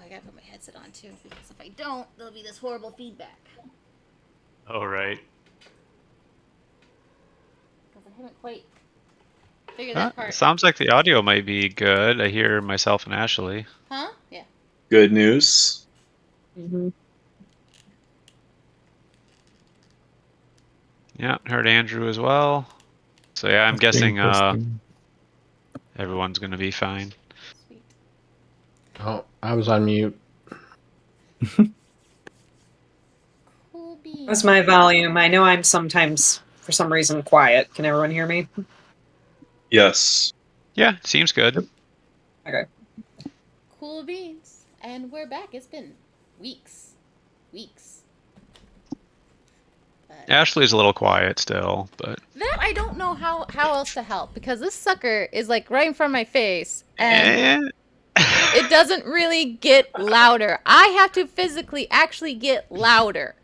I gotta put my headset on too, because if I don't, there'll be this horrible feedback. Oh, right. Because I haven't quite figured that part. Sounds like the audio might be good. I hear myself and Ashley. Huh? Yeah. Good news. Mm-hmm. Yeah, heard Andrew as well. So yeah, I'm guessing everyone's gonna be fine. Sweet. Oh, I was on mute. Cool beans. That's my volume. I know I'm sometimes, for some reason, quiet. Can everyone hear me? Yes. Yeah, seems good. Okay. Cool beans. And we're back. It's been weeks. But Ashley's a little quiet still, but that I don't know how else to help, because this sucker is like right in front of my face and it doesn't really get louder. I have to physically actually get louder.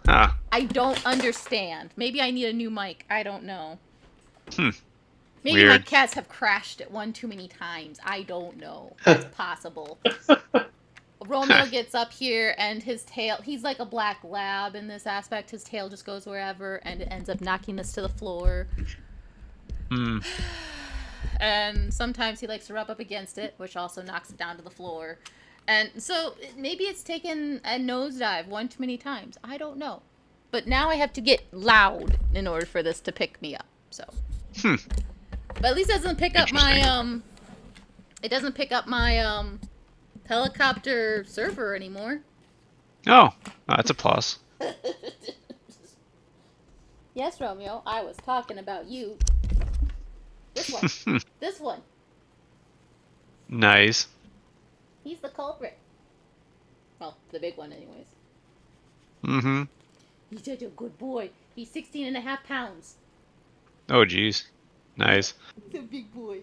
Huh. I don't understand. Maybe I need a new mic. I don't know. Maybe Weird. my cats have crashed it one too many times. I don't know. That's possible. Romeo gets up here and his tail, he's like a black lab in this aspect. His tail just goes wherever and it ends up knocking us to the floor. And sometimes he likes to rub up against it, which also knocks it down to the floor. And so maybe it's taken a nosedive one too many times. I don't know. But now I have to get loud in order for this to pick me up. So. But at least it doesn't pick up my it doesn't pick up my helicopter server anymore. Oh, that's a plus. Yes, Romeo, I was talking about you. This one. This one. Nice. He's the culprit. Well, the big one anyways. Mm-hmm. He's such a good boy. He's 16.5 pounds. Oh, geez. Nice. He's a big boy.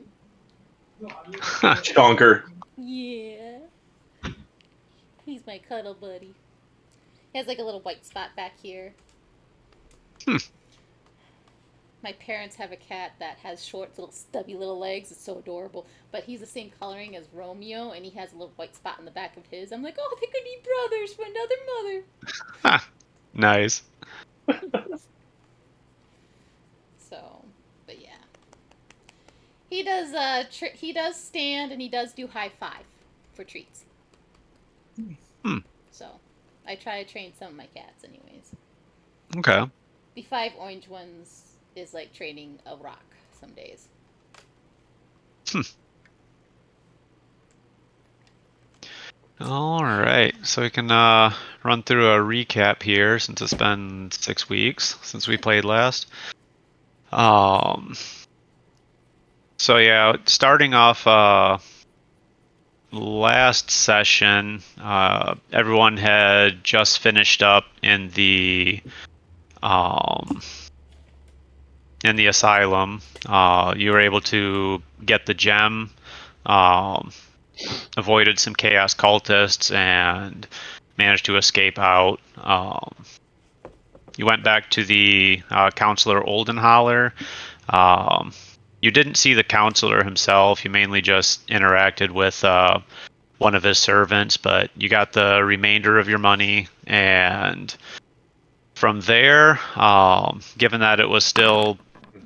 Chonker. Yeah. He's my cuddle buddy. He has like a little white spot back here. My parents have a cat that has short, little, stubby little legs. It's so adorable. But he's the same coloring as Romeo, and he has a little white spot in the back of his. I'm like, oh, they could be brothers for another mother. Nice. So, but yeah. He does, he does stand, and he does do high five for treats. So, I try to train some of my cats anyways. Okay. The 5 orange ones is like training a rock some days. All right, so we can run through a recap here since it's been 6 weeks since we played last. So yeah, starting off last session, everyone had just finished up in the asylum. You were able to get the gem, avoided some chaos cultists, and managed to escape out. You went back to the counselor Oldenholler. You didn't see the counselor himself. You mainly just interacted with one of his servants, but you got the remainder of your money. And from there, given that it was still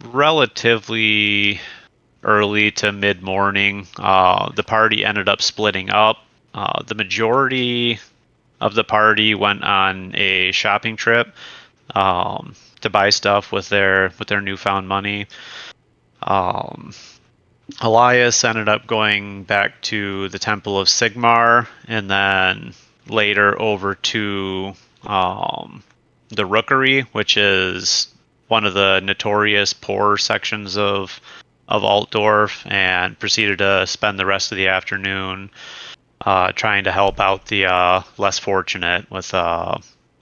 relatively early to mid-morning, the party ended up splitting up. The majority of the party went on a shopping trip to buy stuff with their newfound money. Elias ended up going back to the Temple of Sigmar, and then later over to the Rookery, which is one of the notorious poor sections of Altdorf, and proceeded to spend the rest of the afternoon trying to help out the less fortunate with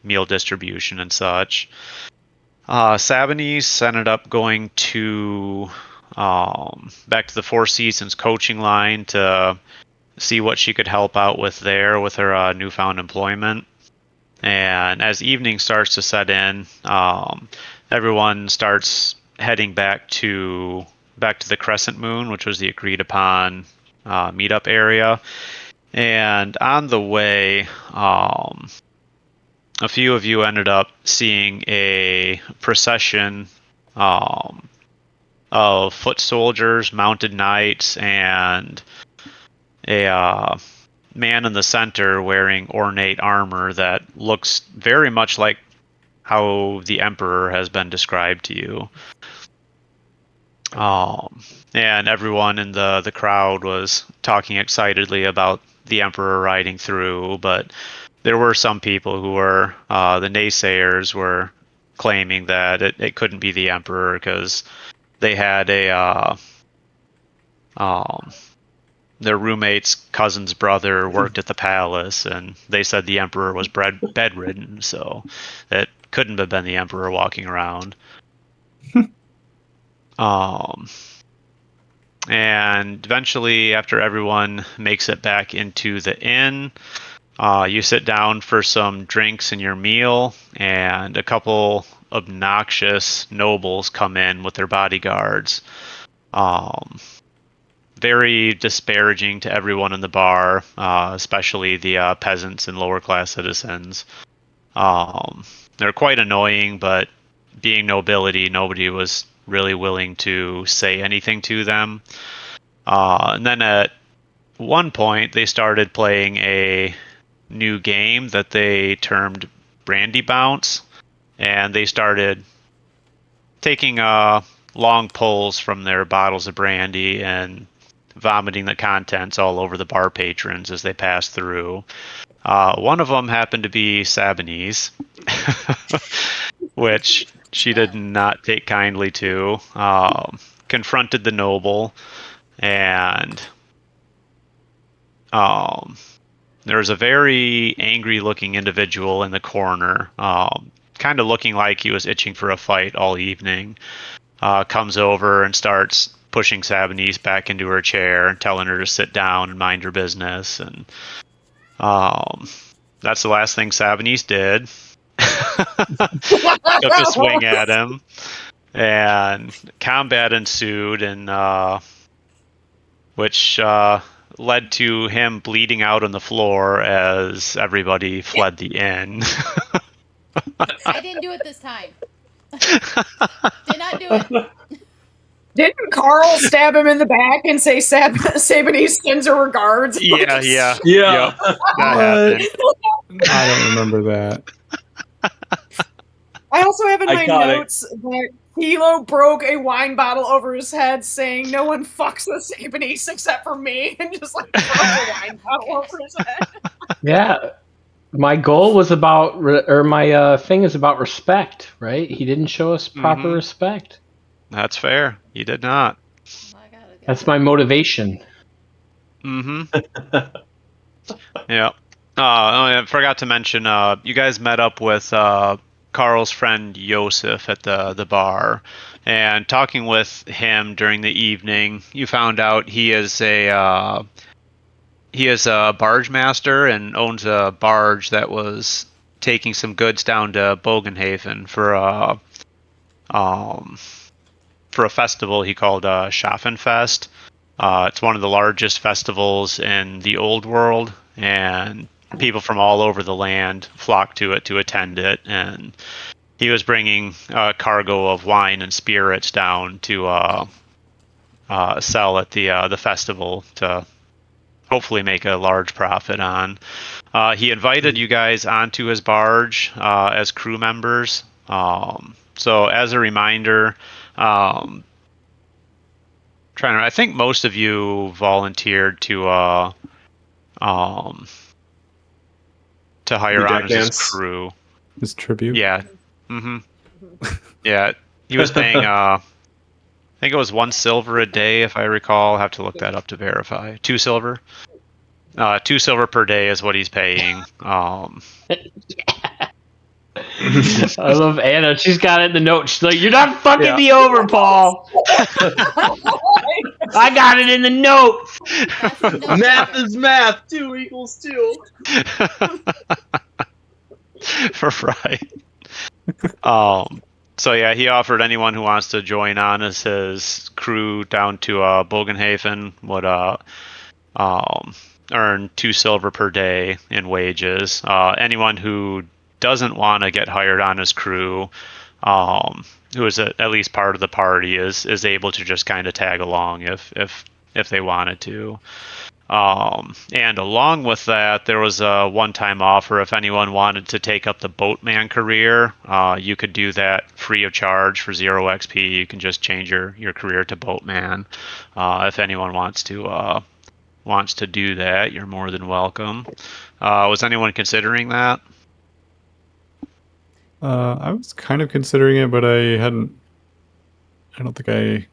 meal distribution and such. Sabanese ended up going to back to the Four Seasons coaching line to see what she could help out with there with her newfound employment. And as evening starts to set in, everyone starts heading back to the Crescent Moon, which was the agreed upon meetup area. And on the way, a few of you ended up seeing a procession of foot soldiers, mounted knights, and a man in the center wearing ornate armor that looks very much like how the Emperor has been described to you. And everyone in the crowd was talking excitedly about the Emperor riding through, but there were some people who were, the naysayers were claiming that it couldn't be the Emperor because they had their roommate's cousin's brother worked at the palace, and they said the Emperor was bedridden, so it couldn't have been the Emperor walking around. And eventually, after everyone makes it back into the inn, you sit down for some drinks and your meal, and a couple obnoxious nobles come in with their bodyguards. Very disparaging to everyone in the bar, especially the peasants and lower class citizens. They're quite annoying, but being nobility, nobody was really willing to say anything to them. And then at one point, they started playing a new game that they termed Brandy Bounce, and they started taking long pulls from their bottles of brandy and vomiting the contents all over the bar patrons as they passed through. One of them happened to be Sabanese, which she did not take kindly to. Confronted the noble, and there was a very angry-looking individual in the corner, kind of looking like he was itching for a fight all evening. Comes over and starts pushing Sabanese back into her chair and telling her to sit down and mind her business. And that's the last thing Sabanese did. Took a swing at him, and combat ensued, and which led to him bleeding out on the floor as everybody fled the inn. I didn't do it this time. Did not do it. Didn't Carl stab him in the back and say Sabanese sends her regards? Yeah. Yeah. Yep, that happened. I don't remember that. I also have in my Iconic. notes that Hilo broke a wine bottle over his head, saying, "No one fucks with Sabanese except for me," and just like broke a wine bottle over his head. Yeah. My goal was about, my thing is about respect, right? He didn't show us proper Mhm. respect. That's fair. You did not. That's my motivation. Mm-hmm. Yeah. I forgot to mention, you guys met up with Carl's friend Yosef at the bar, and talking with him during the evening, you found out he is a barge master and owns a barge that was taking some goods down to Bogenhaven for a festival he called Schaffenfest. It's one of the largest festivals in the old world, and people from all over the land flock to it to attend it. And he was bringing a cargo of wine and spirits down to sell at the festival to hopefully make a large profit on. He invited you guys onto his barge as crew members. So as a reminder, I think most of you volunteered to hire on as his crew. His tribute. Yeah. Mm-hmm. Yeah. He was paying I think it was 1 silver a day, if I recall. I'll have to look that up to verify. 2 silver? 2 silver per day is what he's paying. I love Anna. She's got it in the note. She's like, "You're not fucking me over, Paul." I got it in the notes. Math is math. 2 equals 2. Right. So yeah, he offered anyone who wants to join on as his crew down to Bogenhaven would earn 2 silver per day in wages. Anyone who doesn't want to get hired on his crew, who is at least part of the party, is able to just kind of tag along if they wanted to. And along with that, there was a one-time offer. If anyone wanted to take up the boatman career, you could do that free of charge for 0 XP. You can just change your career to boatman. If anyone wants to do that, you're more than welcome. Was anyone considering that? I was kind of considering it, but I don't think I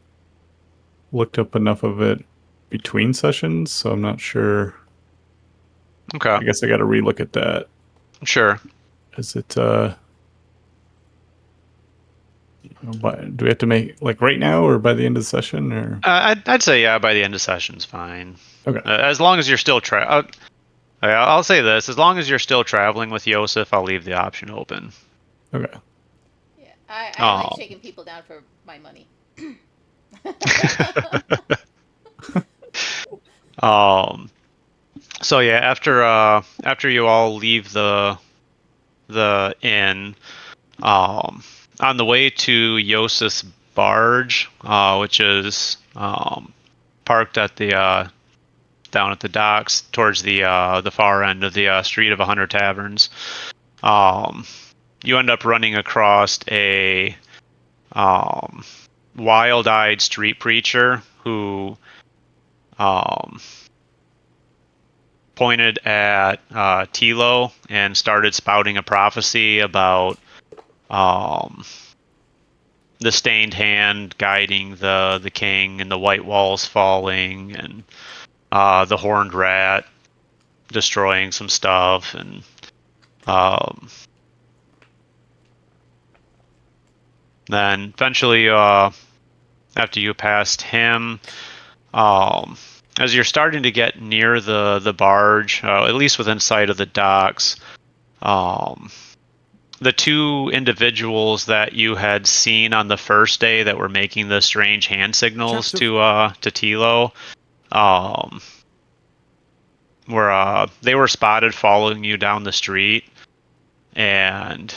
looked up enough of it between sessions, so I'm not sure. Okay. I guess I got to relook at that. Sure. Is it, do we have to make, like, right now or by the end of the session? Or I'd say, yeah, by the end of session's fine. Okay. As long as you're still I'll say this: as long as you're still traveling with Yosef, I'll leave the option open. Okay. Yeah, I like shaking people down for my money. So yeah, after you all leave the inn, on the way to Yosef's barge, which is parked at the down at the docks towards the far end of the Street of 100 Taverns, you end up running across a wild-eyed street preacher who pointed at Tilo and started spouting a prophecy about the stained hand guiding the king, and the white walls falling, and the horned rat destroying some stuff, and then eventually, after you passed him, as you're starting to get near the barge, at least within sight of the docks, the 2 individuals that you had seen on the first day that were making the strange hand signals to Tilo, they were spotted following you down the street, and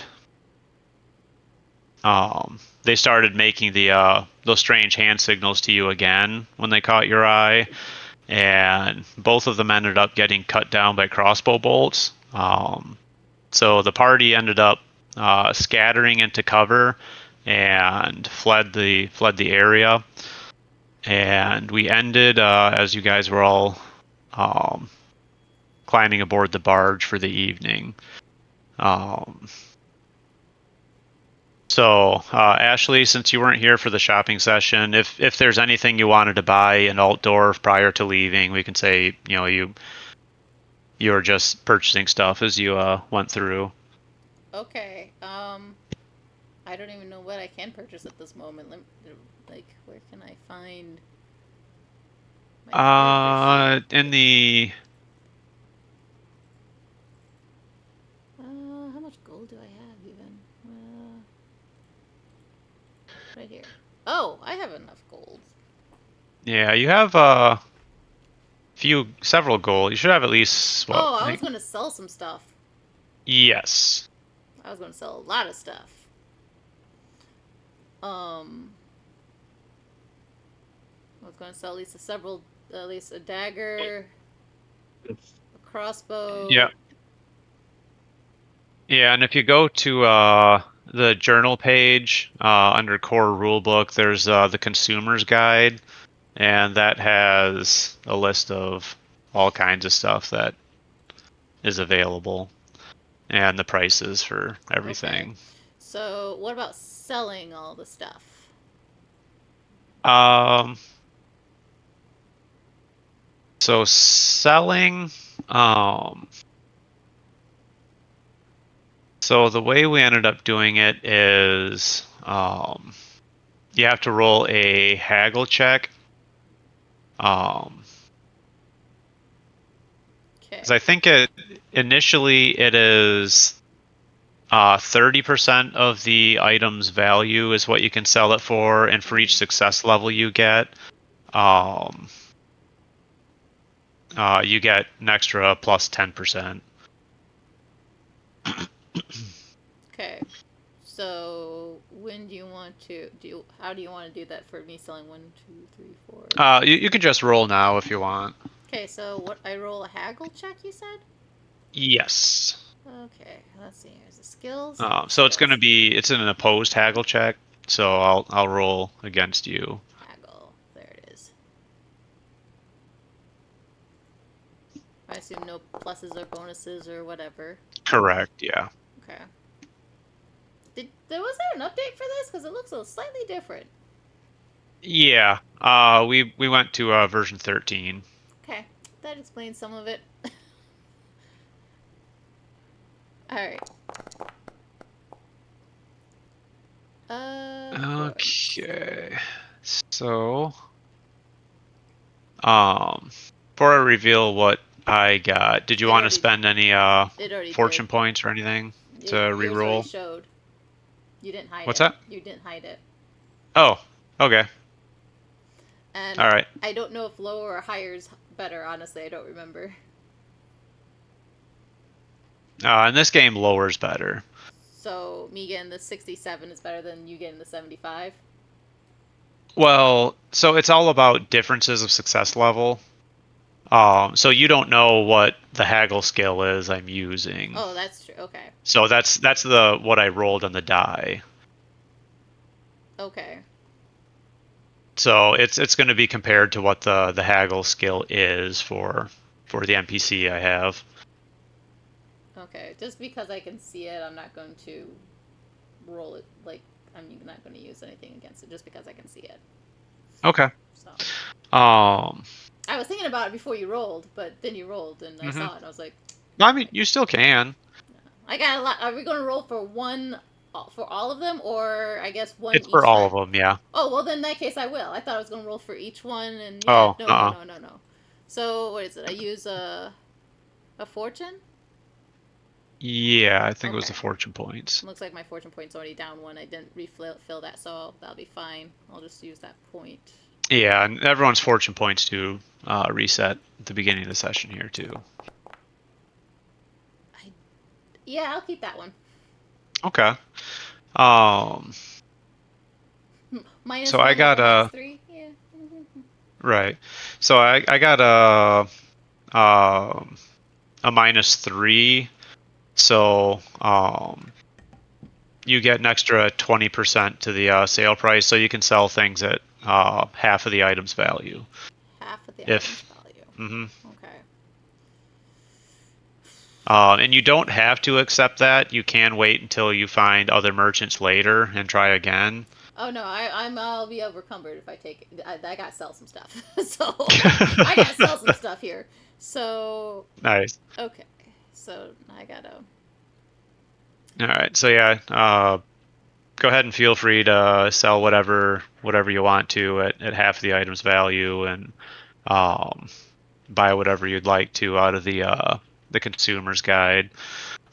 they started making those strange hand signals to you again when they caught your eye, and both of them ended up getting cut down by crossbow bolts. So the party ended up scattering into cover and fled the area, and we ended as you guys were all climbing aboard the barge for the evening. So, Ashley, since you weren't here for the shopping session, if there's anything you wanted to buy in Altdorf prior to leaving, we can say, you were just purchasing stuff as you went through. Okay. I don't even know what I can purchase at this moment. Where can I find? In the. How much gold do I have even? Right here. Oh, I have enough gold. Yeah, you have several gold. You should have at least. What, I was going to sell some stuff. Yes. I was going to sell a lot of stuff. I was going to sell at least a dagger, a crossbow. Yeah. Yeah, and if you go to the journal page under core rulebook, there's the consumer's guide, and that has a list of all kinds of stuff that is available and the prices for everything. Okay. So what about selling all the stuff? So selling, so the way we ended up doing it is you have to roll a haggle check. Because I think initially it is 30% of the item's value is what you can sell it for, and for each success level you get, you get an extra plus 10%. Okay. So when do you want to do? How do you want to do that for me selling 1, 2, 3, 4? You can just roll now if you want. Okay. So what? I roll a haggle check. You said. Yes. Okay. Let's see. Here's the skills. So it's going to Skills. be it's an opposed haggle check. So I'll roll against you. Haggle. There it is. I assume no pluses or bonuses or whatever. Correct. Yeah. Okay. Was there an update for this? Because it looks a slightly different. Yeah. We went to version 13. Okay, that explains some of it. All right. Okay. So, before I reveal what I got, did you want to spend any It already fortune did. points or anything to Yours already reroll? showed. You didn't hide What's it. that? You didn't hide it. Oh, okay. And All right. I don't know if lower or higher is better. Honestly, I don't remember. In this game, lower's better. So me getting the 67 is better than you getting the 75. Well, so it's all about differences of success level. So you don't know what the haggle skill is I'm using. Oh, that's true. Okay. So that's the what I rolled on the die. Okay. So it's going to be compared to what the haggle skill is for the NPC I have. Okay. Just because I can see it, I'm not going to roll it. Like, I'm not going to use anything against it just because I can see it. Okay. So. I was thinking about it before you rolled, but then you rolled and I saw it and I was like, I mean, you still can. I got a lot. Are we going to roll for one, for all of them, or I guess one It's each for all of time? them, yeah. Oh, well, then in that case I will. I thought I was going to roll for each one, and Oh, no. So, what is it? I use a fortune? Yeah, I think it was Okay. the fortune points. Looks like my fortune point's already down one. I didn't refill that, so that'll be fine. I'll just use that point. Yeah, and everyone's fortune points do reset at the beginning of the session here too. Yeah, I'll keep that one. Okay. Minus So one I got minus 3. Yeah. right. So I got a -3. So you get an extra 20% to the sale price, so you can sell things at half of the item's value. Half of the If- item's value. hmm Okay. And you don't have to accept that. You can wait until you find other merchants later and try again. Oh no, I'll be overcumbered if I take it. I gotta sell some stuff. So I gotta sell some stuff here. So Nice. okay. So I gotta. All right. So yeah, go ahead and feel free to sell whatever you want to at half the item's value, and buy whatever you'd like to out of the consumer's guide.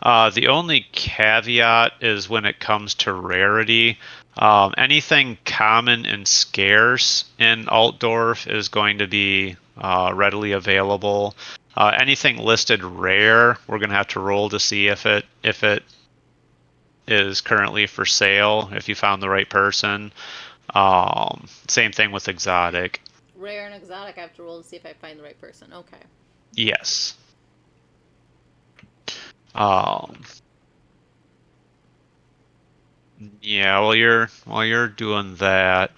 The only caveat is when it comes to rarity. Anything common and scarce in Altdorf is going to be readily available. Anything listed rare, we're going to have to roll to see if it is currently for sale, if you found the right person. Same thing with exotic. Rare and exotic, I have to roll to see if I find the right person. Okay. Yes. Yeah, while you're doing that,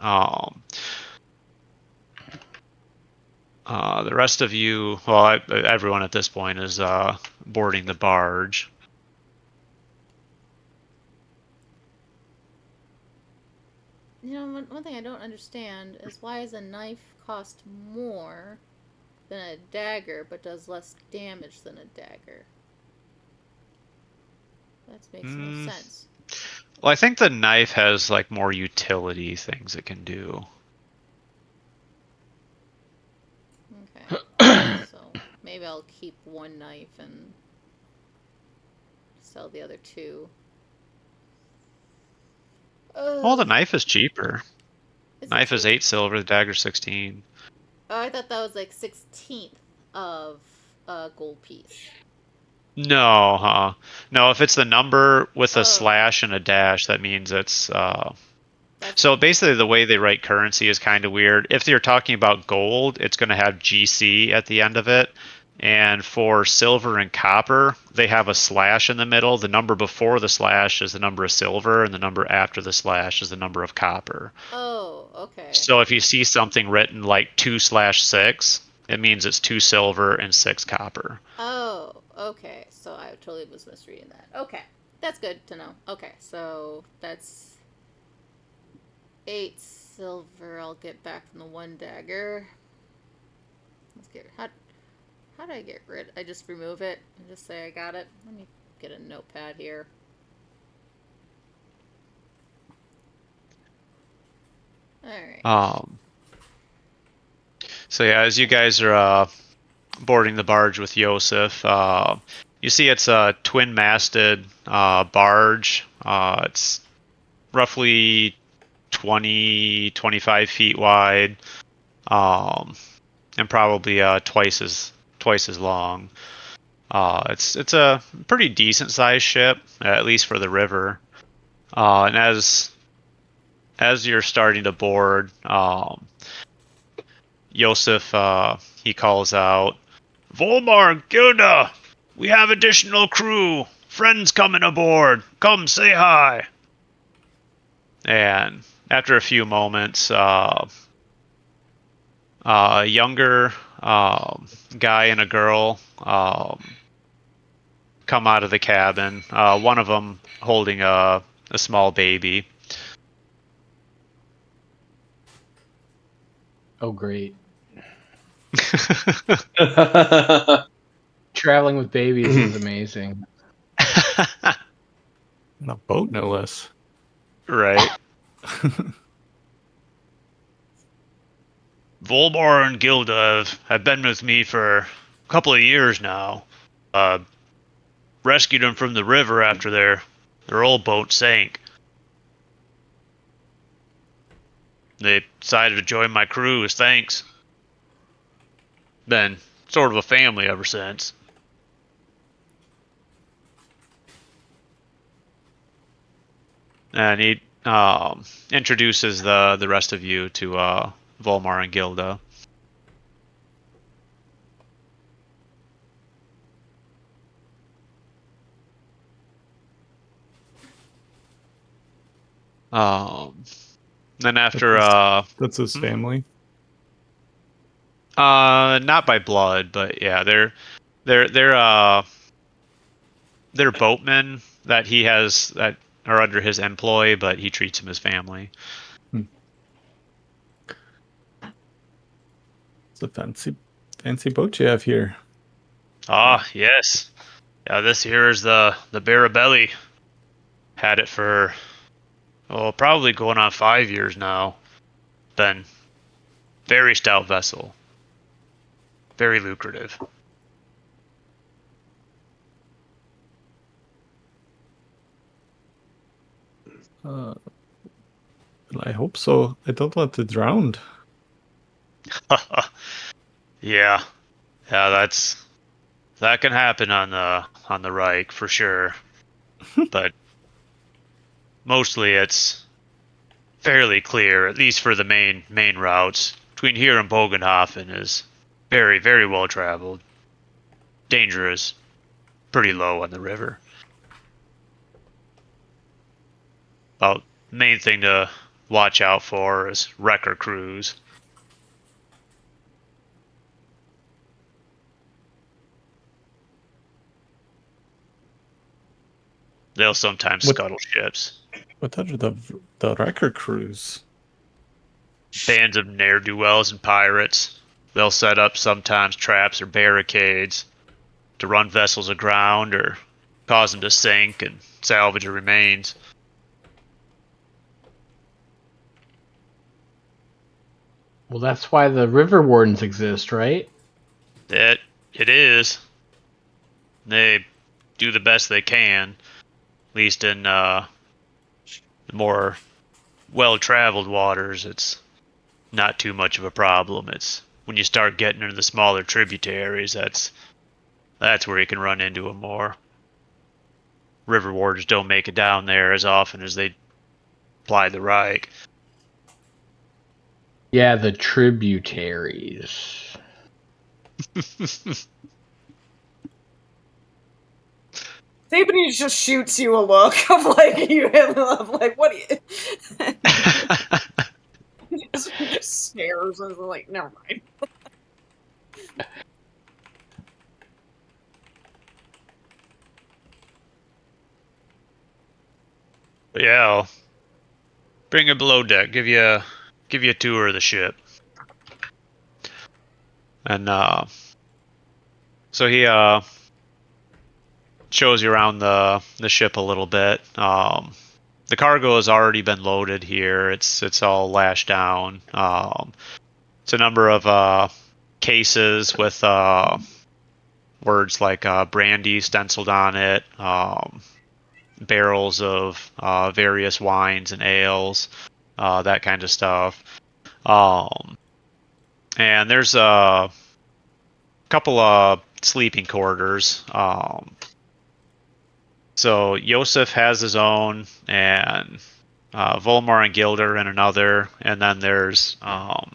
the rest of you, well, everyone at this point is boarding the barge. You know, one thing I don't understand is why does a knife cost more than a dagger, but does less damage than a dagger? That makes no sense. Well, I think the knife has like more utility things it can do. Okay. So maybe I'll keep one knife and sell the other 2. Well, the knife is cheaper. Is it Knife is cheap? 8 silver, the dagger 16. Oh, I thought that was like 16th of a gold piece. No, no. If it's the number with a Oh. slash and a dash, that means it's. That's So basically, the way they write currency is kind of weird. If you're talking about gold, it's going to have GC at the end of it. And for silver and copper, they have a slash in the middle. The number before the slash is the number of silver, and the number after the slash is the number of copper. Oh, okay. So if you see something written like 2/6, it means it's 2 silver and 6 copper. Oh, okay. So I totally was misreading that. Okay. That's good to know. Okay, so that's 8 silver I'll get back from the 1 dagger. Let's get how do I get rid? I just remove it and just say I got it. Let me get a notepad here. Alright. So yeah, as you guys are boarding the barge with Yosef, you see it's a twin-masted barge. It's roughly 20-25 feet wide, and probably twice as long. It's a pretty decent sized ship, at least for the river. And as you're starting to board, Yosef he calls out, "Volmar, Gilda, we have additional crew. Friends coming aboard. Come say hi." And after a few moments, a younger guy and a girl come out of the cabin. One of them holding a small baby. Oh, great. Traveling with babies is amazing. On a boat, no less. Right. Volmar and Gilda have been with me for a couple of years now. Rescued them from the river after their old boat sank. They decided to join my crew as thanks. Been sort of a family ever since. And he introduces the rest of you to Volmar and Gilda. Then after That's his family. not by blood, but yeah, they're boatmen that he has that are under his employ, but he treats them as family. It's a fancy boat you have here. Ah, yes. Yeah, this here is the Barabelli. Had it for, probably going on 5 years now. Been very stout vessel. Very lucrative. I hope so. I don't want it drowned. Yeah, that can happen on the Reich for sure. But mostly it's fairly clear, at least for the main routes. Between here and Bogenhofen is very, very well traveled. Dangerous, pretty low on the river. About main thing to watch out for is wrecker crews. They'll sometimes scuttle ships. What are the wrecker crews? Bands of ne'er-do-wells and pirates. They'll set up sometimes traps or barricades to run vessels aground or cause them to sink and salvage the remains. Well, that's why the river wardens exist, right? It is. They do the best they can, at least in the more well-traveled waters. It's not too much of a problem. It's when you start getting into the smaller tributaries, that's where you can run into them more. River warders don't make it down there as often as they apply the Reich. Yeah, the tributaries. Sabanese just shoots you a look of like what do you just stares and is like, never mind. But yeah, I'll bring you below deck, give you a tour of the ship. And so he shows you around the ship a little bit. The cargo has already been loaded here. It's all lashed down. It's a number of cases with words like brandy stenciled on it, barrels of various wines and ales, that kind of stuff. And there's a couple of sleeping quarters. So Yosef has his own, and Volmar and Gilder in another, and then there's a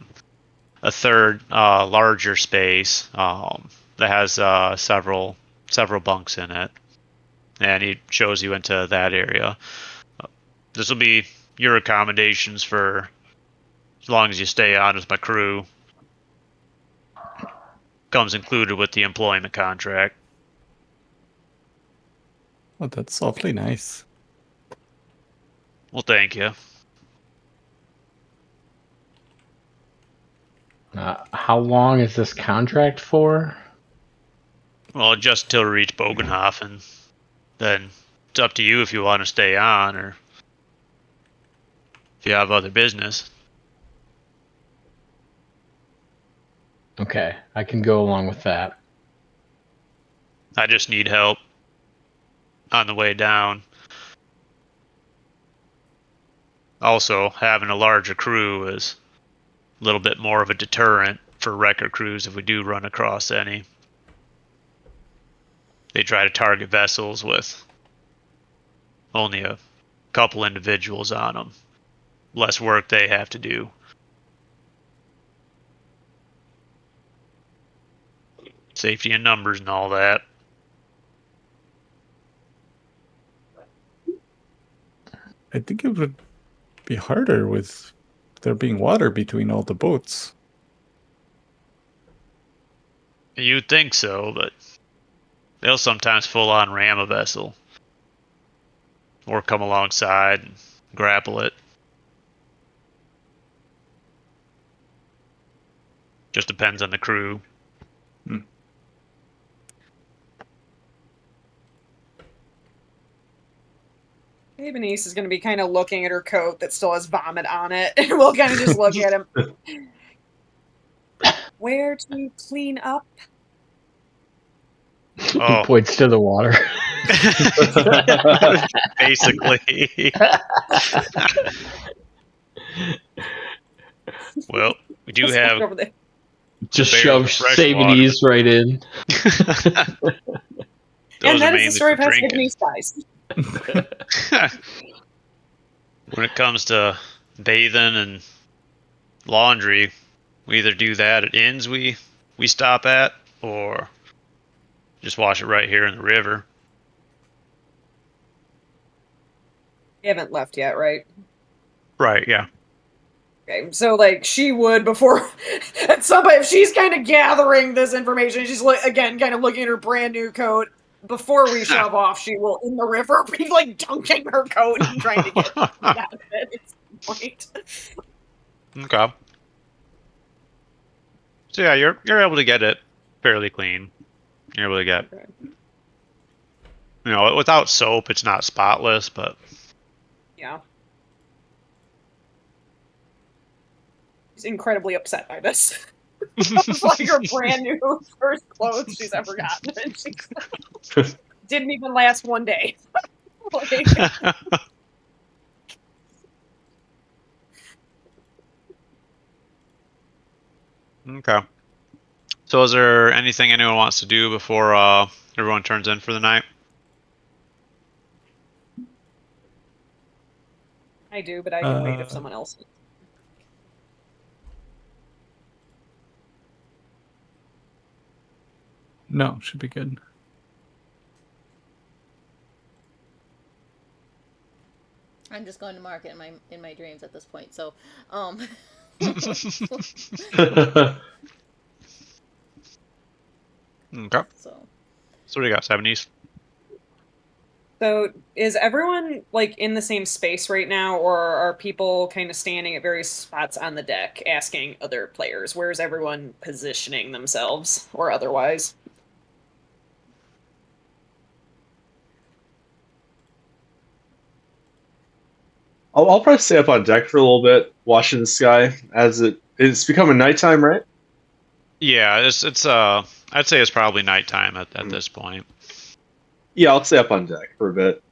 third larger space that has several bunks in it, and he shows you into that area. This will be your accommodations for as long as you stay on as my crew. Comes included with the employment contract. Oh, that's awfully nice. Well, thank you. How long is this contract for? Well, just till we reach Bogenhofen. Then it's up to you if you want to stay on or if you have other business. Okay, I can go along with that. I just need help on the way down. Also, having a larger crew is a little bit more of a deterrent for wrecker crews if we do run across any. They try to target vessels with only a couple individuals on them. Less work they have to do. Safety in numbers and all that. I think it would be harder with there being water between all the boats. You'd think so, but they'll sometimes full-on ram a vessel. Or come alongside and grapple it. Just depends on the crew. Ebonice is going to be kind of looking at her coat that still has vomit on it, and we'll kind of just look at him. Where to clean up? Oh. He points to the water. Basically. Well, we do Let's have look over there. Just barrel shove of fresh Sabanese right in. Those And that are is the mainly story of for how drinking. Ebonice dies. When it comes to bathing and laundry, we either do that at inns we stop at, or just wash it right here in the river. You haven't left yet, right? Right, yeah. Okay, so like she would before at some point if she's kind of gathering this information, she's again kind of looking at her brand new coat. Before we shove off, she will in the river be like dunking her coat and trying to get out of it at some point. Okay. So yeah, you're able to get it fairly clean. You're able to get, without soap, it's not spotless, but Yeah. She's incredibly upset by this. It's like her brand new first clothes she's ever gotten. And she didn't even last one day. Like, okay. So is there anything anyone wants to do before everyone turns in for the night? I do, but I can wait if someone else. No, should be good. I'm just going to market in my dreams at this point. So, Okay. so So what do you got, 70s? So is everyone like in the same space right now, or are people kind of standing at various spots on the deck asking other players? Where's everyone positioning themselves or otherwise? I'll probably stay up on deck for a little bit, watching the sky as it's becoming nighttime, right? Yeah, it's I'd say it's probably nighttime at this point. Yeah, I'll stay up on deck for a bit.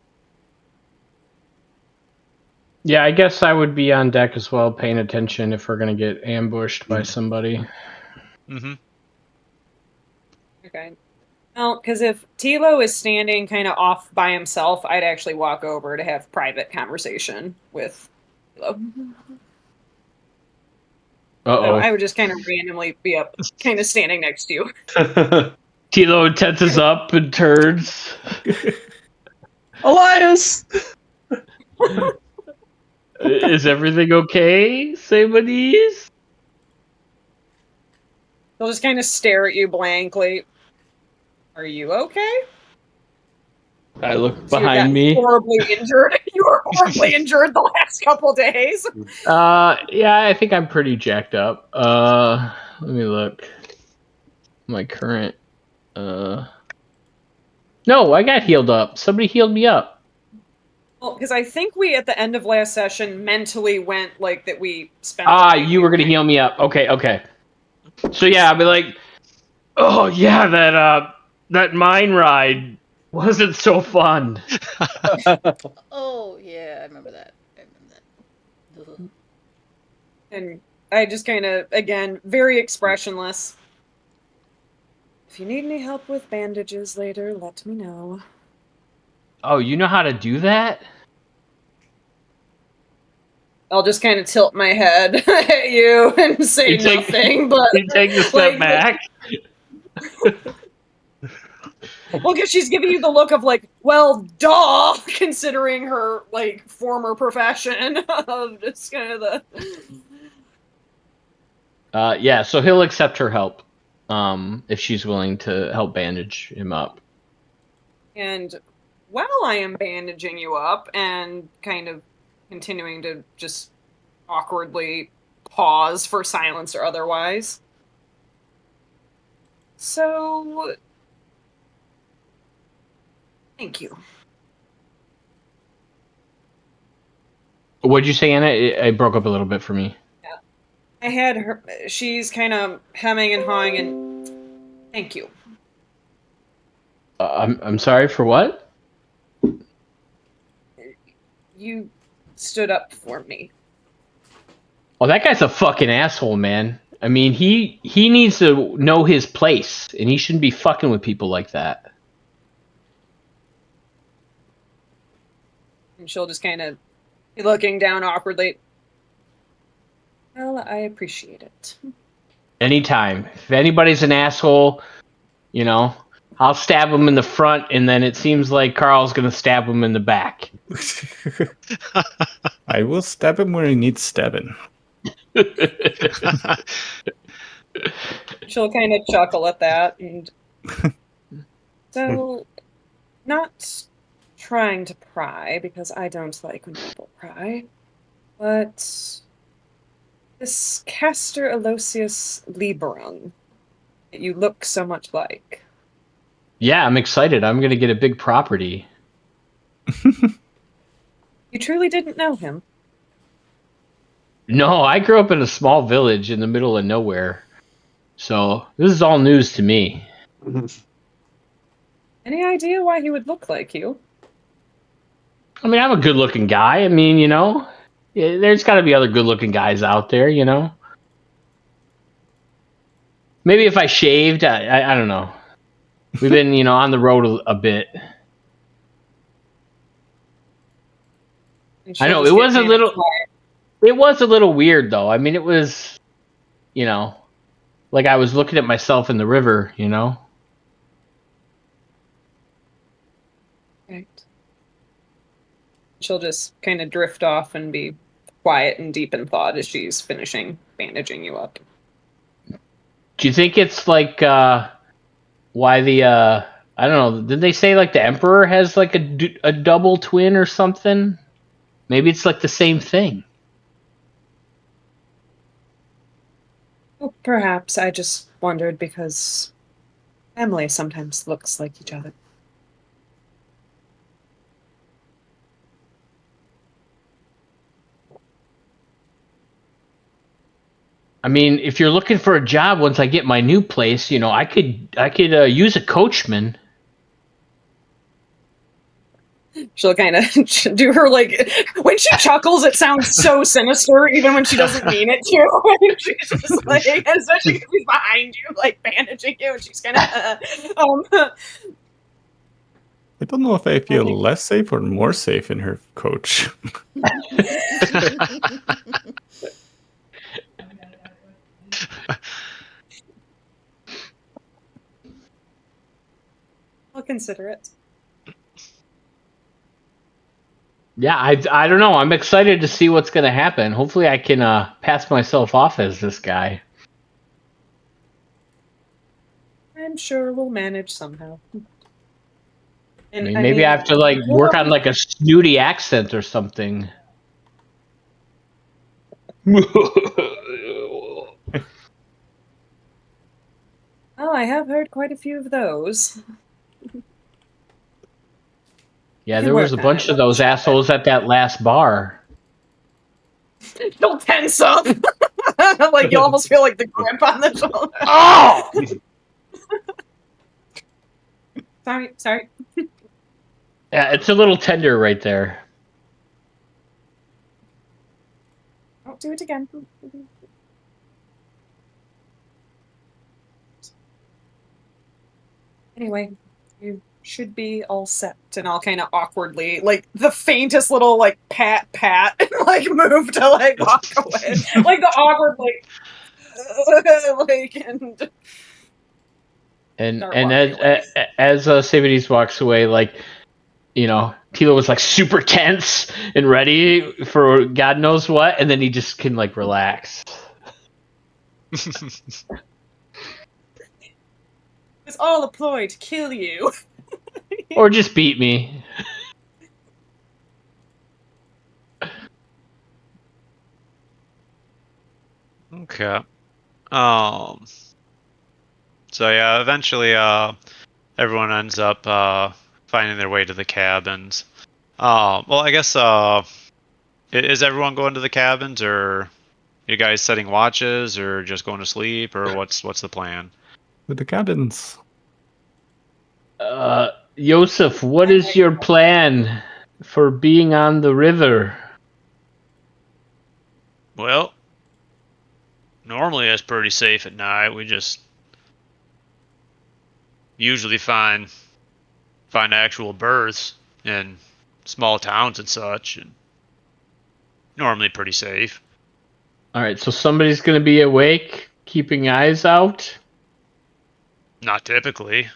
Yeah, I guess I would be on deck as well, paying attention if we're gonna get ambushed by somebody. Mm-hmm. Okay. Well, because if Tilo is standing kind of off by himself, I'd actually walk over to have private conversation with Tilo. So I Uh-oh. would just kind of randomly be up, kind of standing next to you. Tilo tenses up and turns. Elias! Is everything okay, Sabanies? They'll just kind of stare at you blankly. Are you okay? I look So you've behind gotten me. horribly injured. You were horribly injured the last couple days. Yeah, I think I'm pretty jacked up. Let me look. My current. No, I got healed up. Somebody healed me up. Well, because I think we at the end of last session mentally went like that. We spent. You were gonna heal me up. Okay. So yeah, I'll be like, oh yeah, that mine ride wasn't so fun. oh yeah, I remember that. Ugh. And I just kind of, again, very expressionless. If you need any help with bandages later, let me know. Oh, you know how to do that? I'll just kind of tilt my head at you and say nothing, but you take a step back. Well, because she's giving you the look of like, well, duh, considering her like former profession of just kind of the. Yeah, so he'll accept her help, if she's willing to help bandage him up. And while I am bandaging you up and kind of continuing to just awkwardly pause for silence or otherwise. So, thank you. What'd you say, Anna? It broke up a little bit for me. Yeah. I had her, she's kind of hemming and hawing and thank you. I'm sorry for what? You stood up for me. Oh, that guy's a fucking asshole, man. I mean, he needs to know his place, and he shouldn't be fucking with people like that. And she'll just kind of be looking down awkwardly. Well, I appreciate it. Anytime. If anybody's an asshole, you know, I'll stab him in the front, and then it seems like Carl's gonna stab him in the back. I will stab him where he needs stabbing. She'll kind of chuckle at that, and so not trying to pry because I don't like when people pry, but this Castor Aloysius Liberum that you look so much like. Yeah, I'm excited. I'm gonna get a big property. You truly didn't know him. No, I grew up in a small village in the middle of nowhere. So, this is all news to me. Any idea why he would look like you? I mean, I'm a good-looking guy. I mean, you know, there's got to be other good-looking guys out there, you know? Maybe if I shaved, I don't know. We've been, on the road a bit. And I she'll know just it get was a kind of little. quiet. It was a little weird, though. I mean, it was, like I was looking at myself in the river. Right. She'll just kind of drift off and be quiet and deep in thought as she's finishing bandaging you up. Do you think it's like why the I don't know? Did they say like the Emperor has like a double twin or something? Maybe it's like the same thing. Well, perhaps I just wondered because family sometimes looks like each other. I mean, if you're looking for a job once I get my new place, I could use a coachman. She'll kind of do her when she chuckles, it sounds so sinister, even when she doesn't mean it to. She's just like, especially if she's behind you, like bandaging you, and she's kind of. I don't know if I feel less safe or more safe in her coach. I'll consider it. Yeah, I don't know. I'm excited to see what's going to happen. Hopefully I can pass myself off as this guy. I'm sure we'll manage somehow. And I mean, maybe I have to like work on like a snooty accent or something. Oh, I have heard quite a few of those. Yeah, there was a bunch of those assholes at that last bar. Don't tense up. Like you almost feel like the grip on the shoulder. Oh! Sorry. Yeah, it's a little tender right there. Don't do it again. Anyway, you should be all set. And I'll kind of awkwardly, like the faintest little like pat, like move to like walk away. Like the awkward like and as Savides walks away, like Tilo was like super tense and ready for God knows what, and then he just can like relax. It's all a ploy to kill you. Or just beat me. Okay. So yeah, eventually everyone ends up finding their way to the cabins. Well, I guess is everyone going to the cabins, or you guys setting watches, or just going to sleep, or what's the plan? With the cabins. Yosef, what is your plan for being on the river? Well, normally it's pretty safe at night. We just usually find actual berths in small towns and such, and normally pretty safe. All right, so somebody's going to be awake, keeping eyes out? Not typically.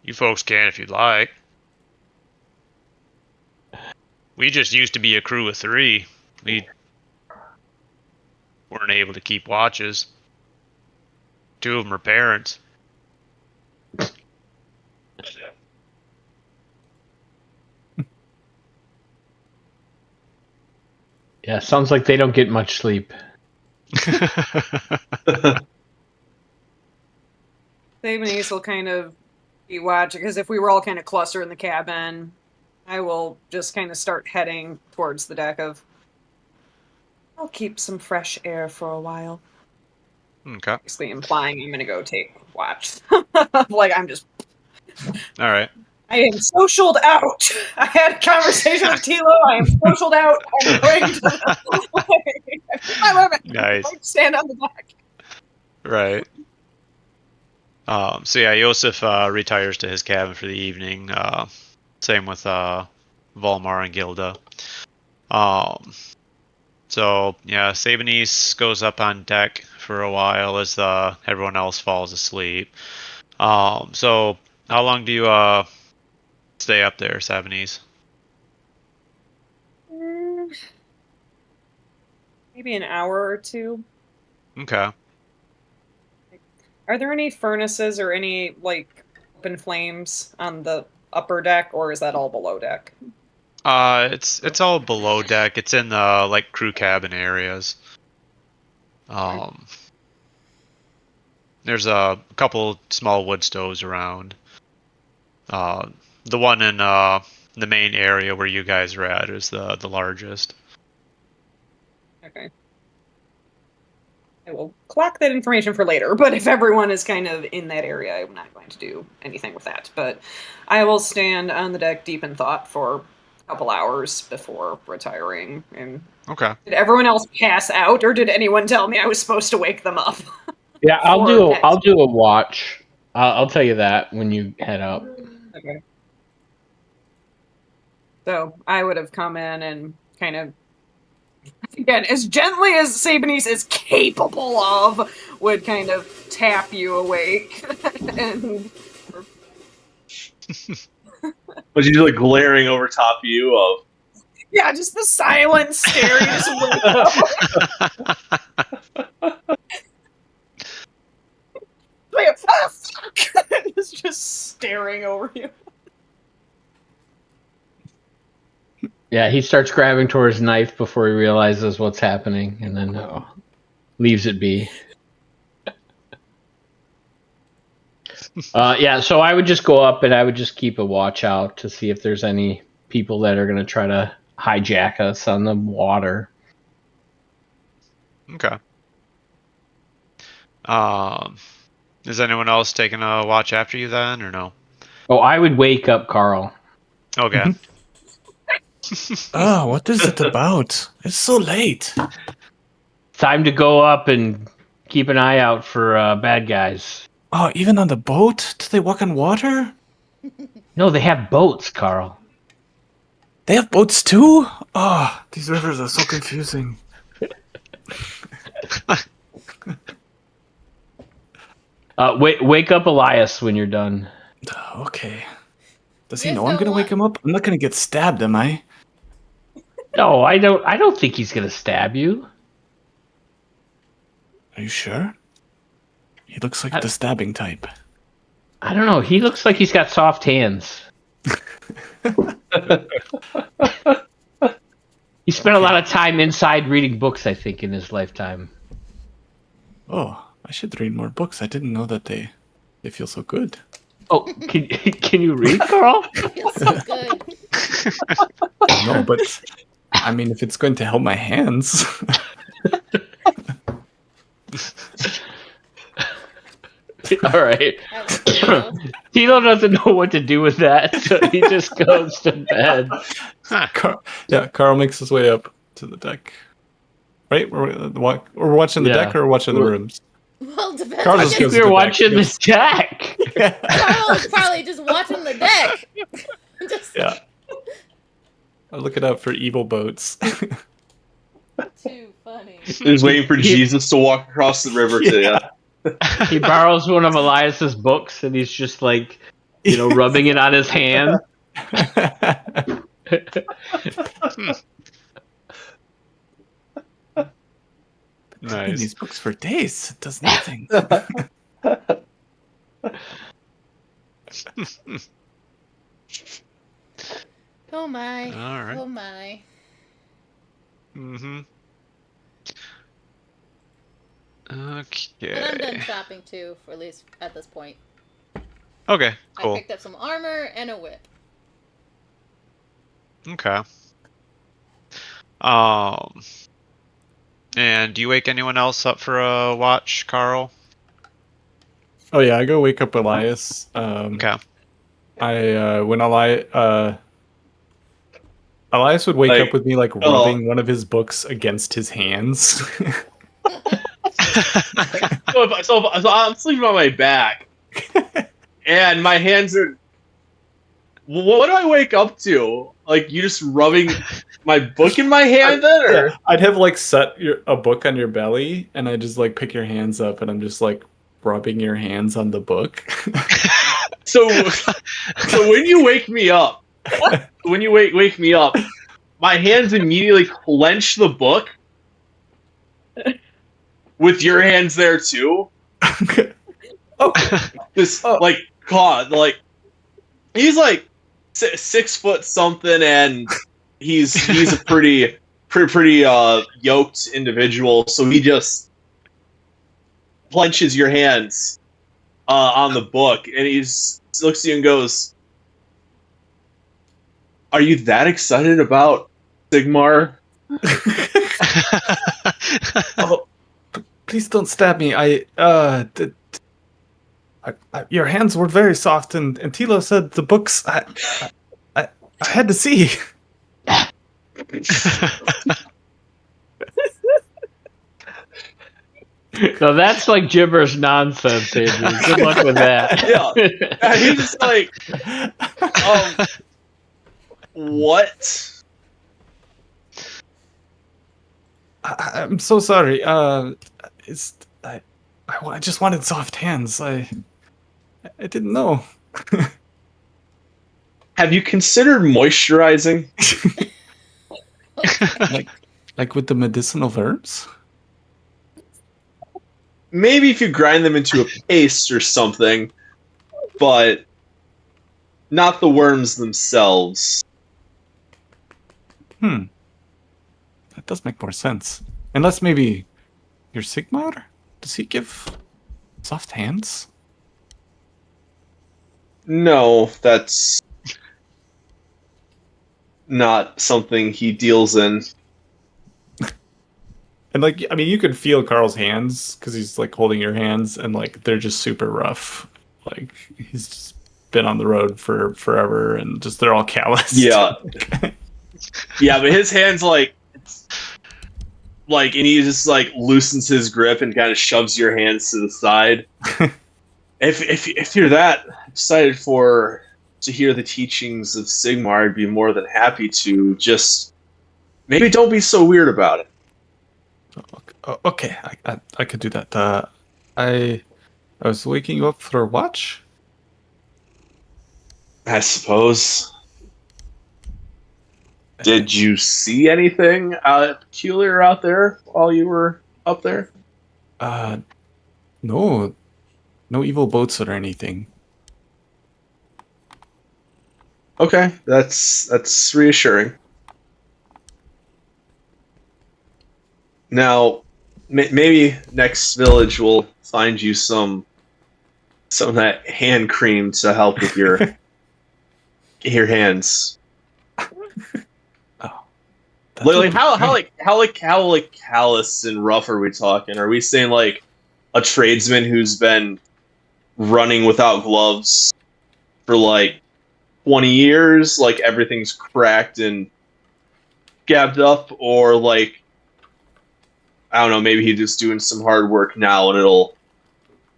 You folks can if you'd like. We just used to be a crew of 3. We weren't able to keep watches. 2 of them are parents. Yeah, sounds like they don't get much sleep. Sabanese will kind of be watching, because if we were all kind of clustered in the cabin, I will just kind of start heading towards the deck of, I'll keep some fresh air for a while. Okay. Basically implying I'm going to go take watch. Like, I'm just... All right. I am socialed out. I had a conversation with Tilo. I am socialed out. I'm going to... Nice. Stand on the deck. Right. So yeah, Yosef retires to his cabin for the evening. Same with Volmar and Gilda. So yeah, Sabanese goes up on deck for a while as everyone else falls asleep. So how long do you stay up there, Sabanese? Maybe an hour or two. Okay. Are there any furnaces or any like open flames on the upper deck, or is that all below deck? It's all below deck. It's in the like crew cabin areas. There's a couple small wood stoves around. The one in the main area where you guys are at is the largest. Okay. I will clock that information for later, but if everyone is kind of in that area, I'm not going to do anything with that. But I will stand on the deck deep in thought for a couple hours before retiring. And Okay. did everyone else pass out, or did anyone tell me I was supposed to wake them up? Yeah, I'll Or do a watch. I'll tell you that when you head up. Okay. So I would have come in and kind of, again, as gently as Sabanese is capable of, would kind of tap you awake. And But she's like glaring over top of you of yeah, just the silent stare. You just wake up. Like, ah, fuck! It's just staring over you. Yeah, he starts grabbing towards his knife before he realizes what's happening, and then leaves it be. Yeah, so I would just go up and I would just keep a watch out to see if there's any people that are going to try to hijack us on the water. Okay. Is anyone else taking a watch after you then, or no? Oh, I would wake up Carl. Okay. Oh, what is it about? It's so late. Time to go up and keep an eye out for bad guys. Oh, even on the boat? Do they walk on water? No, they have boats, Carl. They have boats too? Oh, these rivers are so confusing. Wake up Elias when you're done. Okay. Does he Yes, know I'm no, gonna what? wake him up? I'm not gonna get stabbed, am I? No, I don't think he's gonna stab you. Are you sure? He looks like the stabbing type. I don't know. He looks like he's got soft hands. He spent a lot of time inside reading books, I think, in his lifetime. Oh, I should read more books. I didn't know that they feel so good. Oh, can you read, Carl? Feels so good. No, but I mean, if it's going to help my hands. All right. Tilo doesn't know what to do with that, so he just goes to bed. Carl makes his way up to the deck. Right? We're watching the deck or we're watching the rooms? Well, depends. Carl I just guess goes We to were the watching deck. this deck. Carl's probably just watching the deck. Just Yeah. I'm looking out for evil boats. too funny. He's waiting for Jesus to walk across the river to you. He borrows one of Elias's books and he's just like, rubbing it on his hand. In Nice. these books for days. It does nothing. Oh my. All right. Oh my. Mm-hmm. And I'm Okay. done shopping too, for at least at this point. Okay. I Cool. picked up some armor and a whip. Okay. And do you wake anyone else up for a watch, Carl? Oh yeah, I go wake up Elias. Okay. When Elias would wake up with me like rubbing one of his books against his hands. So I'm sleeping on my back, and my hands are. What do I wake up to? Like you just rubbing my book in my hand, then, or Yeah, I'd have like set a book on your belly, and I just like pick your hands up, and I'm just like rubbing your hands on the book. so when you wake me up, wake me up, my hands immediately clench the book. With your hands there too. Like God, like he's like 6 foot something, and he's a pretty yoked individual. So he just clenches your hands on the book, and he looks at you and goes, "Are you that excited about Sigmar?" Oh, please don't stab me. Your hands were very soft, and Tilo said the books. I had to see. No, that's like gibberish nonsense, Andrew. Good luck with that. Yeah, he's just like, what? I'm so sorry. I just wanted soft hands. I didn't know. Have you considered moisturizing? like with the medicinal herbs? Maybe if you grind them into a paste or something, but not the worms themselves. That does make more sense. Unless maybe your Sigmar? Does he give soft hands? No, that's not something he deals in. And like, I mean, you could feel Carl's hands because he's like holding your hands, and like they're just super rough. Like he's just been on the road for forever, and just they're all calloused. Yeah, yeah, but his hands and he just like loosens his grip and kind of shoves your hands to the side. If you're that excited to hear the teachings of Sigmar, I'd be more than happy to. Just maybe don't be so weird about it. Okay, I could do that. I was waking you up for a watch. I suppose. Did you see anything peculiar out there while you were up there? No evil boats or anything. Okay, that's reassuring. Now, maybe next village will find you some of that hand cream to help with your hands. Oh, Like how callous and rough are we talking? Are we saying like a tradesman who's been running without gloves for like 20 years, like everything's cracked and gabbed up, or like I don't know, maybe he's just doing some hard work now and it'll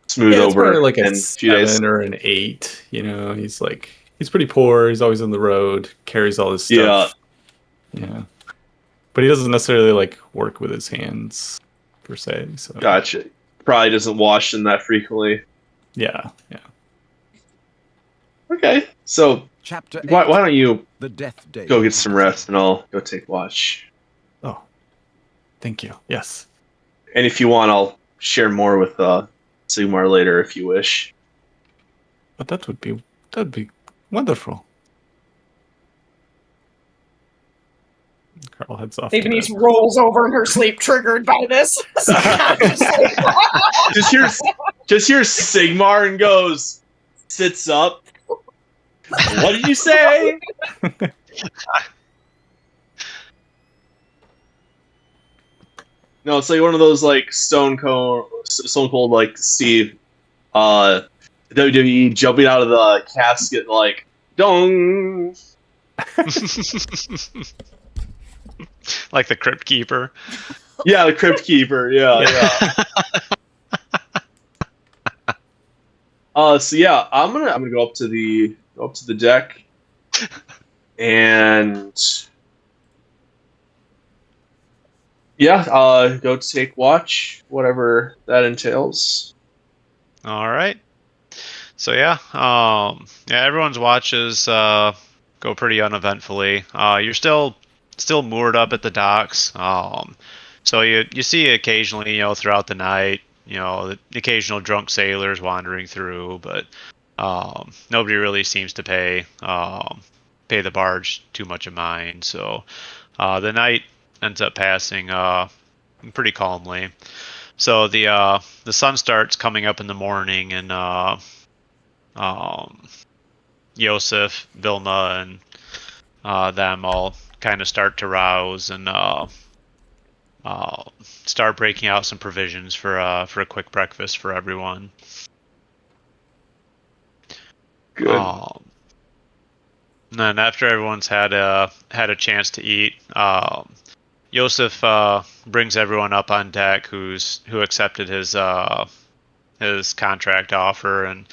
smooth over like in a a few days. 7 or an 8. You know, he's pretty poor. He's always on the road, carries all his stuff. Yeah. But he doesn't necessarily like work with his hands per se. So Gotcha. Probably doesn't wash them that frequently. yeah. Okay, so Chapter why 8, don't you The Death Day. go get some rest and I'll go take watch. Oh, thank you. Yes. And if you want, I'll share more with Sigmar later if you wish. But that'd be wonderful. Carl heads off. Denise rolls over in her sleep, triggered by this. just hear Sigmar and goes, sits up. What did you say? No, it's like one of those like Stone Cold like Steve WWE jumping out of the casket like dong. Like the Crypt Keeper. Yeah, the Crypt Keeper. Yeah. So yeah, I'm gonna go up to the deck, and yeah, go take watch, whatever that entails. All right. So yeah, everyone's watches go pretty uneventfully. You're still moored up at the docks. So you see occasionally, throughout the night, the occasional drunk sailors wandering through, but nobody really seems to pay the barge too much of mind. So the night ends up passing pretty calmly. So the sun starts coming up in the morning, and Yosef, Vilma, and them all kind of start to rouse and start breaking out some provisions for a quick breakfast for everyone. Good. And then after everyone's had a chance to eat, Yosef brings everyone up on deck who accepted his contract offer, and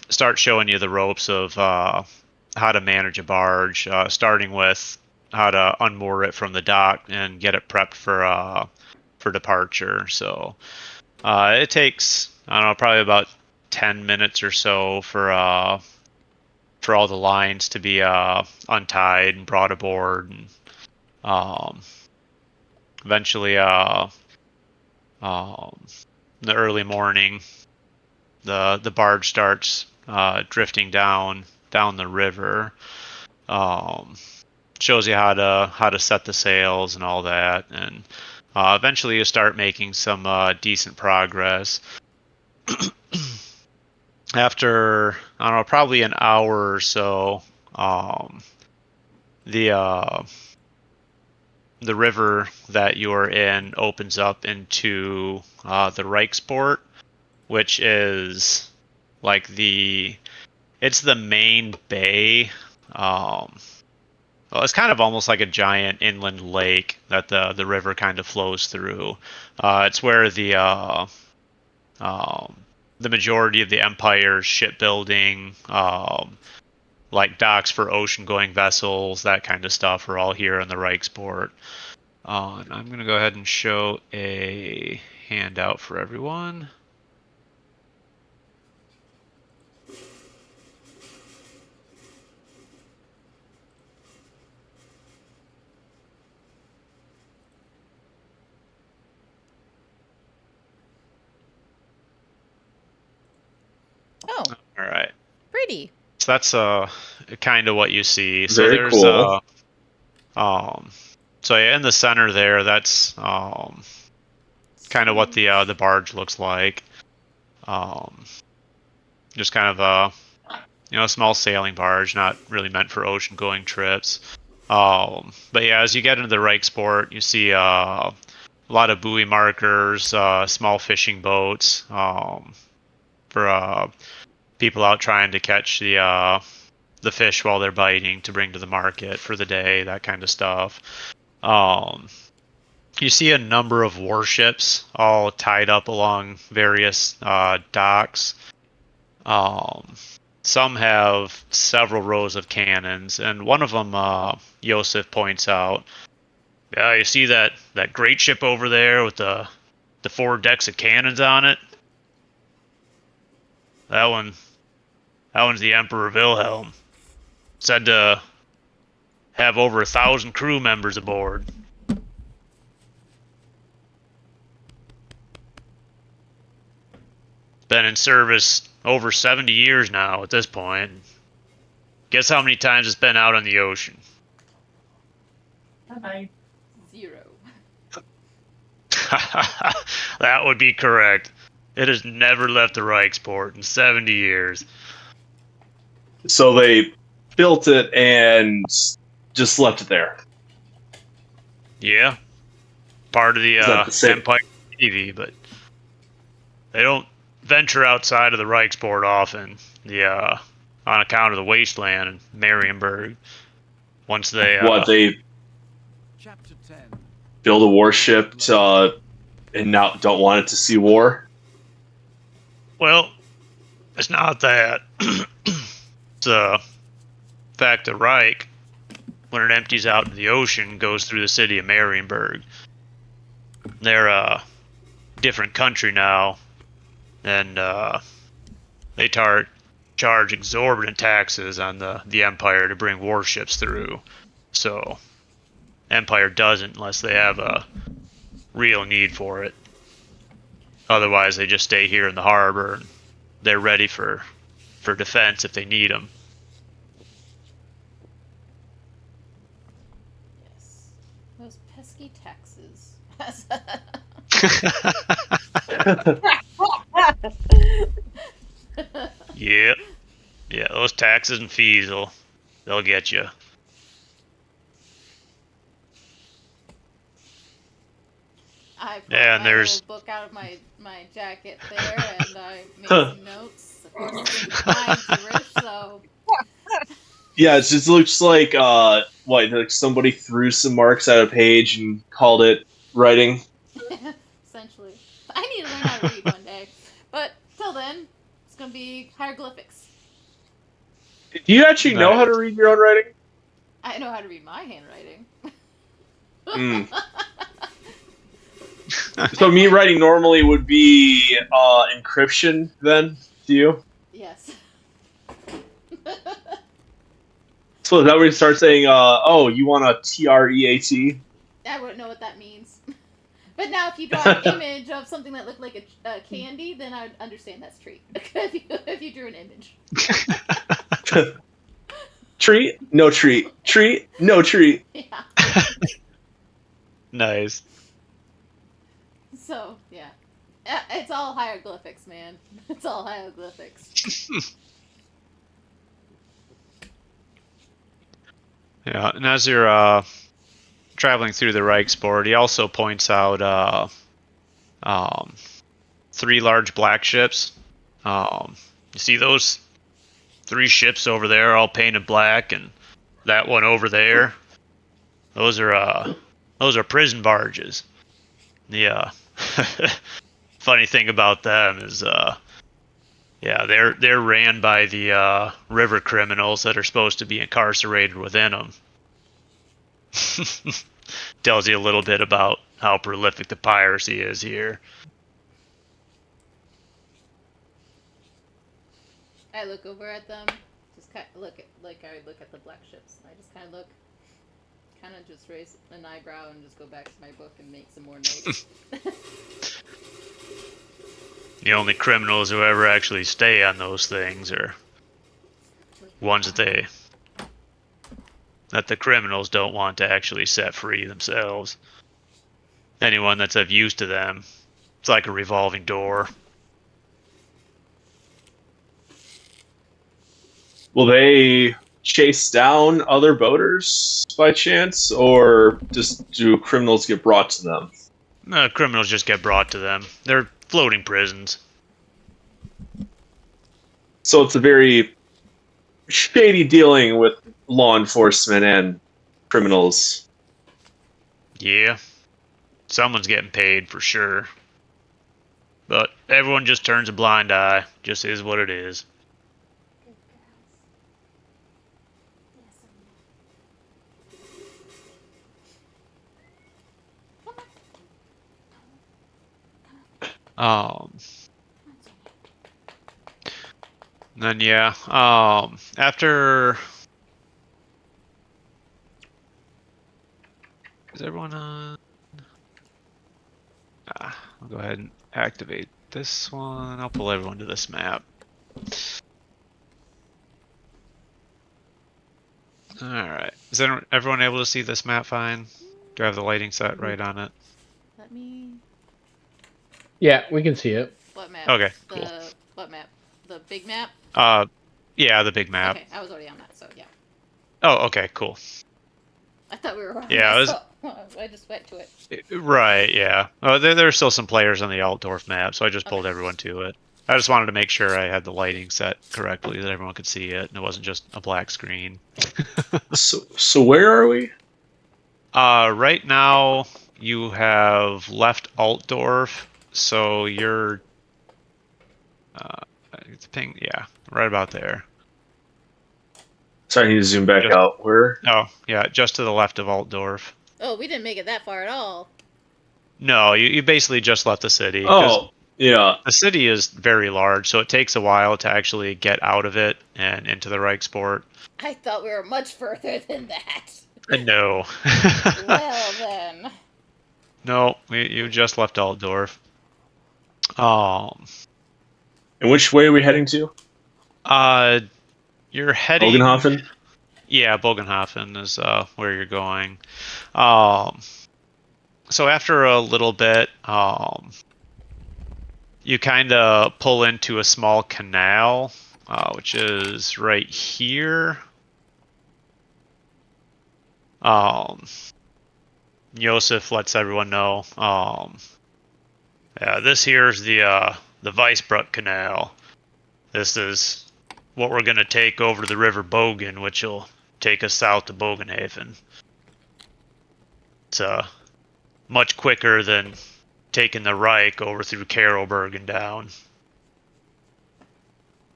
start showing you the ropes of how to manage a barge, starting with how to unmoor it from the dock and get it prepped for departure. So it takes, I don't know, probably about 10 minutes or so for all the lines to be untied and brought aboard, and eventually in the early morning, the barge starts drifting down the river. Shows you how to set the sails and all that, and eventually you start making some decent progress. After, I don't know, probably an hour or so, the river that you're in opens up into the Reichsport, which is like it's the main bay. Well, it's kind of almost like a giant inland lake that the river kind of flows through. It's where the majority of the Empire's shipbuilding, like docks for ocean-going vessels, that kind of stuff, are all here in the Reichsport. And I'm going to go ahead and show a handout for everyone. Oh, All right. pretty. So that's kind of what you see. So Very there's cool. so yeah, in the center there, that's kind of what the barge looks like. Just kind of a small sailing barge, not really meant for ocean going trips. But yeah, as you get into the Reichsport, you see a lot of buoy markers, small fishing boats, for people out trying to catch the fish while they're biting to bring to the market for the day, that kind of stuff. You see a number of warships all tied up along various docks. Some have several rows of cannons, and one of them, Yosef points out, yeah, you see that great ship over there with the 4 decks of cannons on it? That one's the Emperor Wilhelm. Said to have over 1,000 crew members aboard. Been in service over 70 years now at this point. Guess how many times it's been out on the ocean? 0. That would be correct. It has never left the Reichsport in 70 years. So they built it and just left it there. Yeah. Part of the Is that the same- Empire Navy, but they don't venture outside of the Reichsport often. On account of the wasteland in Marienburg. Once they they Chapter 10. build a warship and now don't want it to see war? well, It's not that. It's the fact that Reich, when it empties out into the ocean, goes through the city of Marienburg. They're a different country now, and they charge exorbitant taxes on the Empire to bring warships through. So, Empire doesn't unless they have a real need for it. Otherwise, they just stay here in the harbor, and they're ready for defense if they need them. Yes. Those pesky taxes. Yep. Yeah, those taxes and fees they'll get you. I pulled Yeah, and my there's- little book out of my jacket there, and I made some notes. Of course, it's in Irish, so Yeah, it just looks like like somebody threw some marks at a page and called it writing. essentially, I need to learn how to read one day. But till then, it's gonna be hieroglyphics. Do you actually know how to read your own writing? I know how to read my handwriting. Mm. So me writing normally would be encryption then to you? Yes. So is that where you start saying, oh, you want a TREAT? I wouldn't know what that means. But now if you draw an image of something that looked like a candy, then I would understand that's treat. if you drew an image. Treat? No treat. Treat? No treat. Yeah. Nice. So, yeah. It's all hieroglyphics, man. It's all hieroglyphics. Yeah, and as you're traveling through the Reichsport, he also points out 3 large black ships. You see those 3 ships over there, all painted black, and that one over there. Those are prison barges. Yeah. Funny thing about them is, yeah, they're ran by the river criminals that are supposed to be incarcerated within them. Tells you a little bit about how prolific the piracy is here. I look over at them, just kind of look at like I look at the black ships. I just kind of just raise an eyebrow and just go back to my book and make some more notes. The only criminals who ever actually stay on those things are ones that the criminals don't want to actually set free themselves. Anyone that's of use to them, it's like a revolving door. Will they chase down other boaters by chance, or just do criminals get brought to them? Criminals just get brought to them. They're floating prisons. So it's a very shady dealing with law enforcement and criminals. Yeah. Someone's getting paid for sure. But everyone just turns a blind eye. Just is what it is. Then yeah, after is everyone on? I'll go ahead and activate this one. I'll pull everyone to this map. All right, is everyone able to see this map fine? Do I have the lighting set right on it? Let me. Yeah, we can see it. What map? Okay, cool. What map? The big map? Yeah, the big map. Okay, I was already on that, so yeah. Oh, okay, cool. I thought we were on Yeah, that, so I just went to it. Right, yeah. Oh, there are still some players on the Altdorf map, so I just pulled everyone to it. I just wanted to make sure I had the lighting set correctly, that everyone could see it, and it wasn't just a black screen. So where are we? Right now, you have left Altdorf, so you're It's ping. Yeah, right about there. Sorry, I need to zoom back Just- out. Where? Oh, yeah, just to the left of Altdorf. Oh, we didn't make it that far at all. No, you basically just left the city. 'cause Oh, yeah. the city is very large, so it takes a while to actually get out of it and into the Reichsport. I thought we were much further than that. No. Well then. No, you just left Altdorf. And which way are we heading to? You're heading. Bogenhofen? Yeah, Bogenhofen is where you're going. So after a little bit, you kind of pull into a small canal, which is right here. Yosef lets everyone know. Yeah, this here is the Weissbruck Canal. This is what we're gonna take over to the River Bogen, which will take us south to Bogenhafen. It's much quicker than taking the Reich over through Karlberg and down.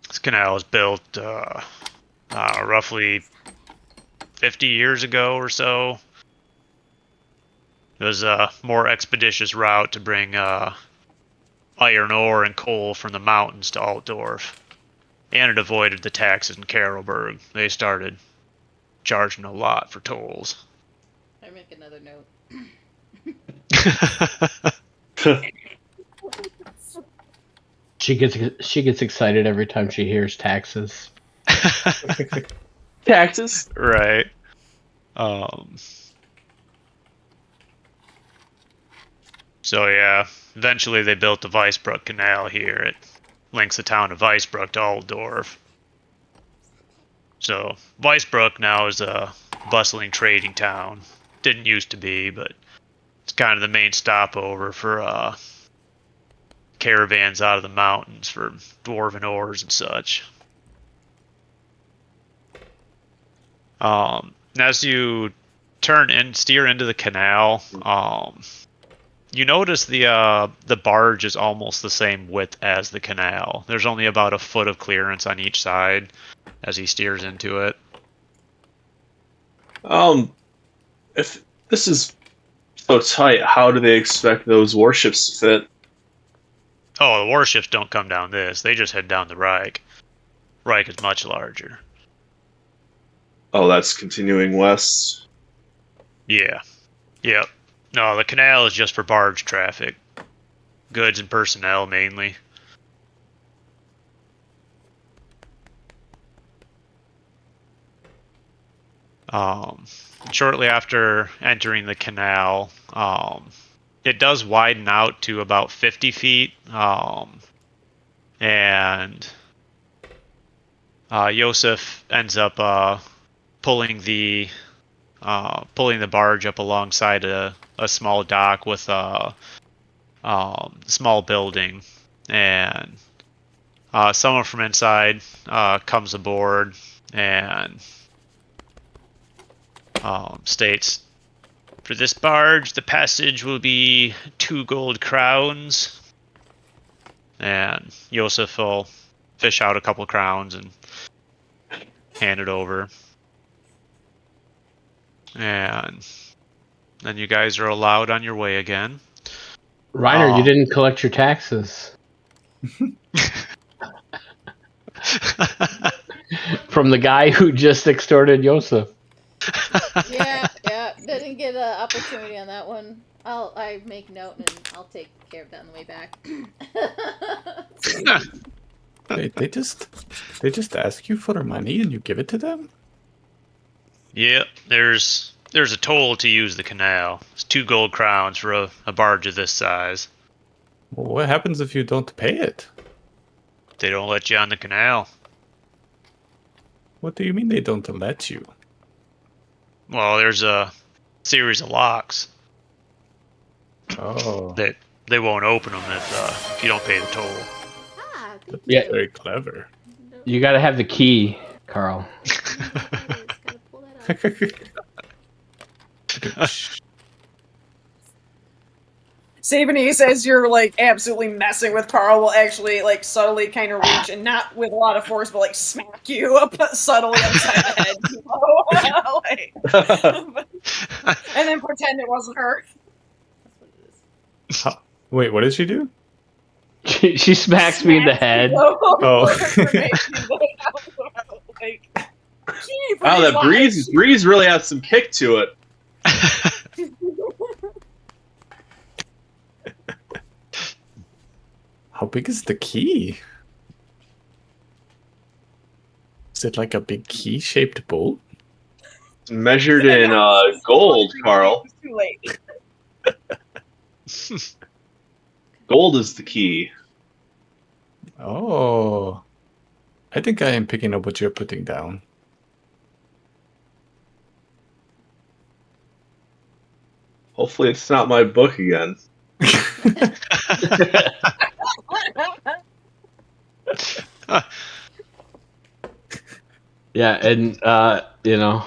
This canal was built roughly 50 years ago or so. It was a more expeditious route to bring iron ore and coal from the mountains to Altdorf. And it avoided the taxes in Karlberg. They started charging a lot for tolls. I make another note. She gets excited every time she hears taxes. Taxes? Right. So yeah, eventually they built the Weissbruck Canal here. It links the town of Weissbruck to Altdorf. So Weissbruck now is a bustling trading town. Didn't used to be, but it's kind of the main stopover for caravans out of the mountains for dwarven ores and such. As you steer into the canal, you notice the barge is almost the same width as the canal. There's only about a foot of clearance on each side as he steers into it. If this is so tight, how do they expect those warships to fit? Oh, the warships don't come down this. They just head down the Reich. Reich is much larger. Oh, that's continuing west. Yeah. Yep. No, the canal is just for barge traffic. Goods and personnel mainly. Shortly after entering the canal, it does widen out to about 50 feet, and Yosef ends up pulling the barge up alongside a small dock with a small building, and someone from inside comes aboard and states, "For this barge, the passage will be 2 gold crowns." And Yosef will fish out a couple crowns and hand it over. And then you guys are allowed on your way again. Reiner, you didn't collect your taxes. From the guy who just extorted Yosef. Yeah, didn't get an opportunity on that one. I make note and I'll take care of that on the way back. They just ask you for their money and you give it to them? Yeah, there's a toll to use the canal. It's 2 gold crowns for a barge of this size. Well, what happens if you don't pay it? They don't let you on the canal. What do you mean they don't let you? Well, there's a series of locks Oh, that they won't open them if you don't pay the toll. Ah, that's Yeah. very clever. You gotta have the key, Carl. Gotta pull that out. Sabanese, as you're like absolutely messing with Carl, will actually like subtly kind of reach and not with a lot of force, but like smack you up subtly upside the head, you know? And then pretend it wasn't her. Wait, what did she do? She smacks me in the head. Oh. Wow, that breeze really has some kick to it. How big is the key? Is it like a big key-shaped bolt? It's measured in gold, Carl. Too late. Gold is the key. Oh. I think I am picking up what you're putting down. Hopefully it's not my book again. Yeah, and you know,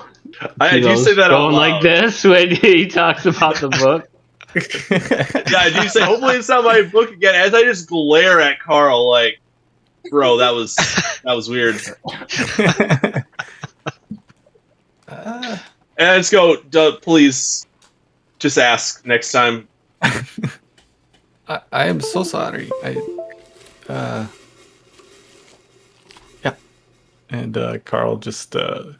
I do say that out going loud. like this when he talks about the book. Yeah, I do say, hopefully it's not my book again, as I just glare at Carl like, bro, that was weird. And I just go, please, just ask next time. I am so sorry. Yeah. And Carl just kind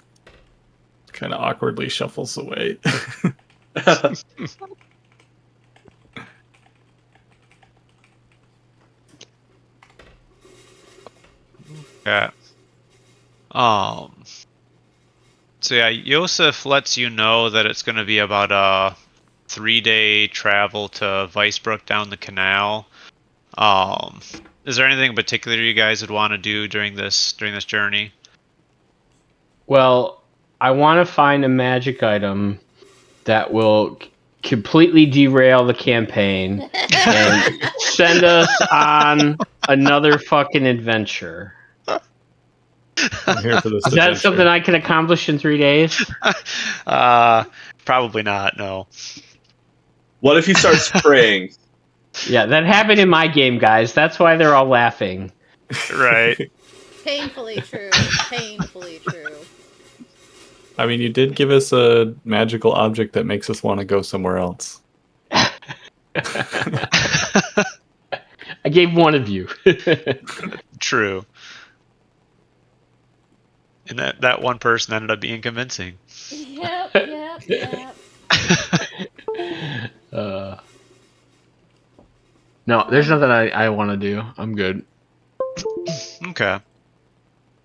of awkwardly shuffles away. Yeah. So yeah, Yosef lets you know that it's going to be about a 3-day travel to Weisbrook down the canal. Is there anything in particular you guys would want to do during this journey? Well, I want to find a magic item that will completely derail the campaign and send us on another fucking adventure. I'm here for this. Is that something I can accomplish in 3 days? Probably not, no. What if he starts praying? Yeah, that happened in my game, guys. That's why they're all laughing. Right. Painfully true. Painfully true. I mean, you did give us a magical object that makes us want to go somewhere else. I gave one of you. True. And that one person ended up being convincing. Yep. No, there's nothing I want to do. I'm good. Okay.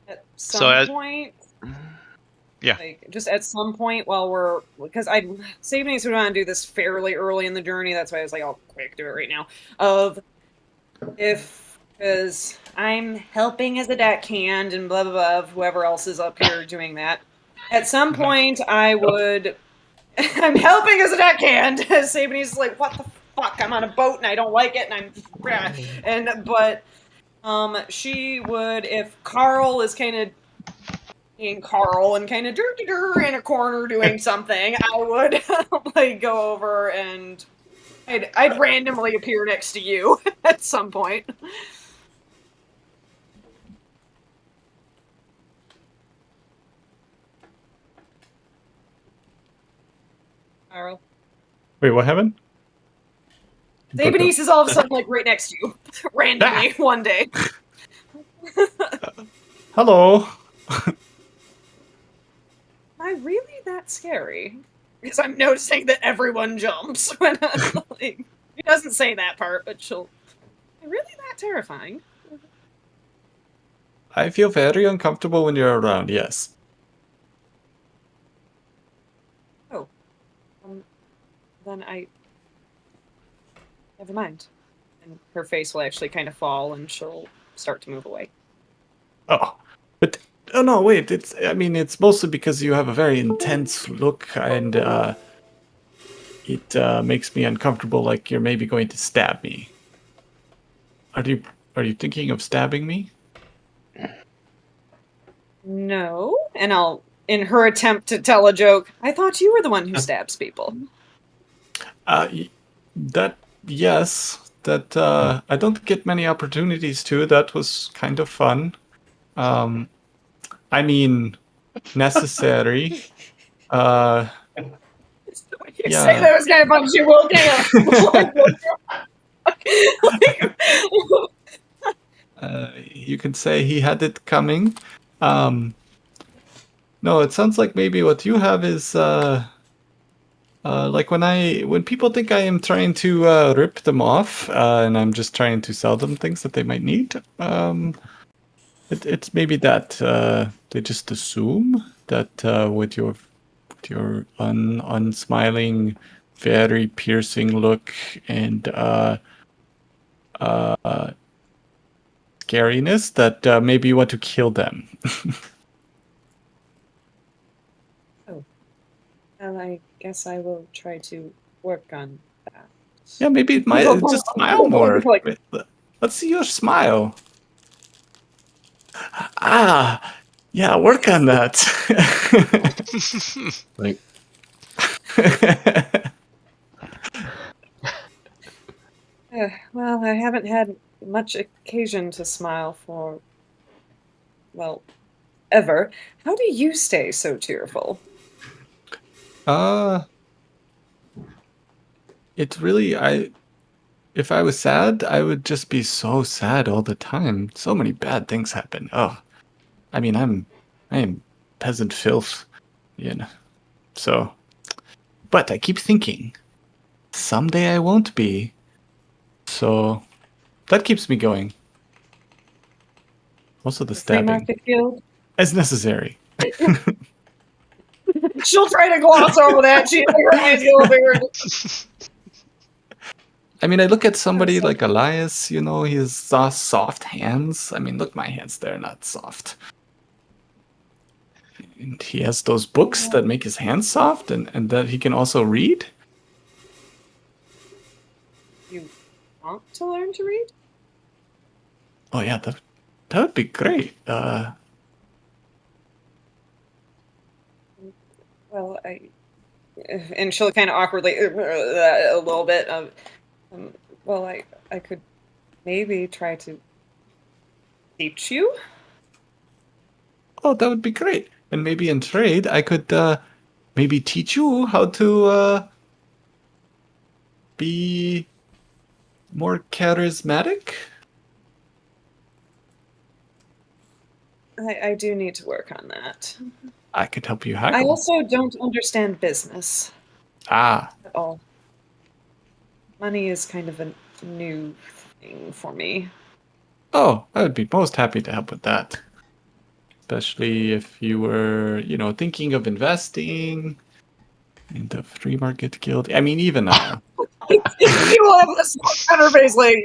At So some point, Yeah. like just at some point while because Sabanese would want to do this fairly early in the journey. That's why I was like, I'll quick do it right now. Because I'm helping as a deckhand and blah blah blah. Whoever else is up here doing that. At some point, I would. I'm helping as a deckhand. Sabanese is like, what the fuck? I'm on a boat and I don't like it, but she would, if Carl is kind of being Carl and kind of in a corner doing something, I would like go over and I'd randomly appear next to you at some point. Carl. Wait, what happened? Sabanese is all of a sudden like right next to you, randomly one day. Hello. Am I really that scary? Because I'm noticing that everyone jumps when I'm like. She doesn't say that part, but she'll. Am I really that terrifying? I feel very uncomfortable when you're around, yes. Oh. Then never mind. And her face will actually kind of fall and she'll start to move away. Oh, but oh no, wait. It's mostly because you have a very intense look, and it makes me uncomfortable. Like you're maybe going to stab me. Are you thinking of stabbing me? No. And I'll, in her attempt to tell a joke, I thought you were the one who stabs people. That yes, that I don't get many opportunities to. That was kind of fun. I mean, necessary. You Yeah. say that was kind of fun. She will kind of. You could say he had it coming. No, it sounds like maybe what you have is like when people think I am trying to rip them off, and I'm just trying to sell them things that they might need. It's maybe that they just assume that with your unsmiling, very piercing look and scariness that maybe you want to kill them. Well, I guess I will try to work on that. Yeah, maybe it might just smile more. Let's see your smile. Ah, yeah, work on that. Like, Well, I haven't had much occasion to smile for, well, ever. How do you stay so cheerful? It's really if I was sad, I would just be so sad all the time. So many bad things happen. Oh, I mean, I am peasant filth, you know. So, but I keep thinking, someday I won't be. So, that keeps me going. Also, the Free stabbing market guild? as necessary. She'll try to gloss over that. She her eyes get a little bigger. I mean, I look at somebody like Elias, he has soft hands. I mean, look, my hands, they're not soft. And he has those books that make his hands soft and that he can also read. You want to learn to read? Oh, yeah, that would be great. Well, and she'll kind of awkwardly a little bit. Well, I could maybe try to teach you. Oh, that would be great. And maybe in trade, I could maybe teach you how to be more charismatic. I do need to work on that. I could help you I haggle. also don't understand business Ah, at all. Money is kind of a new thing for me. oh, I would be most happy to help with that. Especially if you were, thinking of investing in the free market guild. I mean, even She will have this look on her face like,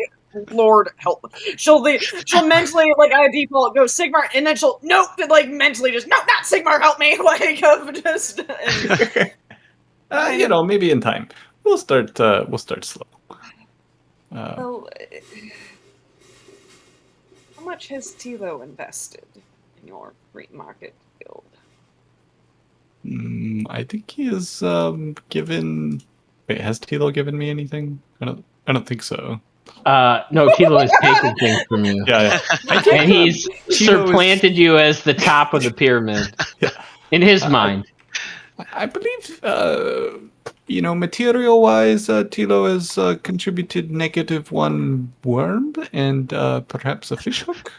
Lord help. She'll mentally like I default go Sigmar, and then she'll mentally just no, not Sigmar, help me. Like just maybe in time. We'll start slow. well, how much has Tilo invested in your free market guild? I think he has given. Wait, has Tilo given me anything? I don't think so. no, Tilo has taken things from you. Yeah. And he's supplanted you as the top of the pyramid. In his mind. I believe, material-wise, Tilo has contributed -1 worm and perhaps a fishhook.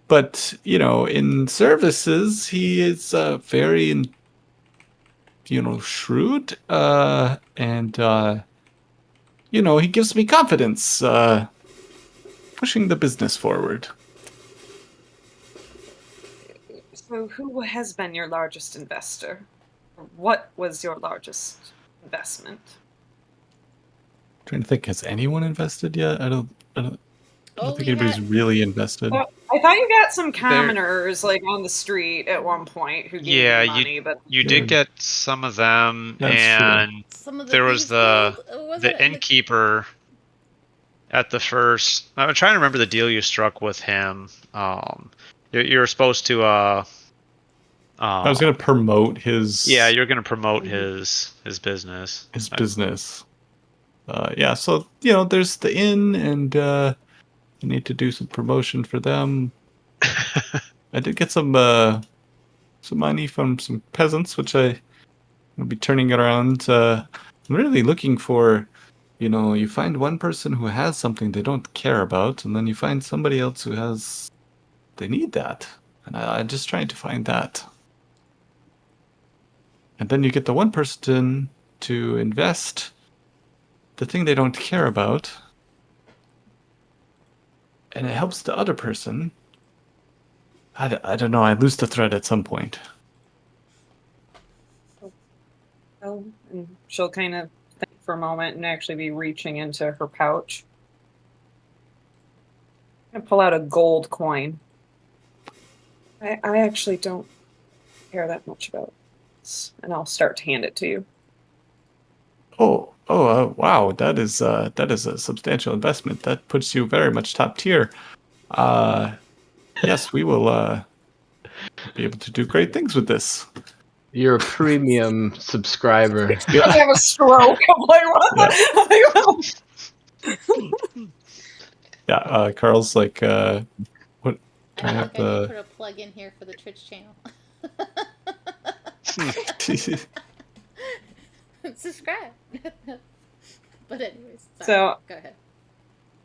But, in services, he is very, shrewd, and, he gives me confidence, pushing the business forward. So who has been your largest investor? Or what was your largest investment? Trying to think, has anyone invested yet? I don't think we anybody's had- really invested. Well, I thought you got some commoners on the street at one point who gave you money, but you did get some of them, That's and Some of the there was thieves the guild, was the it? innkeeper at the first. I'm trying to remember the deal you struck with him. You were supposed to. I was going to promote his. Yeah, you're going to promote his business. His business. yeah, so there's the inn, and I need to do some promotion for them. I did get some money from some peasants, which I will be turning it around. I'm really looking for, you find one person who has something they don't care about, and then you find somebody else who they need that. And I'm just trying to find that. And then you get the one person to invest the thing they don't care about, and it helps the other person. I don't know, I lose the thread at some point. Oh, and she'll kind of think for a moment and actually be reaching into her pouch. I'm gonna pull out a gold coin. I actually don't care that much about this, and I'll start to hand it to you. Wow, that is a substantial investment. That puts you very much top tier. Yes, we will be able to do great things with this. You're a premium subscriber. I have a stroke. I'm like, what? Yeah, Carl's like, what? Can I I have think I need to the? put a plug in here for the Twitch channel. Subscribe. But anyways, sorry. So- go ahead.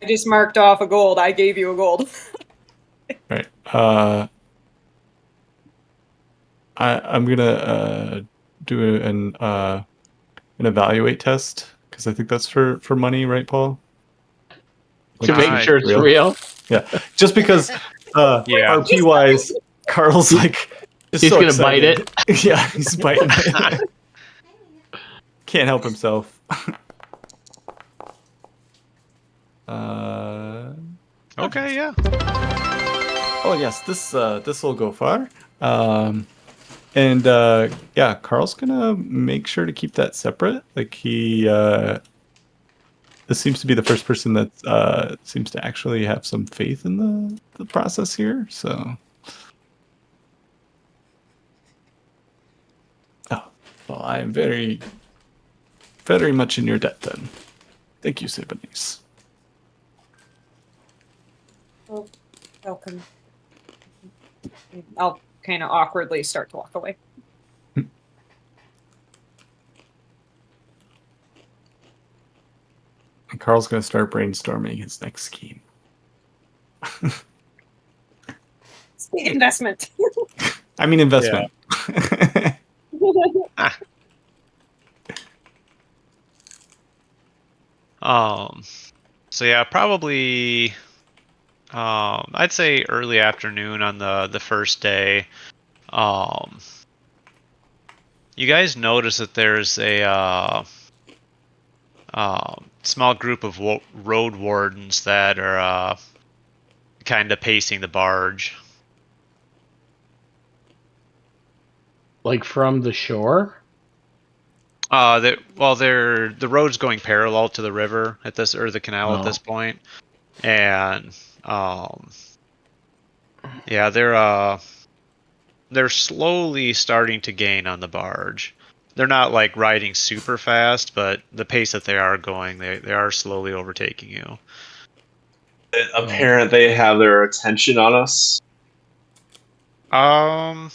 I just marked off a gold. I gave you a gold. Right. I'm gonna do an evaluate test because I think that's for money, right, Paul? To make Nice. sure it's real. Yeah, just because Yeah. RP wise, Carl's like just He's so gonna bite excited. Yeah, he's biting it. Can't help himself. Okay, yeah. Oh yes, this will go far. And yeah, Carl's gonna make sure to keep that separate. Like this seems to be the first person that seems to actually have some faith in the process here. So, oh, well, I am very, very much in your debt then. Thank you, Siboney's. Welcome. I'll kind of awkwardly start to walk away. And Carl's gonna start brainstorming his next scheme. Big investment. I mean investment. So yeah, probably I'd say early afternoon on the first day. You guys notice that there's a small group of road wardens that are kind of pacing the barge. Like from the shore? The road's going parallel to the river at this, or the canal at Oh. this point, and yeah, they're slowly starting to gain on the barge. They're not like riding super fast, but the pace that they are going, they are slowly overtaking you. It's apparent they have their attention on us. I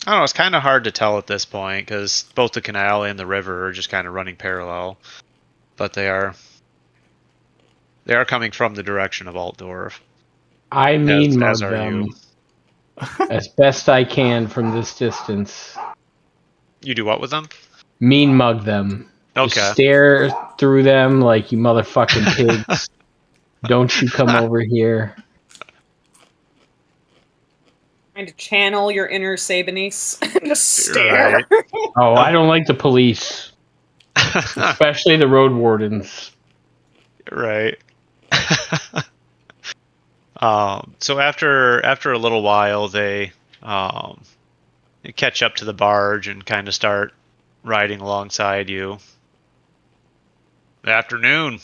don't know. It's kind of hard to tell at this point because both the canal and the river are just kind of running parallel, but they are coming from the direction of Altdorf. I mean mug as are them you. as best I can from this distance. You do what with them? Mean mug them. Just Okay. stare through them like you motherfucking pigs. Don't you come over here. Trying to channel your inner Sabonese and just stare. Right. Oh, I don't like the police. Especially the road wardens. Right. So after a little while, they catch up to the barge and kind of start riding alongside you. Afternoon.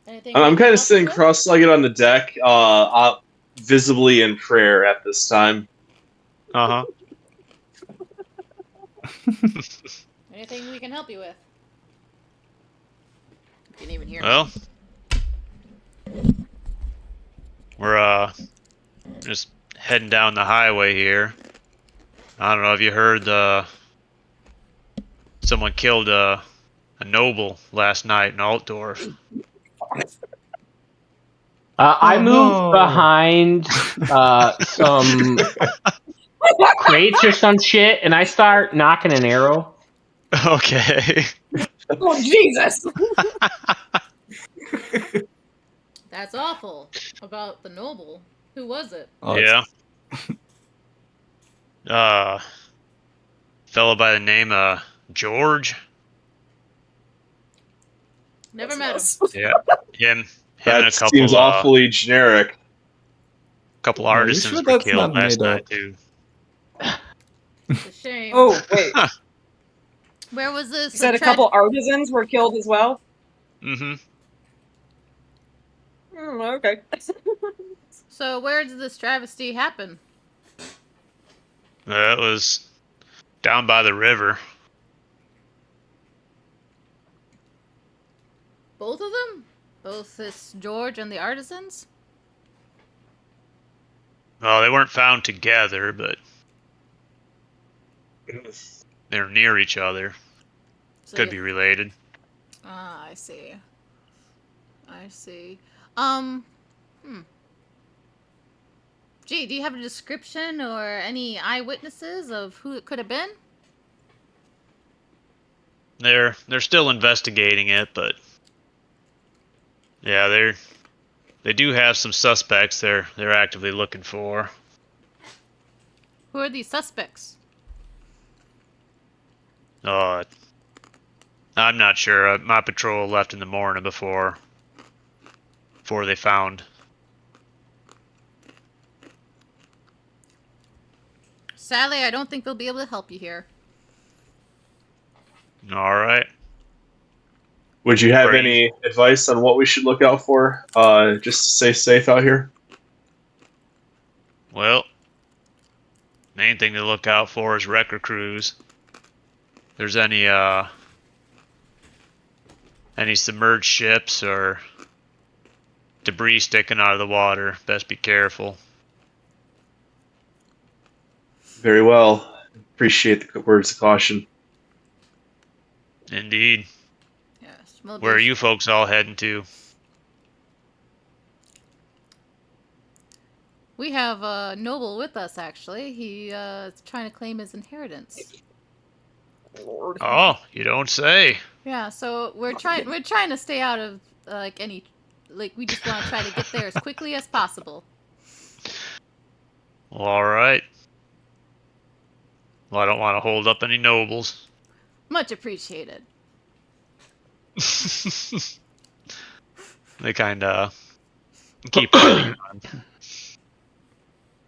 Anything I'm you kind want of sitting to do? cross-legged on the deck, visibly in prayer at this time. Uh huh. Anything we can help you with? You can even hear me. Well, we're just heading down the highway here. I don't know if you heard someone killed a noble last night in Altdorf. I Oh, moved no. behind some crates or some shit, and I start knocking an arrow. Okay. Oh Jesus! That's awful. About the noble. Who was it? Oh, Yeah. Fellow by the name of George. Never met him. Us. Yeah. Him and a That seems awfully generic. couple Are you artisans sure were that's killed not last made night up? too. It's a shame. Oh wait, Where was this? you said a couple artisans were killed as well. Mm-hmm. Okay. So where did this travesty happen? It was down by the river. Both of them? Both this George and the artisans? Well, they weren't found together, but they're near each other. So Could you- be related. Ah, I see. I see. Gee, do you have a description or any eyewitnesses of who it could have been? They're still investigating it, but yeah, they do have some suspects they're actively looking for. Who are these suspects? I'm not sure. My patrol left in the morning before they found. Sadly, I don't think they'll be able to help you here. All right. Would you have Great. any advice on what we should look out for, just to stay safe out here? Well, main thing to look out for is wrecker crews. If there's any submerged ships or debris sticking out of the water, best be careful. Very well. Appreciate the words of caution. Indeed. Yes. Well, Where are you folks all heading to? We have a noble with us, actually. He is trying to claim his inheritance. Lord. Oh, you don't say. Yeah, so we're trying to stay out of any we just want to try to get there as quickly as possible. Well, all right. Well, I don't want to hold up any nobles. Much appreciated. They kind of keep piling on.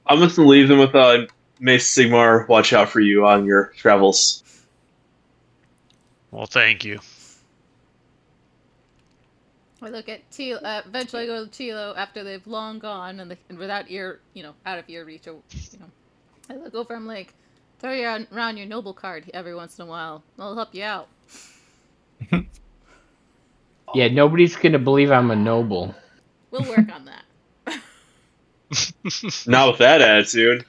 I'm going to leave them with Mace Sigmar. Watch out for you on your travels. Well, thank you. I look at Tilo. Eventually, I go to Tilo after they've long gone and without out of ear reach. I look over. I'm like, throw around your noble card every once in a while. I'll help you out. Yeah, nobody's gonna believe I'm a noble. We'll work on that. Not with that attitude.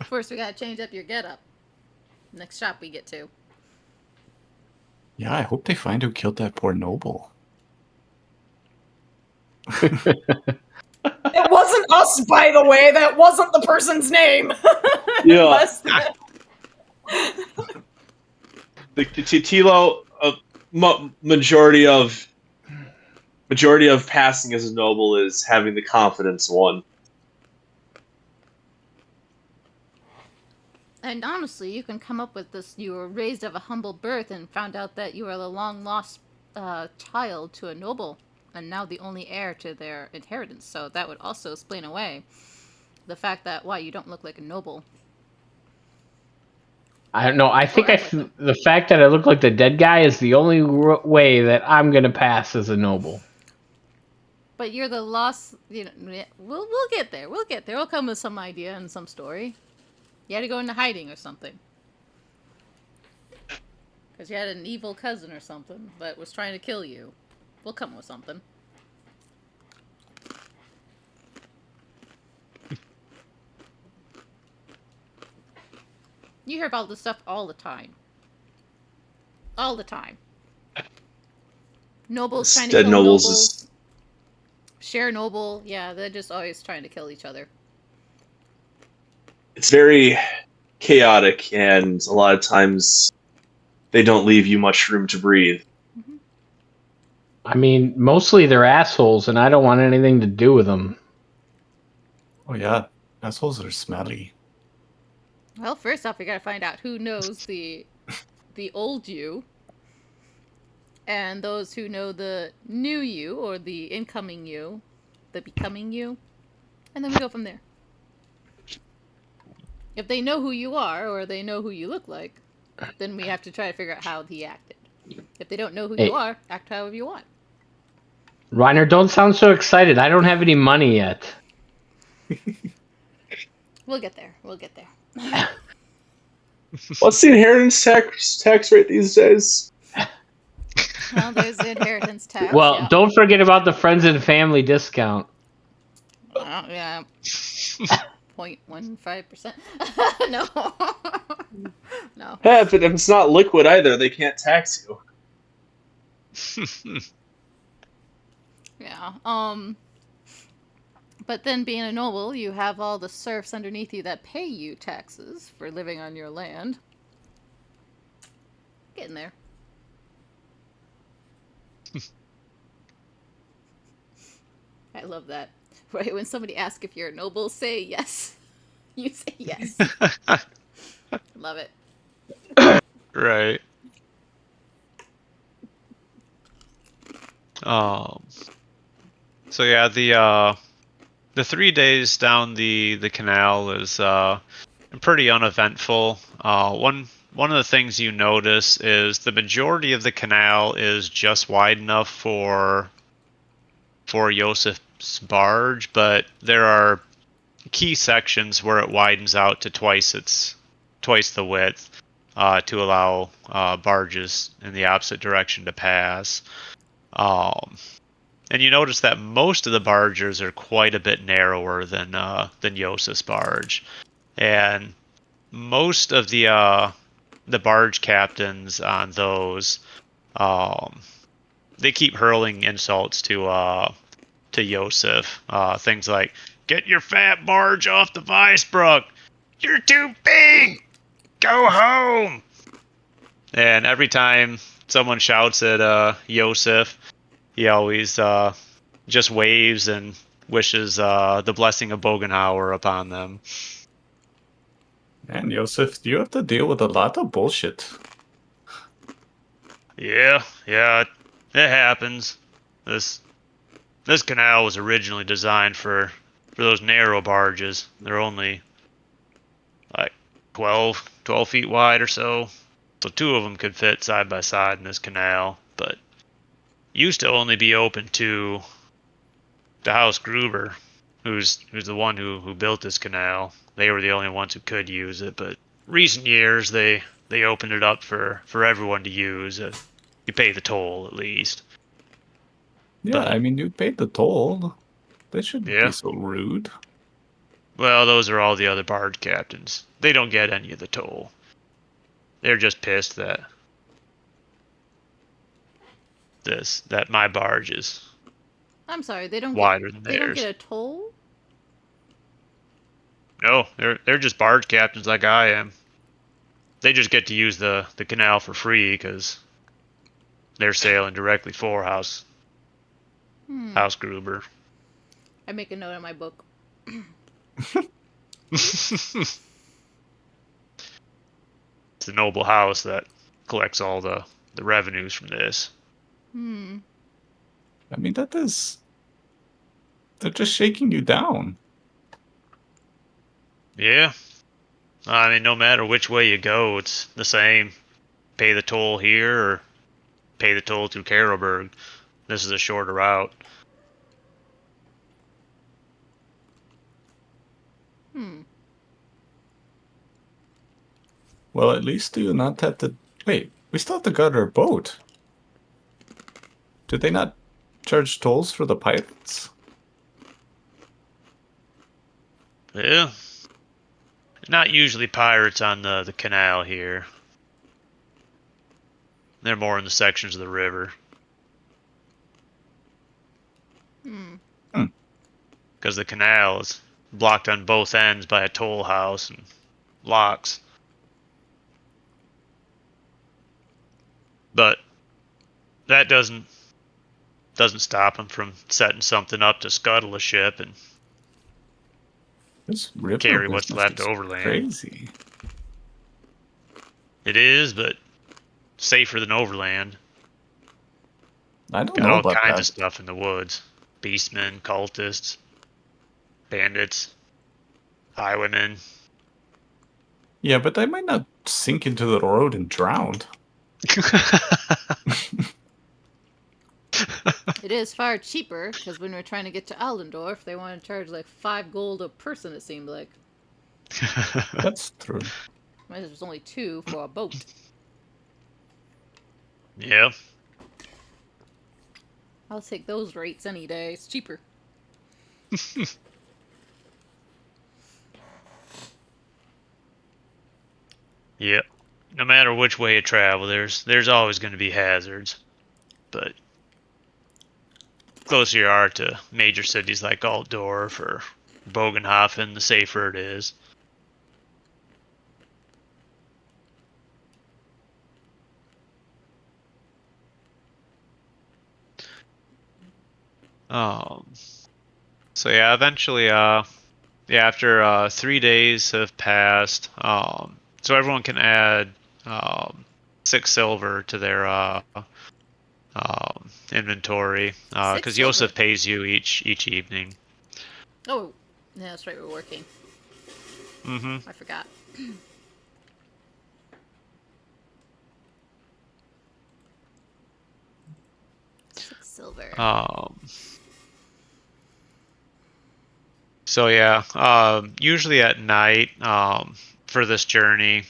First, we gotta change up your getup. Next shop we get to. Yeah, I hope they find who killed that poor noble. It wasn't us, by the way. That wasn't the person's name. Yeah. The Tilo, majority of passing as a noble is having the confidence one. And honestly, you can come up with this. You were raised of a humble birth and found out that you are the long lost child to a noble, and now the only heir to their inheritance. So that would also explain away the fact that why you don't look like a noble. I don't know. I think the fact that I look like the dead guy is the only way that I'm gonna pass as a noble. But you're the lost. We'll get there. We'll get there. We'll come with some idea and some story. You had to go into hiding or something. Because you had an evil cousin or something that was trying to kill you. We'll come with something. You hear about this stuff all the time. All the time. Nobles trying to Dead kill nobles nobles. is- Share noble. Yeah, they're just always trying to kill each other. It's very chaotic, and a lot of times they don't leave you much room to breathe. I mean, mostly they're assholes, and I don't want anything to do with them. Oh yeah, assholes are smelly. Well, first off, we gotta find out who knows the old you, and those who know the new you, or the incoming you, the becoming you, and then we go from there. If they know who you are, or they know who you look like, then we have to try to figure out how he acted. If they don't know who Hey. you are, act however you want. Reiner, don't sound so excited. I don't have any money yet. We'll get there. We'll get there. What's the inheritance tax rate these days? Well, there's the inheritance tax. Well, yeah. don't forget about the friends and family discount. Yeah. 0.15%. No. No. Yeah, but if it's not liquid either, they can't tax you. Yeah. But then being a noble, you have all the serfs underneath you that pay you taxes for living on your land. Getting there. I love that. Right when somebody asks if you're a noble, say yes. You say yes. Love it. Right. So yeah, the 3 days down the canal is pretty uneventful. One of the things you notice is the majority of the canal is just wide enough for Yosef's barge, but there are key sections where it widens out to twice the width to allow barges in the opposite direction to pass. And you notice that most of the barges are quite a bit narrower than Yosef's barge, and most of the barge captains on those, they keep hurling insults to Yosef. Things like, "Get your fat barge off the Weissbruck! You're too big! Go home!" And every time someone shouts at Yosef, he always just waves and wishes the blessing of Bogenhauer upon them. Man, Yosef, you have to deal with a lot of bullshit. Yeah, it happens. This canal was originally designed for those narrow barges. They're only like 12 feet wide or so. So 2 of them could fit side by side in this canal, but used to only be open to the House Gruber, who's the one who built this canal. They were the only ones who could use it, but recent years they opened it up for everyone to use. You pay the toll at least. Yeah, But- I mean, you paid the toll. They shouldn't Yeah. be so rude. Well, those are all the other barge captains. They don't get any of the toll. They're just pissed that my barge is I'm sorry, they don't wider than they don't theirs. get a toll? No, they're just barge captains like I am. They just get to use the canal for free because they're sailing directly for House Gruber. I make a note in my book. It's a noble house that collects all the revenues from this. I mean, they're just shaking you down. Yeah. I mean, no matter which way you go, it's the same. Pay the toll here or pay the toll through Karlberg. This is a shorter route. Well, at least do you not have to... Wait, We still have to guard our boat. Did they not charge tolls for the pirates? Well, not usually pirates on the canal here. They're more in the sections of the river. Because the canal is blocked on both ends by a toll house and locks. But that doesn't stop them from setting something up to scuttle a ship and This river carry what's business left is overland. Crazy. It is, but safer than overland. I don't Got know all about kinds that. of stuff in the woods. Beastmen, cultists, bandits, highwaymen. Yeah, but they might not sink into the road and drown. It is far cheaper, because when we're trying to get to Aldendorf, they want to charge like 5 gold a person, it seemed like. That's true. It was only 2 for a boat. Yeah. I'll take those rates any day. It's cheaper. Yep. No matter which way you travel, there's always going to be hazards. But the closer you are to major cities like Altdorf or Bogenhofen, the safer it is. So yeah, eventually, after 3 days have passed, so everyone can add 6 silver to their inventory, 6 because silver? Yosef pays you each evening. Oh, yeah, that's right, we're working. Mm-hmm. I forgot. 6 silver. So yeah, usually at night, for this journey,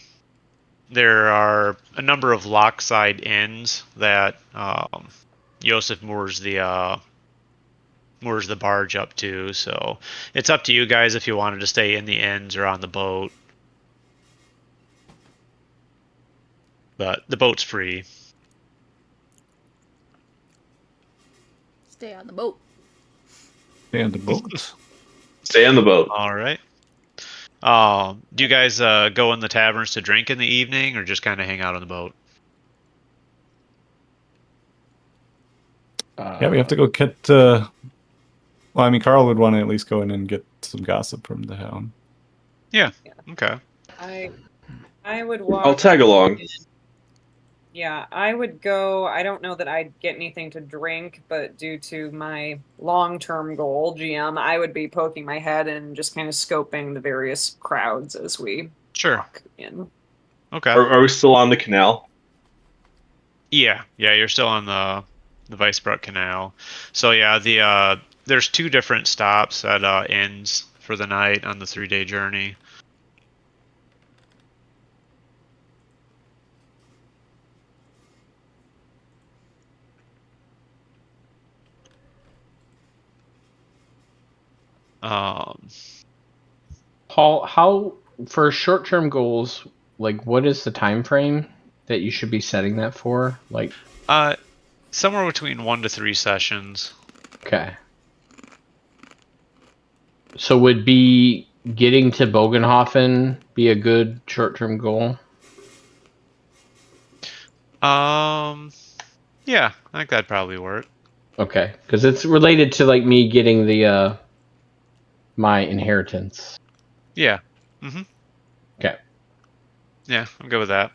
there are a number of lockside inns that Yosef moors the barge up to. So it's up to you guys if you wanted to stay in the inns or on the boat. But the boat's free. Stay on the boat. Stay on the boat. Stay on the boat. All right. Do you guys go in the taverns to drink in the evening, or just kind of hang out on the boat? Yeah, we have to go get. Well, I mean, Carl would want to at least go in and get some gossip from the town. Yeah. Okay. I would walk. I'll tag along. Yeah, I would go. I don't know that I'd get anything to drink, but due to my long-term goal, GM, I would be poking my head and just kind of scoping the various crowds as we Sure. walk in. Okay. Are we still on the canal? Yeah, you're still on the Weissbruck Canal. So yeah, there's 2 different stops at inns for the night on the 3-day journey. Paul, how for short-term goals, like what is the time frame that you should be setting that for? Like, somewhere between 1 to 3 sessions. okay. So would be getting to Bogenhofen be a good short-term goal? Yeah, I think that'd probably work. Okay, because it's related to like me getting the my inheritance. Yeah. Mm-hmm. Okay. Yeah, I'm good with that.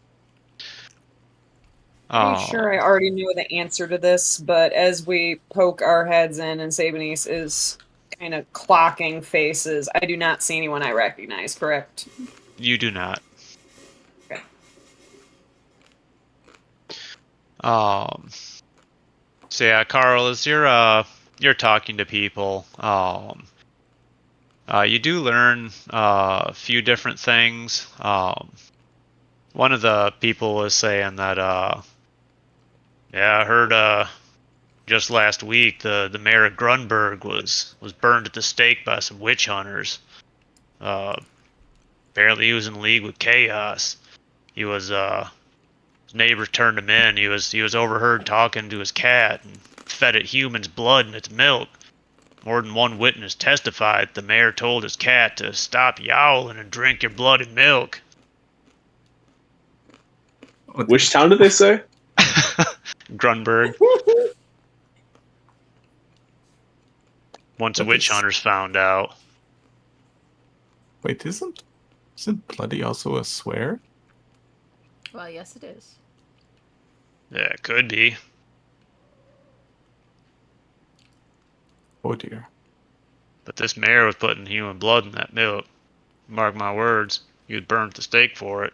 Pretty sure I already know the answer to this, but as we poke our heads in and Sabanese is kind of clocking faces, I do not see anyone I recognize, correct? You do not. Okay. So yeah, Carl, as you're talking to people, you do learn a few different things. one of the people was saying that, yeah, I heard just last week the mayor of Grunberg was burned at the stake by some witch hunters. Apparently he was in league with Chaos. He was his neighbor turned him in. He was overheard talking to his cat and fed it human's blood and its milk. More than one witness testified the mayor told his cat to stop yowling and drink your blood and milk. Which town did they say? Grunberg. Once the witch hunters found out. Wait, isn't bloody also a swear? Well, yes, it is. Yeah, it could be. Oh dear. But this mayor was putting human blood in that milk. Mark my words, he was burned at the stake for it.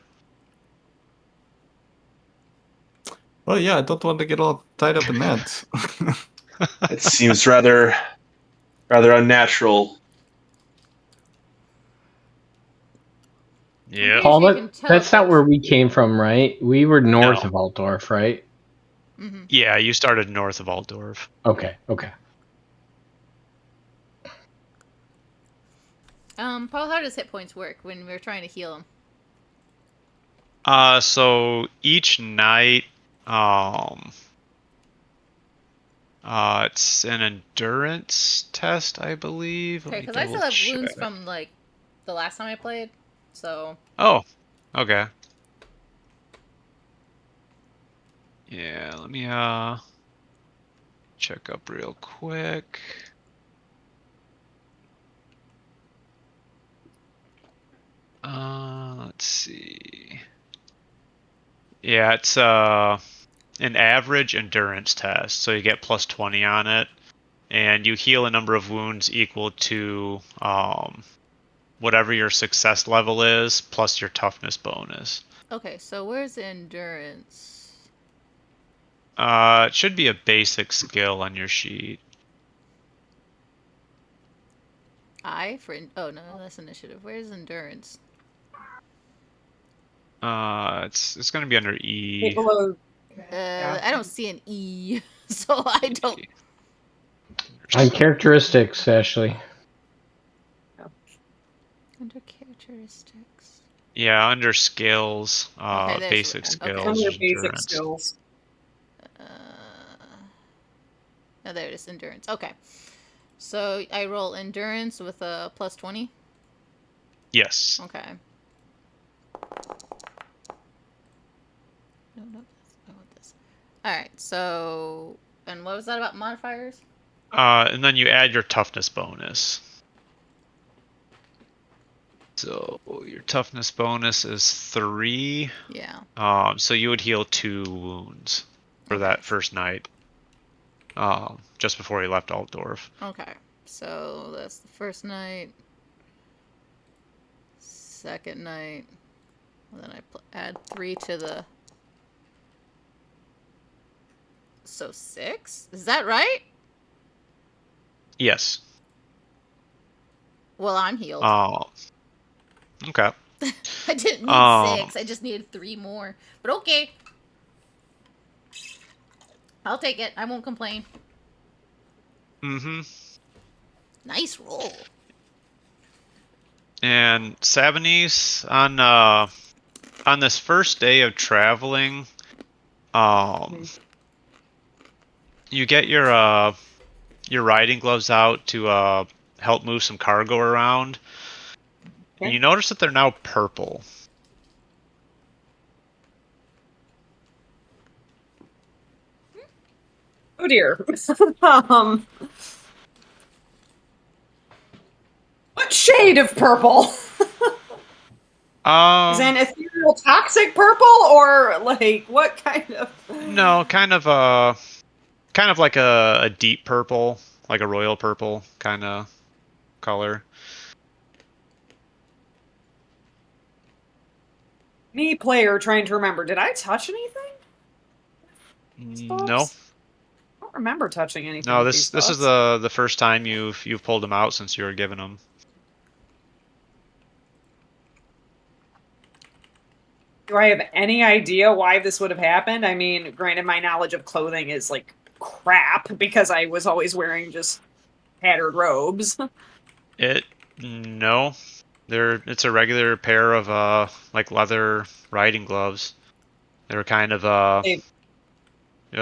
Well, yeah, I don't want to get all tied up in that. It seems rather unnatural. Yeah. Paul, You can tell that's not if where we came from, right? We were north No. of Altdorf, right? Mm-hmm. Yeah, you started north of Altdorf. Okay. Paul, how does hit points work when we're trying to heal him? So each night, it's an endurance test, I believe. Okay, Let me because I still have double wounds check. from like the last time I played, so Oh, okay. Yeah, let me check up real quick. Let's see. Yeah, it's an average endurance test, so you get plus 20 on it, and you heal a number of wounds equal to whatever your success level is plus your toughness bonus. okay. So where's endurance? It should be a basic skill on your sheet. Oh no, that's initiative. Where's endurance? It's going to be under E. Below. I don't see an E, so I don't. On characteristics, Ashley. Under characteristics. Yeah, under skills, Okay, there's- basic okay. skills, Under basic endurance. skills. Oh, there it is, endurance. Okay. So I roll endurance with a plus 20. Yes. Okay. No, I want this. Alright, so. And what was that about modifiers? And then you add your toughness bonus. So your toughness bonus is 3. Yeah. So you would heal 2 wounds for that first night. Just before you left Altdorf. Okay. So that's the first night. Second night. And then I add 3 to the. So 6? Is that right? Yes. Well, I'm healed. Okay. I didn't need 6. I just needed 3 more. But okay. I'll take it. I won't complain. Mm-hmm. Nice roll. And Sabanese, on this first day of traveling, you get your riding gloves out to help move some cargo around. And you notice that they're now purple. Oh dear. What shade of purple? Is it an ethereal toxic purple, or like what kind of? No, kind of like a deep purple, like a royal purple kind of color. Me, player, trying to remember. Did I touch anything? No. I don't remember touching anything. No, with this these is books. the first time you've pulled them out since you were given them. Do I have any idea why this would have happened? I mean, granted, my knowledge of clothing is like crap because I was always wearing just tattered robes. No. It's a regular pair of like leather riding gloves. They were kind of a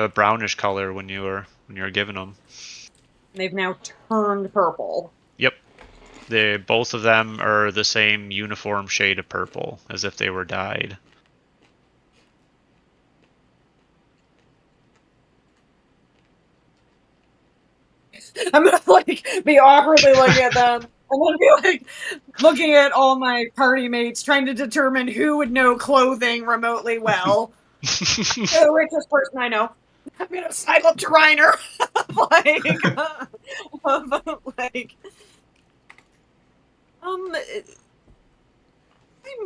brownish color when you were given them. They've now turned purple. Yep. Both of them are the same uniform shade of purple, as if they were dyed. I'm gonna like be awkwardly looking at them. I'm gonna be like looking at all my party mates, trying to determine who would know clothing remotely well. The richest person I know. I'm gonna sidle up to Reiner, like, I'm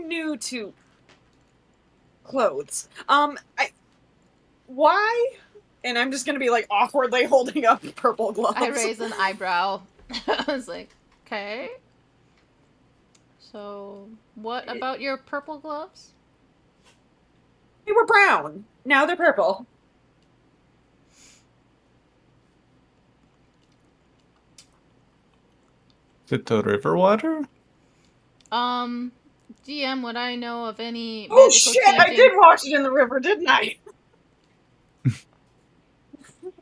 new to clothes. Why? And I'm just gonna be like awkwardly holding up purple gloves. I raise an eyebrow. I was like, okay. So, what about your purple gloves? They were brown. Now they're purple. Is it the river water? GM, would I know of any Oh magical shit! I changing- did wash it in the river, didn't I?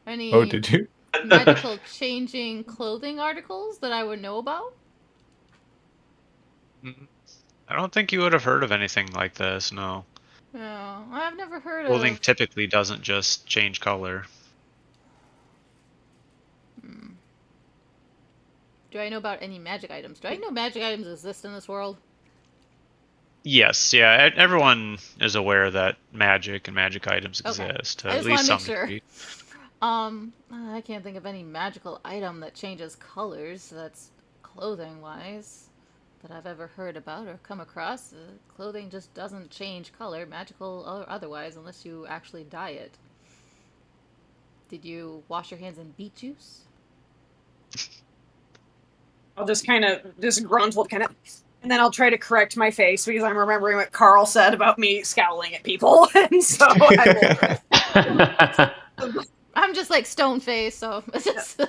Any Oh, did you? magical changing clothing articles that I would know about? I don't think you would have heard of anything like this, no. No, I've never heard Clothing of. typically doesn't just change color. Do I know about any magic items? Do I know magic items exist in this world? Yes, yeah, everyone is aware that magic and magic items Okay. exist to I at just least wanna some make sure. degree. I can't think of any magical item that changes colors that's clothing-wise that I've ever heard about or come across. Clothing just doesn't change color, magical or otherwise, unless you actually dye it. Did you wash your hands in beet juice? I'll just kind of disgruntled, and then I'll try to correct my face because I'm remembering what Carl said about me scowling at people, and so I will. I'm just like stone faced, so it's just.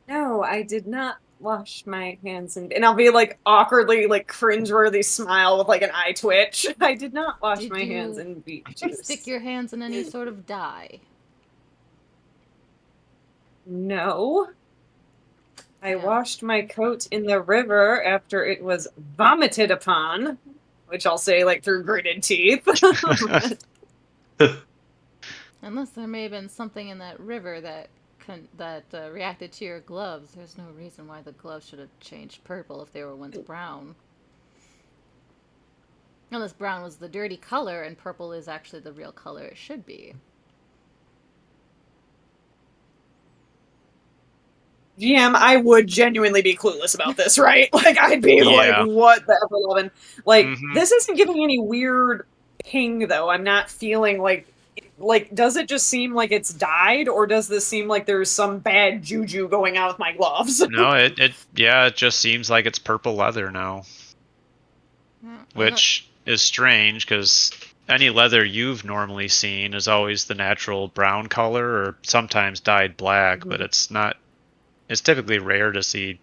No, I did not wash my hands, and I'll be like awkwardly, like cringeworthy smile with like an eye twitch. I did not wash Did my you hands in beet juice. Stick your hands in any sort of dye. No. I Yeah. washed my coat in the river after it was vomited upon, which I'll say like through gritted teeth. Unless there may have been something in that river that reacted to your gloves. There's no reason why the gloves should have changed purple if they were once brown. Unless brown was the dirty color and purple is actually the real color it should be. GM, I would genuinely be clueless about this, right? Like, I'd be Yeah. like, what the ever lovin'? Like, Mhm. this isn't giving any weird ping, though. I'm not feeling like, does it just seem like it's dyed, or does this seem like there's some bad juju going on with my gloves? No, it just seems like it's purple leather now, which is strange because any leather you've normally seen is always the natural brown color or sometimes dyed black, but it's not. It's typically rare to see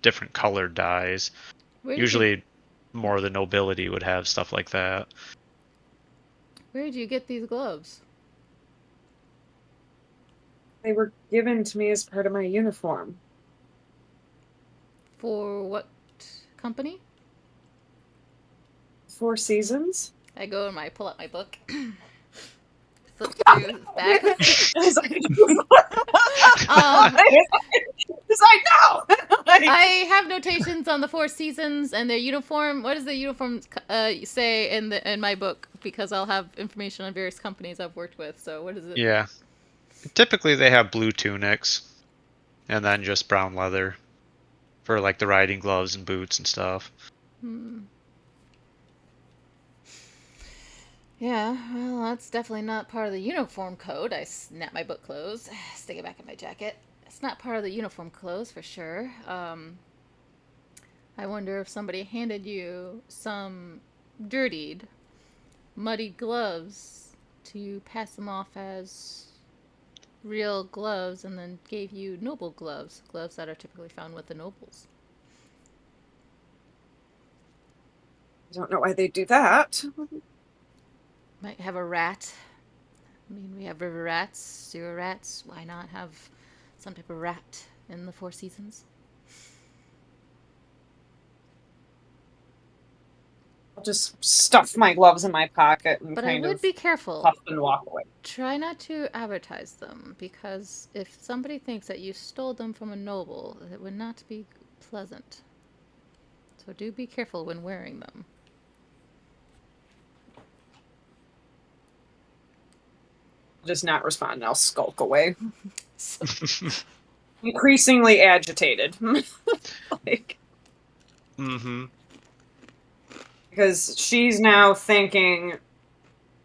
different colored dyes. Where did Usually, more of the nobility would have stuff like that. Where did you get these gloves? They were given to me as part of my uniform. For what company? 4 Seasons? I go and pull up my book. Flip through the back. It's like, I know! Like, I have notations on the 4 seasons and their uniform. What does the uniform say in my book? Because I'll have information on various companies I've worked with. So what is it? Yeah. Typically, they have blue tunics and then just brown leather for like the riding gloves and boots and stuff. Yeah, well, that's definitely not part of the uniform code. I snap my book closed, stick it back in my jacket. It's not part of the uniform clothes for sure. I wonder if somebody handed you some dirtied, muddied gloves to pass them off as real gloves and then gave you noble gloves, gloves that are typically found with the nobles. I don't know why they do that. Might have a rat. I mean, we have river rats, sewer rats. Why not have some type of rat in the Four Seasons? I'll just stuff my gloves in my pocket and But I kind would of be careful. puff and walk away. Try not to advertise them, because if somebody thinks that you stole them from a noble, it would not be pleasant. So do be careful when wearing them. Just not respond and I'll skulk away. Increasingly agitated. Like, Mm-hmm. because she's now thinking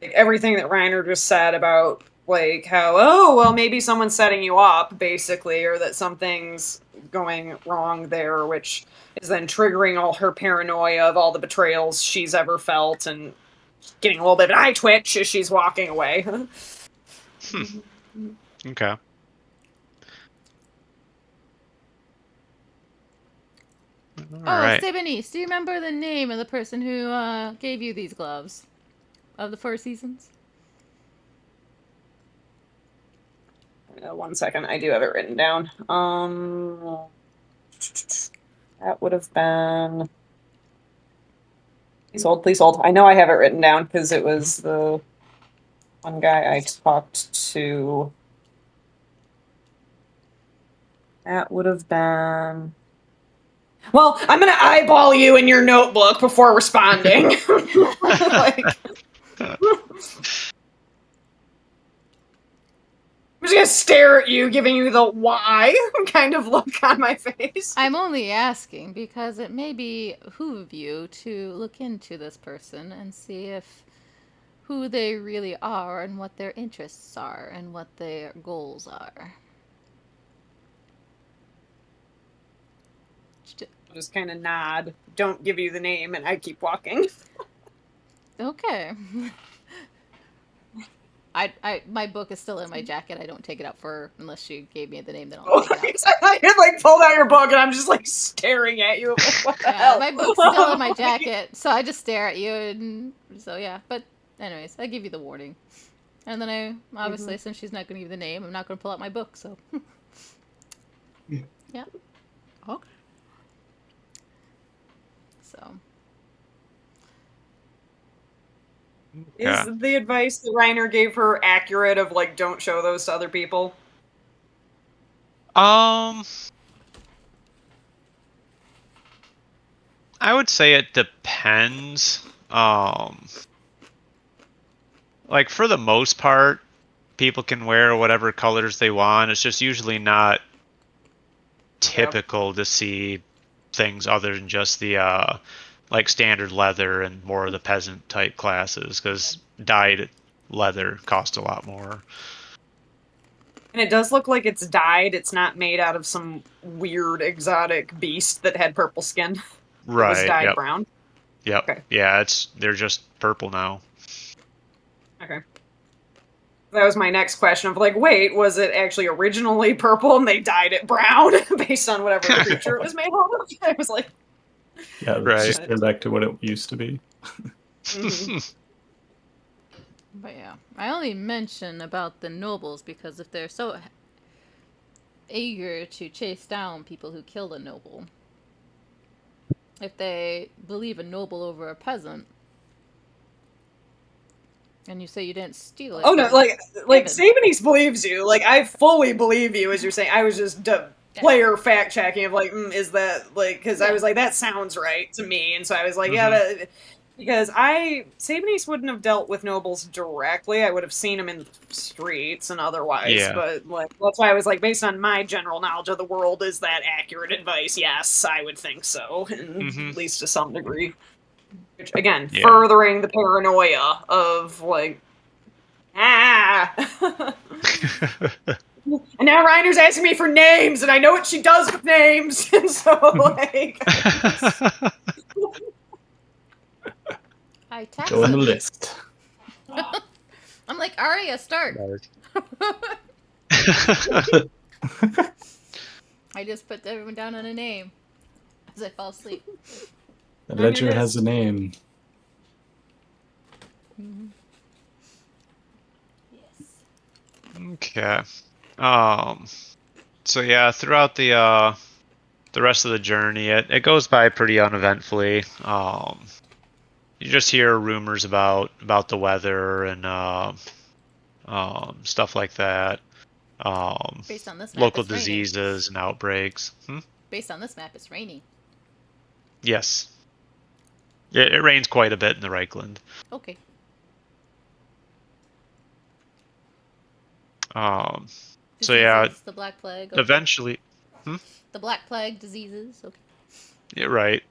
like, everything that Reiner just said about like how, oh, well, maybe someone's setting you up, basically, or that something's going wrong there, which is then triggering all her paranoia of all the betrayals she's ever felt and getting a little bit of an eye twitch as she's walking away. Okay. All right. Sebenice, do you remember the name of the person who gave you these gloves of the Four Seasons? 1 second, I do have it written down. That would have been. Please hold. I know I have it written down because it was the one guy I talked to. That would have been. Well, I'm gonna eyeball you in your notebook before responding. Like, I'm just gonna stare at you, giving you the why kind of look on my face. I'm only asking because it may behoove you to look into this person and see if who they really are and what their interests are and what their goals are. Just kind of nod, don't give you the name, and I keep walking. Okay. My book is still in my jacket. I don't take it out for unless she gave me the name. Then I'll take it out. I had like pulled out your book, and I'm just like staring at you. Like, what the hell? My book's still in my jacket, so I just stare at you, and so yeah. But anyways, I give you the warning, and then I obviously since she's not going to give you the name, I'm not going to pull out my book. So yeah. Okay. So. Is the advice that Reiner gave her accurate of like don't show those to other people? I would say it depends. Like for the most part, people can wear whatever colors they want. It's just usually not typical to see things other than just the like standard leather and more of the peasant type classes, because dyed leather costs a lot more. And it does look like it's dyed. It's not made out of some weird exotic beast that had purple skin. Right. It was dyed brown. Yep. Okay. Yeah, they're just purple now. Okay. That was my next question of like, wait, was it actually originally purple and they dyed it brown based on whatever creature it was made of? I was like, Yeah, let's Right. just turn back to what it used to be. But yeah, I only mention about the nobles because if they're so eager to chase down people who killed a noble, if they believe a noble over a peasant, and you say you didn't steal it. oh no, like Evan. Sebenice believes you. Like I fully believe you as you're saying. I was just player fact checking of like, is that like, because I was like, that sounds right to me, and so I was like, yeah, because Sebenice wouldn't have dealt with nobles directly. I would have seen them in the streets and otherwise, Yeah. but like that's why I was like, based on my general knowledge of the world, is that accurate advice? Yes, I would think so, at least to some degree. Which again, Yeah. furthering the paranoia of like, And now Reiner's asking me for names, and I know what she does with names, and so like. I tax Go on the them. list. I'm like, Arya, start. I just put everyone down on a name as I fall asleep. The On your ledger has a name. Yes. Okay. So yeah, throughout the rest of the journey, it goes by pretty uneventfully. You just hear rumors about the weather and stuff like that. Based on this map, Local it's raining. diseases and outbreaks. Based on this map, it's raining. Yes. It rains quite a bit in the Reichland. Okay. So yeah, Diseases, the Black Plague. Okay. eventually. The Black Plague, diseases. Okay. Yeah, right.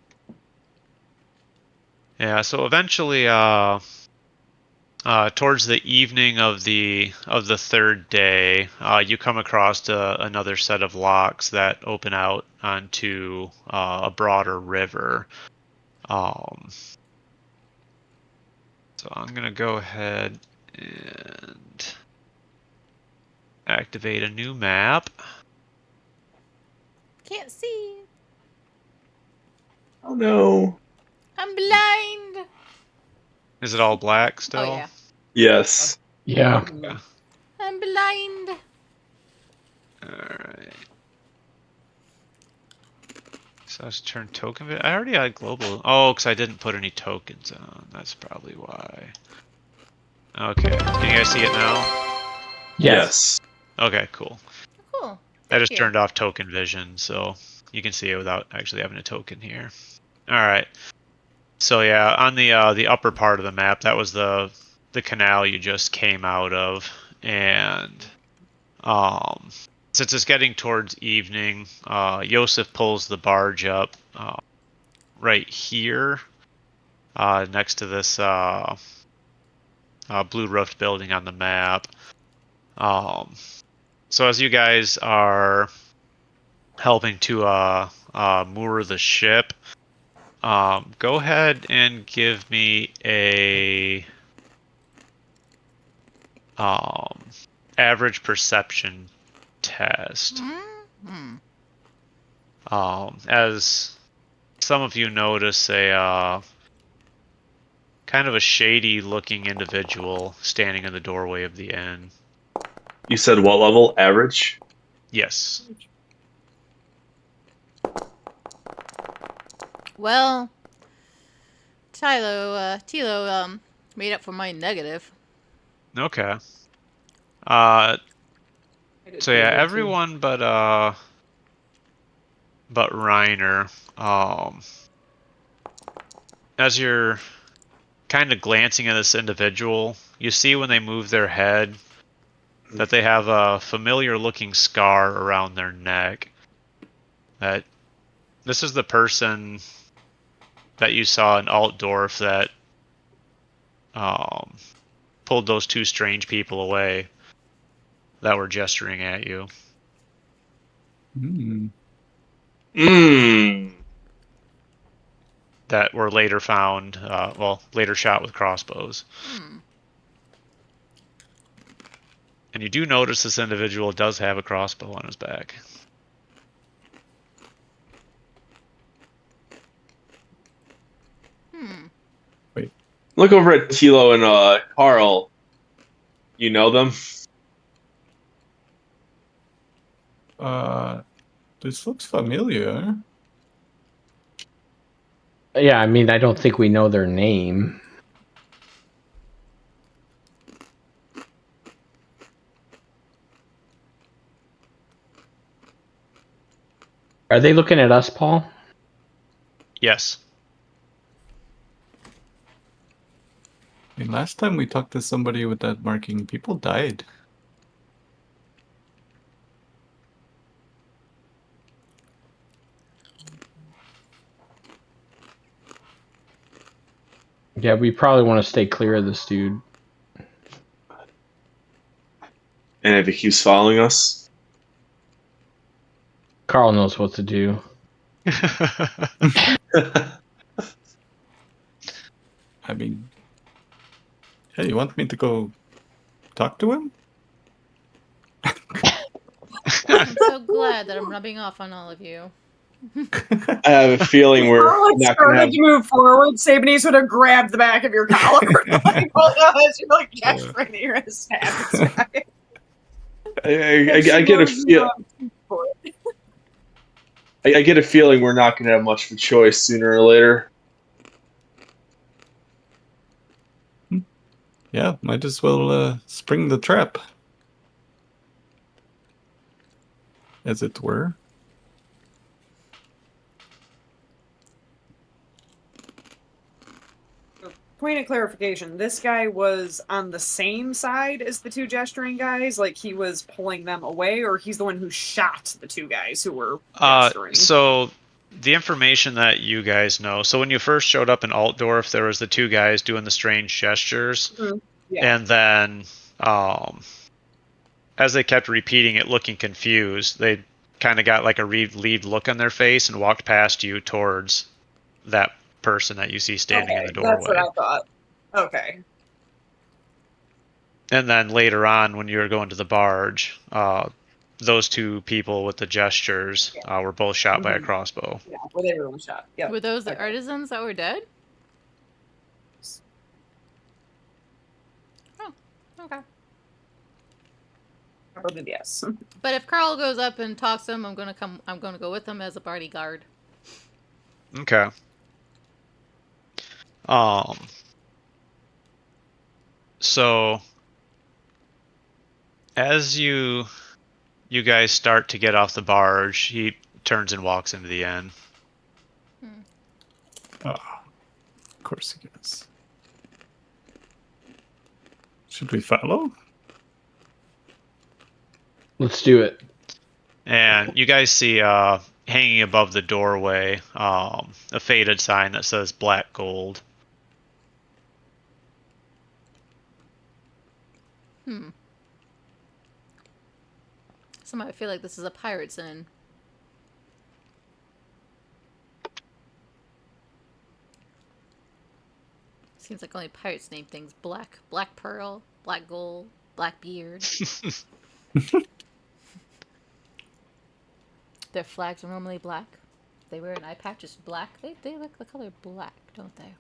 Yeah, so eventually, towards the evening of the third day, you come across another set of locks that open out onto a broader river. So I'm gonna go ahead and activate a new map. Can't see. Oh no. I'm blind. Is it all black still? Oh yeah. Yes. Yeah. I'm blind. Alright. So let's turn token. I already had global. Oh, because I didn't put any tokens on. That's probably why. Okay. Can you guys see it now? Yes. Okay, cool. Cool. I Thank just you. turned off token vision, so you can see it without actually having a token here. Alright. So yeah, on the upper part of the map, that was the canal you just came out of, and since it's getting towards evening, Yosef pulls the barge up right here, next to this blue roofed building on the map. So as you guys are helping to moor the ship, go ahead and give me a average perception test. As some of you notice a kind of a shady looking individual standing in the doorway of the inn. You said what level? Average? Yes. Well, Tilo made up for my negative. Okay. So yeah, everyone but Reiner, as you're kind of glancing at this individual, you see when they move their head that they have a familiar looking scar around their neck. That this is the person that you saw in Altdorf that pulled those two strange people away that were gesturing at you. That were later found, later shot with crossbows. And you do notice this individual does have a crossbow on his back. Wait. Look over at Tilo and Carl. You know them? This looks familiar. Yeah, I mean, I don't think we know their name. Are they looking at us, Paul? Yes. I mean, last time we talked to somebody with that marking, people died. Yeah, we probably want to stay clear of this dude. And if he keeps following us? Carl knows what to do. I mean, Hey, you want me to go talk to him? I'm so glad that I'm rubbing off on all of you. I have a feeling we're Carl had not going to have. started to move forward. Sabanese would have grabbed the back of your collar. Like, hold on, as you're like gesturing that you're going to stab this guy. I get a feel. I get a feeling we're not going to have much of a choice sooner or later. Yeah, might as well spring the trap. As it were. Point of clarification, this guy was on the same side as the two gesturing guys? Like, he was pulling them away, or he's the one who shot the two guys who were gesturing? So the information that you guys know. So when you first showed up in Altdorf, there was the two guys doing the strange gestures. Yeah. And then as they kept repeating it, looking confused, they kind of got like a relieved look on their face and walked past you towards that person that you see standing in the doorway. That's what I thought. Okay. And then later on, when you were going to the barge, those two people with the gestures were both shot by a crossbow. Yeah, where they were shot. Yeah. Were those the artisans that were dead? Oh, okay. Probably yes. But if Carl goes up and talks to him, I'm gonna go with him as a bodyguard. Okay. So as you guys start to get off the barge, he turns and walks into the inn. Oh, of course he does. Should we follow? Let's do it. And you guys see hanging above the doorway a faded sign that says Black Gold. Somehow I feel like this is a pirate's inn. Seems like only pirates name things black. Black pearl, black gold, black beard. Their flags are normally black. They wear an eye patch is black. They look the color black, don't they?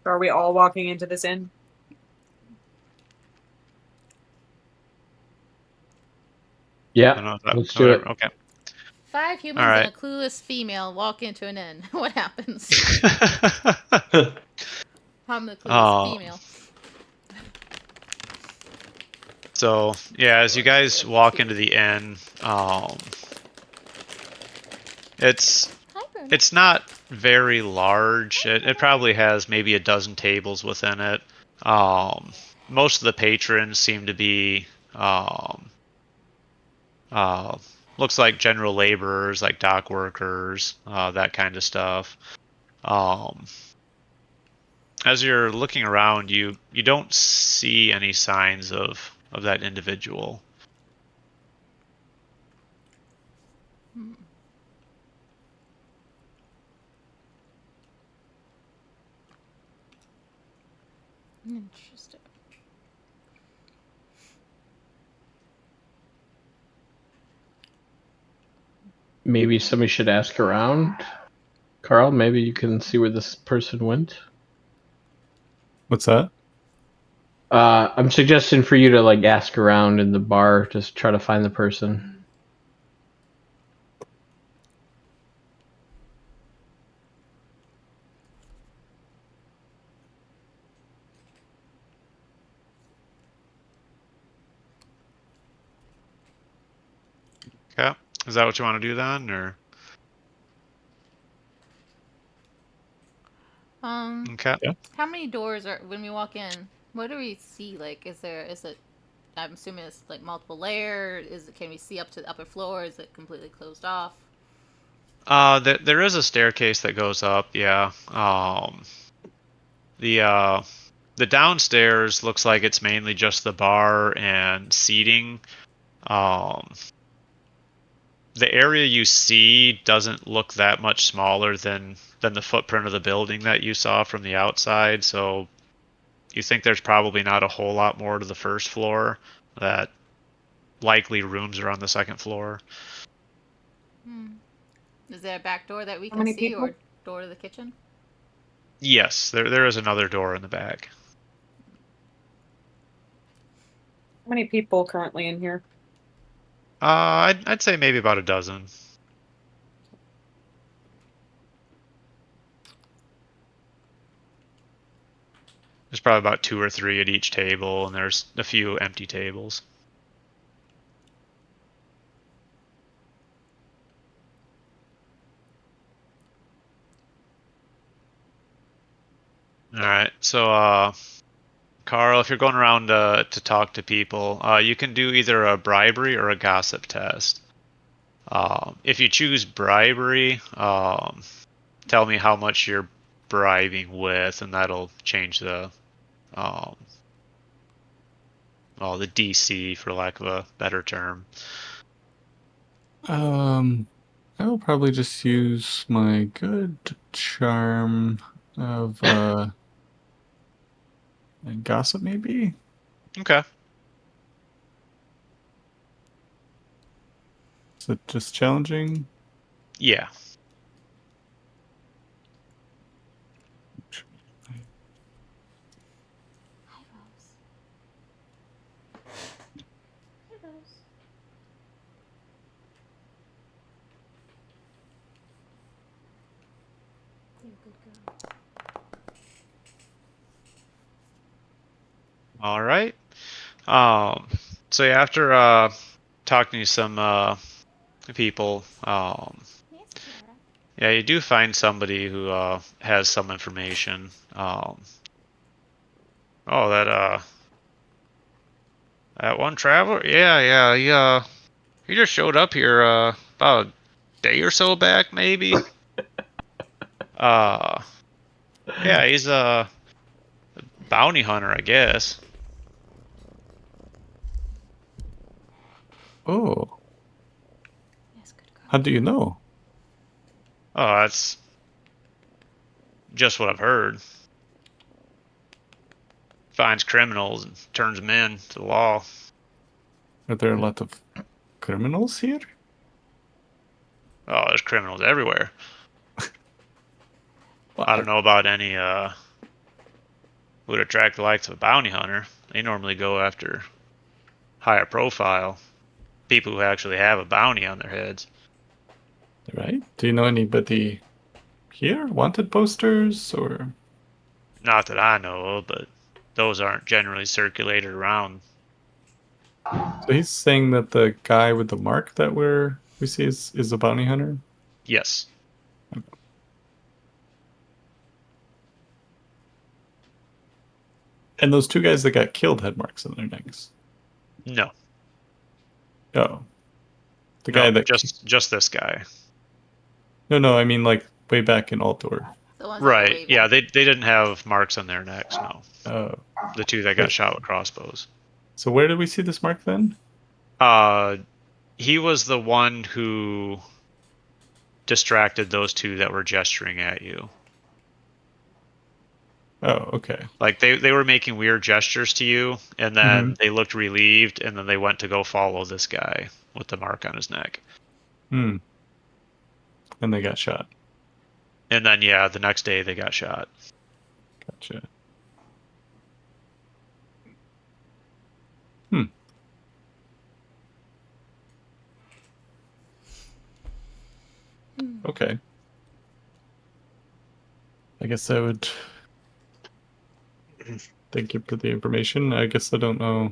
Are we all walking into this inn? Yeah, let's do it. Okay. 5 humans Alright. and a clueless female walk into an inn. What happens? I'm the clueless female. So yeah, as you guys walk into the inn, it's not very large. It probably has maybe a dozen tables within it. Most of the patrons seem to be looks like general laborers, like dock workers, that kind of stuff. As you're looking around, you don't see any signs of that individual. Interesting. Maybe somebody should ask around. Carl, maybe you can see where this person went. What's that? I'm suggesting for you to like ask around in the bar, just try to find the person. Okay. Is that what you want to do then, or? Okay. Yeah. How many doors are when we walk in? What do we see? Like, is it? I'm assuming it's like multiple layer. Can we see up to the upper floor? Is it completely closed off? There is a staircase that goes up. Yeah. The downstairs looks like it's mainly just the bar and seating. the area you see doesn't look that much smaller than the footprint of the building that you saw from the outside, so you think there's probably not a whole lot more to the first floor. That likely rooms are on the second floor. Is there a back door that we How can many see, people? or door to the kitchen? Yes, there is another door in the back. How many people currently in here? I'd say maybe about a dozen. There's probably about 2 or 3 at each table, and there's a few empty tables. All right, so Carl, if you're going around to talk to people, you can do either a bribery or a gossip test. If you choose bribery, tell me how much you're bribing with, and that'll change the the DC, for lack of a better term. I will probably just use my good charm of and gossip, maybe. Okay. Is it just challenging? Yeah. Hi, Rose. Hi, Rose. You're a good girl. All right. So yeah, after talking to some people, Yes, Clara. yeah, you do find somebody who has some information. That one traveler, yeah, he just showed up here about a day or so back, maybe. Yeah, he's a bounty hunter, I guess. Oh, Yes, good girl. how do you know? Oh, that's just what I've heard. Finds criminals and turns them in to the law. Are there a lot of criminals here? Oh, there's criminals everywhere. Well, I don't know about any would attract the likes of a bounty hunter. They normally go after higher profile people who actually have a bounty on their heads. Right? Do you know anybody here? Wanted posters or? Not that I know of, but those aren't generally circulated around. So he's saying that the guy with the mark that we see is a bounty hunter? Yes. And those 2 guys that got killed had marks on their necks. No. Oh. The guy that just this guy. No, I mean like way back in Altor. The ones that were Right. waving. Yeah, they didn't have marks on their necks, no. Oh. The 2 that got shot with crossbows. So where did we see this mark then? He was the one who distracted those 2 that were gesturing at you. Oh, okay. Like they were making weird gestures to you, and then they looked relieved, and then they went to go follow this guy with the mark on his neck. Hmm. And they got shot. And then yeah, the next day they got shot. Gotcha. Okay. I guess I would thank you for the information. I guess I don't know.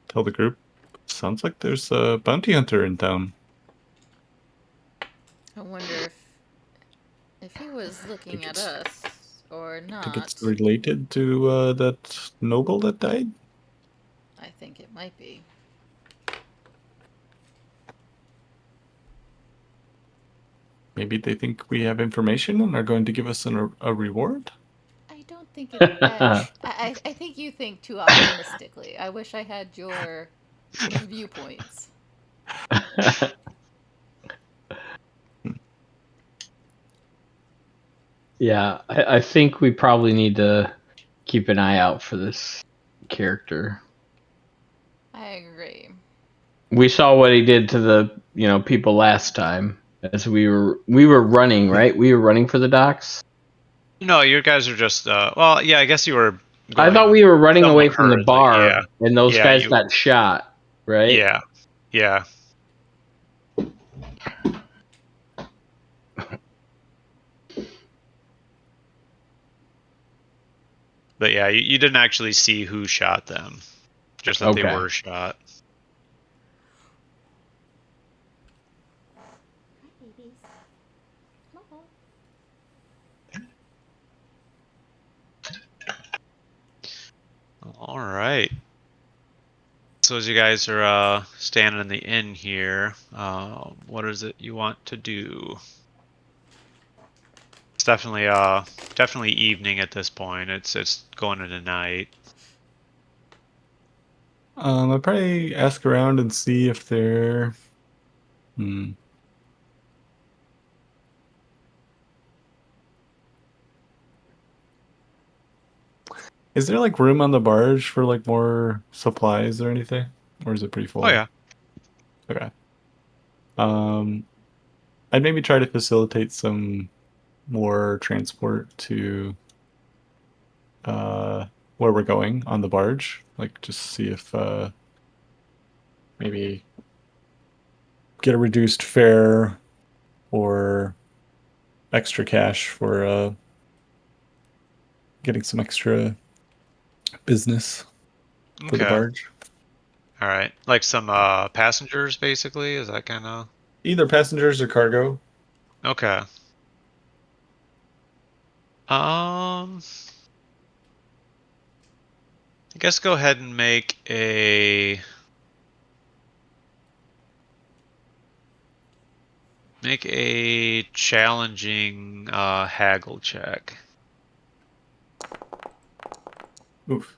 Tell the group. Sounds like there's a bounty hunter in town. I wonder if he was looking at us or I not. think it's related to that noble that died. I think it might be. Maybe they think we have information and are going to give us a reward. I don't think it. I I think you think too optimistically. I wish I had your viewpoints. Yeah, I think we probably need to keep an eye out for this character. I agree. We saw what he did to the people last time as we were running, right? We were running for the docks. No, you guys are just. Well, yeah, I guess you were. I thought we were running away from the hurriedly, bar, yeah. and those Yeah, guys got shot, right? Yeah, yeah. But yeah, you didn't actually see who shot them, just that they Okay. were shot. All right. So as you guys are standing in the inn here, what is it you want to do? It's definitely evening at this point. It's going into night. I'll probably ask around and see if they're. Is there like room on the barge for like more supplies or anything, or is it pretty full? Oh yeah. Okay. I'd maybe try to facilitate some more transport to where we're going on the barge. Like, just see if maybe get a reduced fare or extra cash for getting some extra business for the barge. All right. Like some passengers, basically? Is that kind of... Either passengers or cargo. Okay. I guess go ahead and make a challenging haggle check. Oof.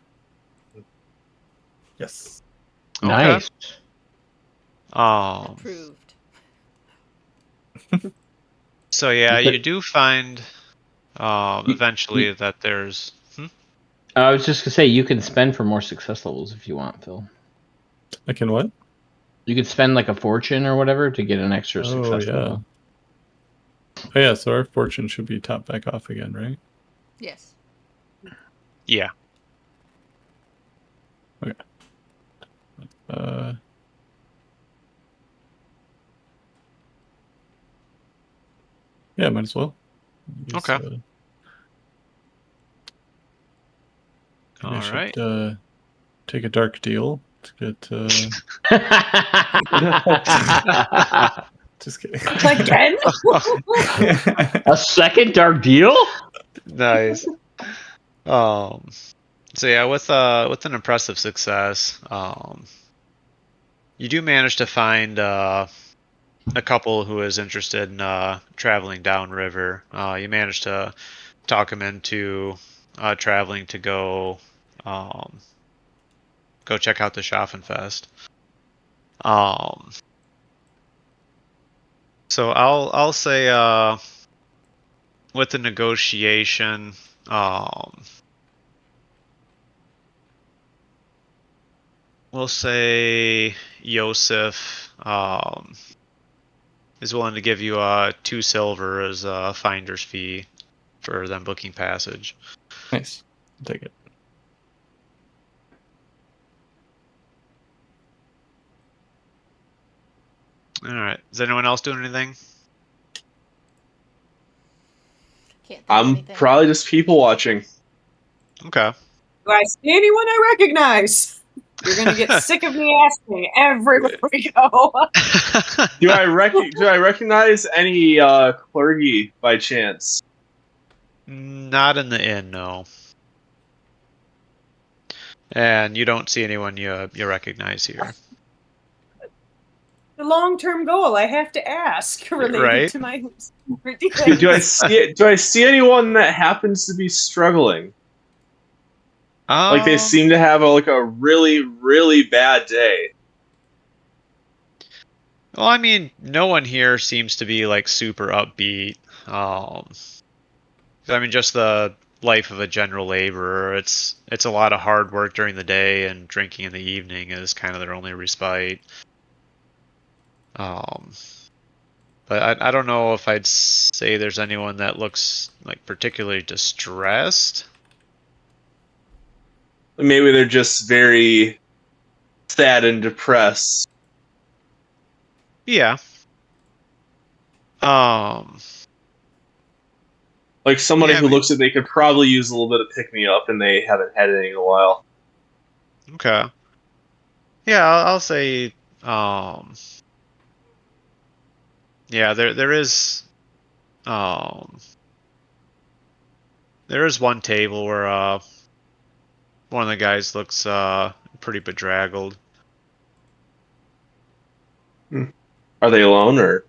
Yes. Okay. Nice. Approved. So yeah, you do find eventually that there's... I was just gonna say you can spend for more success levels if you want, Phil. I can what? You could spend like a fortune or whatever to get an extra Oh, success yeah. level. Oh yeah, so our fortune should be topped back off again, right? Yes. Yeah. Okay. Yeah, might as well. Use, Okay. maybe I All should, right. take a dark deal to get. Just kidding. Again? A second dark deal? Nice. So yeah, with an impressive success, you do manage to find a couple who is interested in traveling downriver. You manage to talk them into traveling to go check out the Schaffenfest. So I'll say with the negotiation, we'll say Yosef is willing to give you 2 silver as a finder's fee for them booking passage. Nice. I'll take it. All right. Is anyone else doing anything? Can't think of I'm anything. probably just people watching. Okay. Do I see anyone I recognize? You're gonna get sick of me asking everywhere we go. Do I recognize any clergy by chance? Not in the inn, no. And you don't see anyone you recognize here. The long-term goal I have to ask related Right. to my Do I see anyone that happens to be struggling? Like they seem to have a really, really bad day. Well, I mean, no one here seems to be like super upbeat. I mean, just the life of a general laborer. It's a lot of hard work during the day, and drinking in the evening is kind of their only respite. But I don't know if I'd say there's anyone that looks like particularly distressed. Maybe they're just very sad and depressed. Yeah. Like somebody Yeah, who looks like they could probably use a little bit of pick me up, and they haven't had it in a while. Okay. Yeah, I'll say. Yeah, there is. There is one table where one of the guys looks pretty bedraggled. Are they alone, or?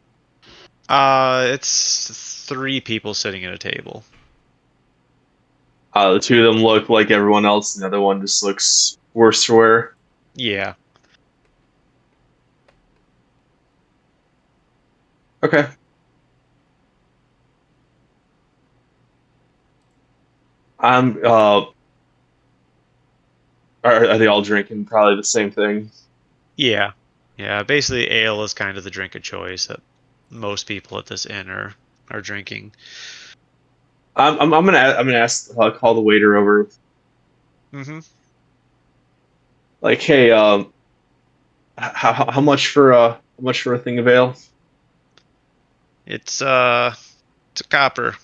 It's 3 people sitting at a table. The 2 of them look like everyone else, and the other one just looks worse for wear. Yeah. Okay. Are they all drinking probably the same thing? Yeah. Yeah. Basically, ale is kind of the drink of choice that most people at this inn are drinking. I'm gonna ask call the waiter over. Mm-hmm. Like, hey, how much for a thing of ale? It's a copper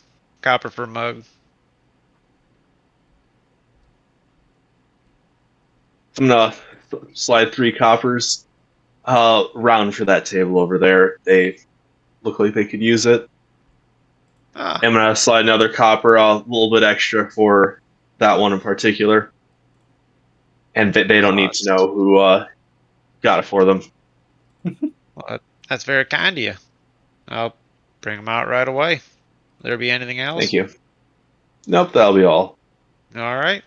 per mug. I'm gonna slide 3 coppers round for that table over there. They look like they could use it. Ah, I'm gonna slide another copper, a little bit extra for that one in particular. And they don't need to know who got it for them. well, that's very kind of you. I'll bring them out right away. There be anything else? Thank you. Nope, that'll be all. All right.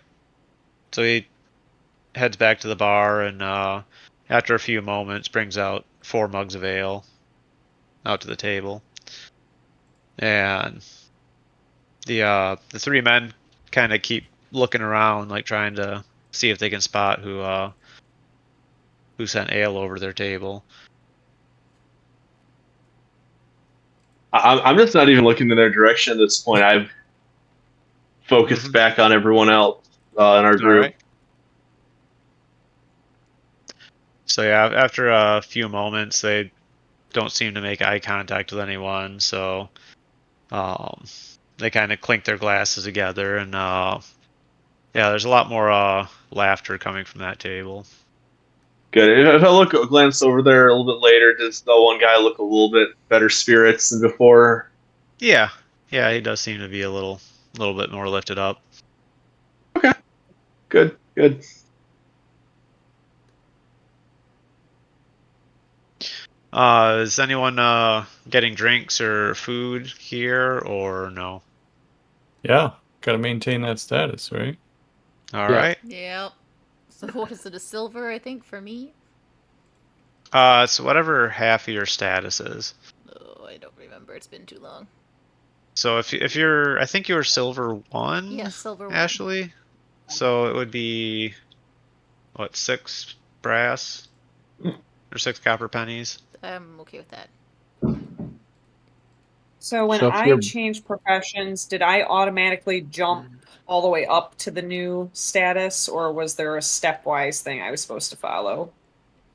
So he heads back to the bar, and after a few moments, brings out 4 mugs of ale out to the table. And the 3 men kind of keep looking around, like trying to see if they can spot who sent ale over their table. I'm just not even looking in their direction at this point. I've focused back on everyone else in our group. All right. So yeah, after a few moments, they don't seem to make eye contact with anyone. So they kind of clink their glasses together, and yeah, there's a lot more laughter coming from that table. Good. If I glance over there a little bit later, does the one guy look a little bit better spirits than before? Yeah, he does seem to be a little bit more lifted up. Okay. Good. Is anyone getting drinks or food here, or no? Yeah, gotta maintain that status, right? All right. Yep. So what is it, a silver, I think, for me? So whatever half of your status is. Oh, I don't remember. It's been too long. So if you're, I think you were silver 1. Yeah, silver 1. Ashley. So it would be what, 6 brass or 6 copper pennies. I'm okay with that. So when So if I you're- changed professions, did I automatically jump all the way up to the new status, or was there a stepwise thing I was supposed to follow?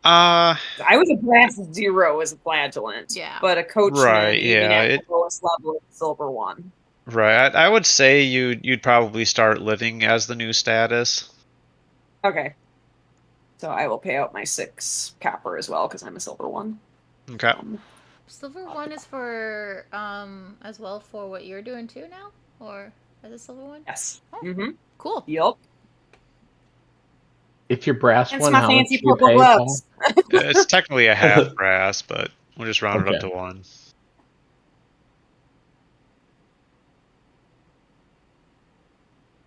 I was a brass 0 as a flagellant, Yeah. but a coachman Right, even yeah, at the lowest level is silver 1. Right. I would say you'd probably start living as the new status. Okay. So I will pay out my 6 copper as well because I'm a silver 1. Okay. Silver 1 is for as well for what you're doing too now, or as a silver 1? Yes. Oh, Mm-hmm. cool. Yup. If you're brass It's one, my how fancy much do you purple pay, gloves. Paul? It's technically a half brass, but we'll just round it up Okay. to 1.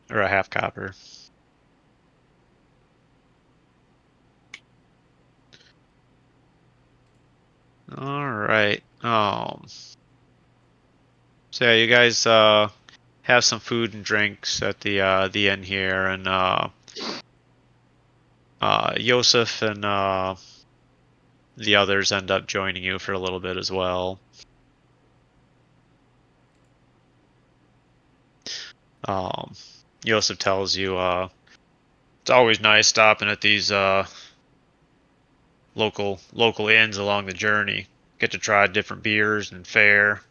Or a half copper. All right. So yeah, you guys have some food and drinks at the inn here, and Yosef and the others end up joining you for a little bit as well. Yosef tells you it's always nice stopping at these local inns along the journey. Get to try different beers and fare.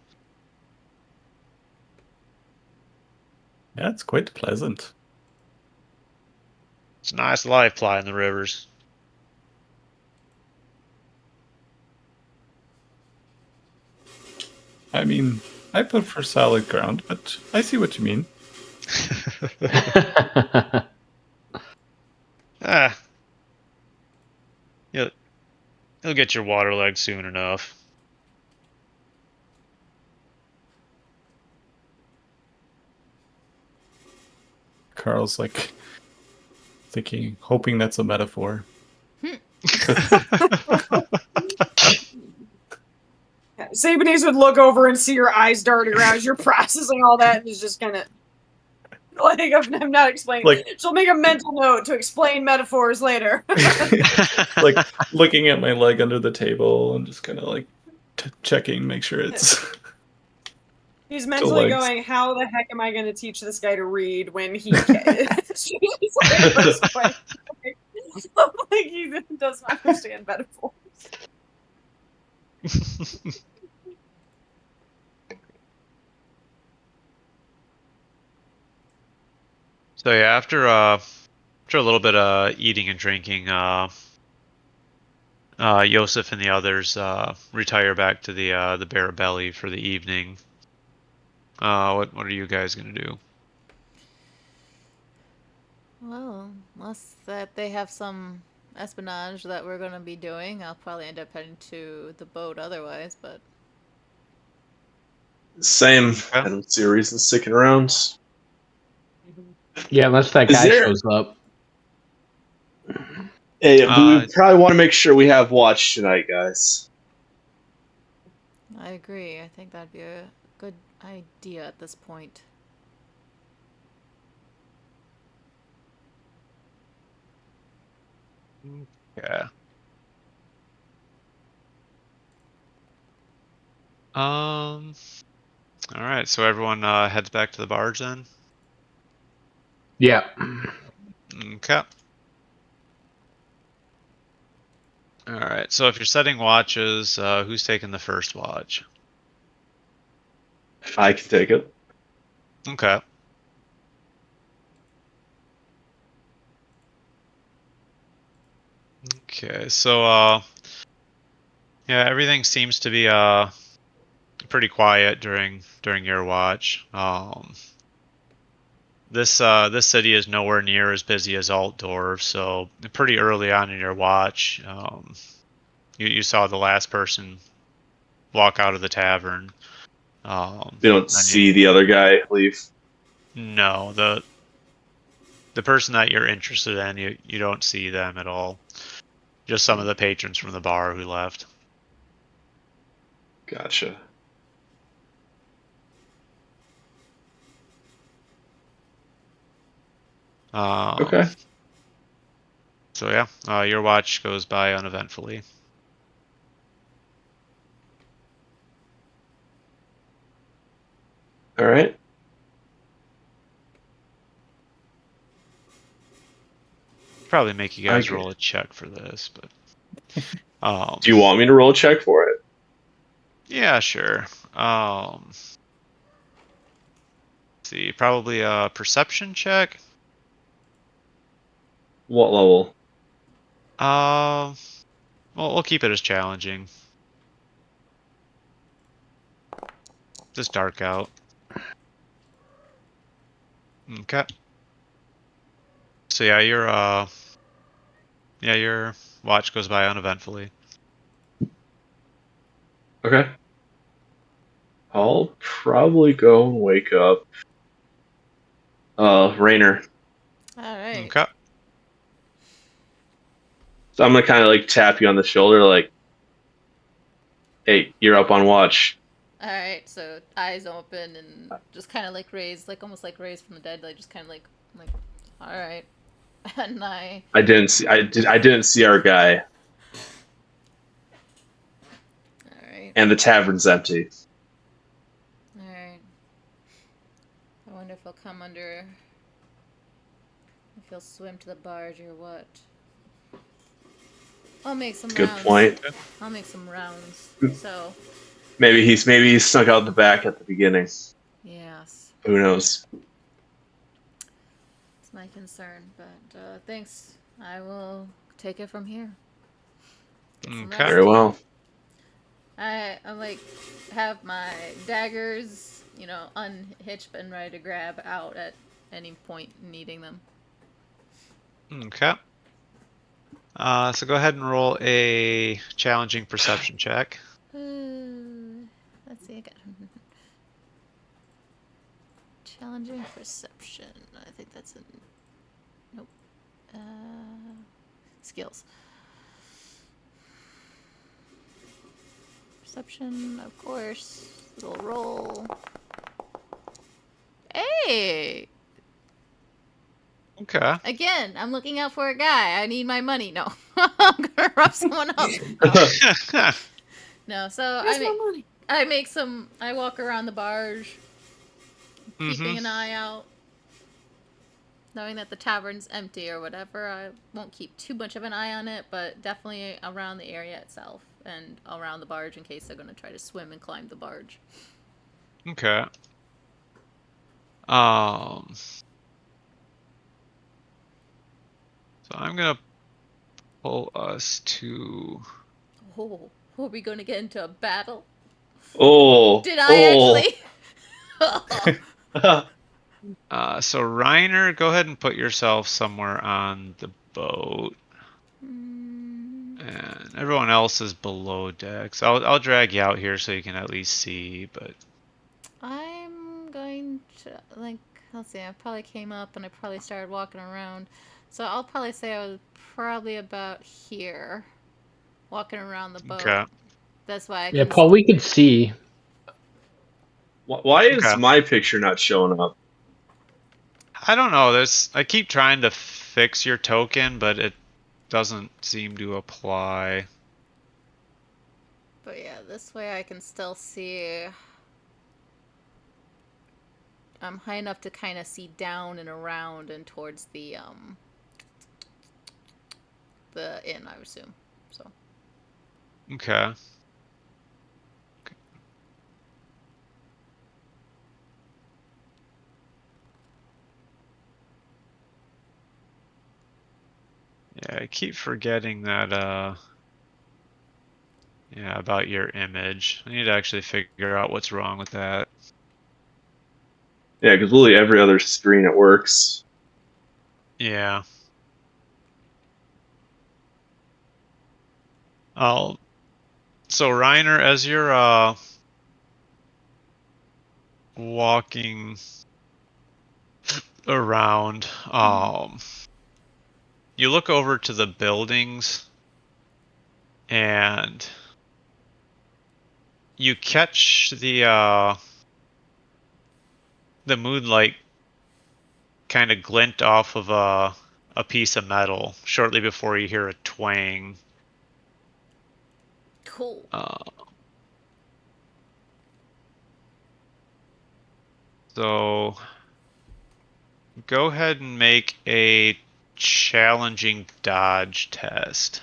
Yeah, it's quite pleasant. It's a nice life plying the rivers. I mean, I prefer solid ground, but I see what you mean. Ah, you'll get your water leg soon enough. Carl's like thinking, hoping that's a metaphor. Sabanese would look over and see your eyes darting around as you're processing all that, and is just kind of like, I'm not explaining. Like, she'll make a mental note to explain metaphors later. like looking at my leg under the table and just kind of like checking, make sure it's. He's mentally legs. going, how the heck am I going to teach this guy to read when he can? like he does not understand metaphors. So yeah, after a little bit of eating and drinking, Yosef and the others retire back to the Bear Belly for the evening. What are you guys gonna do? Well, unless that they have some espionage that we're gonna be doing, I'll probably end up heading to the boat otherwise, but... Same. I don't see a reason sticking around. Yeah, unless that Is guy there- shows up. Hey, we probably want to make sure we have watch tonight, guys. I agree. I think that'd be a good idea at this point. Yeah. All right. So everyone heads back to the barge then. Yeah. Okay. All right. So if you're setting watches, who's taking the first watch? I can take it. Okay. Okay. So yeah, everything seems to be pretty quiet during your watch. This city is nowhere near as busy as Altdorf, so pretty early on in your watch, you saw the last person walk out of the tavern. You don't see the other guy leave. No, the person that you're interested in, you don't see them at all. Just some of the patrons from the bar who left. Gotcha. Okay. So yeah, your watch goes by uneventfully. All right. Probably make you guys Okay. roll a check for this, but Do you want me to roll a check for it? yeah, sure. Let's see, probably a perception check. What level? Well, we'll keep it as challenging. Just dark out. Okay. So yeah, your watch goes by uneventfully. Okay. I'll probably go and wake up Rainer. Alright. Okay. So I'm gonna kind of like tap you on the shoulder, like, Hey, you're up on watch. All right, so eyes open and just kind of like raised, like almost like raised from the dead, like just kind of like, all right, and I didn't see. I didn't see our guy, all right, and the tavern's empty. all right. I wonder if he'll come under, if he'll swim to the barge or what. I'll make some Good rounds. point. I'll make some rounds. So, Maybe he snuck out the back at the beginning. yes, Who knows? it's my concern. But thanks. I will take it from here. Get some Okay. Very well. I like have my daggers, unhitched and ready to grab out at any point needing them. Okay. So go ahead and roll a challenging perception check. Let's see. I got challenging perception. I think that's a nope. Skills. Perception, of course. Little roll. Hey! Okay. Again, I'm looking out for a guy. I need my money. No, I'm gonna rough someone up. No, so Where's my money? I walk around the barge, keeping an eye out, knowing that the tavern's empty or whatever. I won't keep too much of an eye on it, but definitely around the area itself and around the barge in case they're gonna try to swim and climb the barge. Okay. So I'm gonna pull us to. Oh, are we gonna get into a battle? Oh. Did I actually? So Reiner, go ahead and put yourself somewhere on the boat, and everyone else is below decks. I'll drag you out here so you can at least see. But I'm going to let's see. I probably came up and I probably started walking around, so I'll probably say I was probably about here, walking around the boat. okay. That's why I Yeah, can. Paul, we could see. Why is Okay. my picture not showing up? I don't know. I keep trying to fix your token, but it doesn't seem to apply. But yeah, this way I can still see. I'm high enough to kind of see down and around and towards the inn, I would assume. So. Okay. Yeah, I keep forgetting that, yeah, about your image. I need to actually figure out what's wrong with that. Yeah, because literally every other screen it works. Yeah. So Reiner, as you're, walking around, you look over to the buildings and you catch the moonlight kind of glint off of a piece of metal shortly before you hear a twang. Cool. So go ahead and make a challenging dodge test.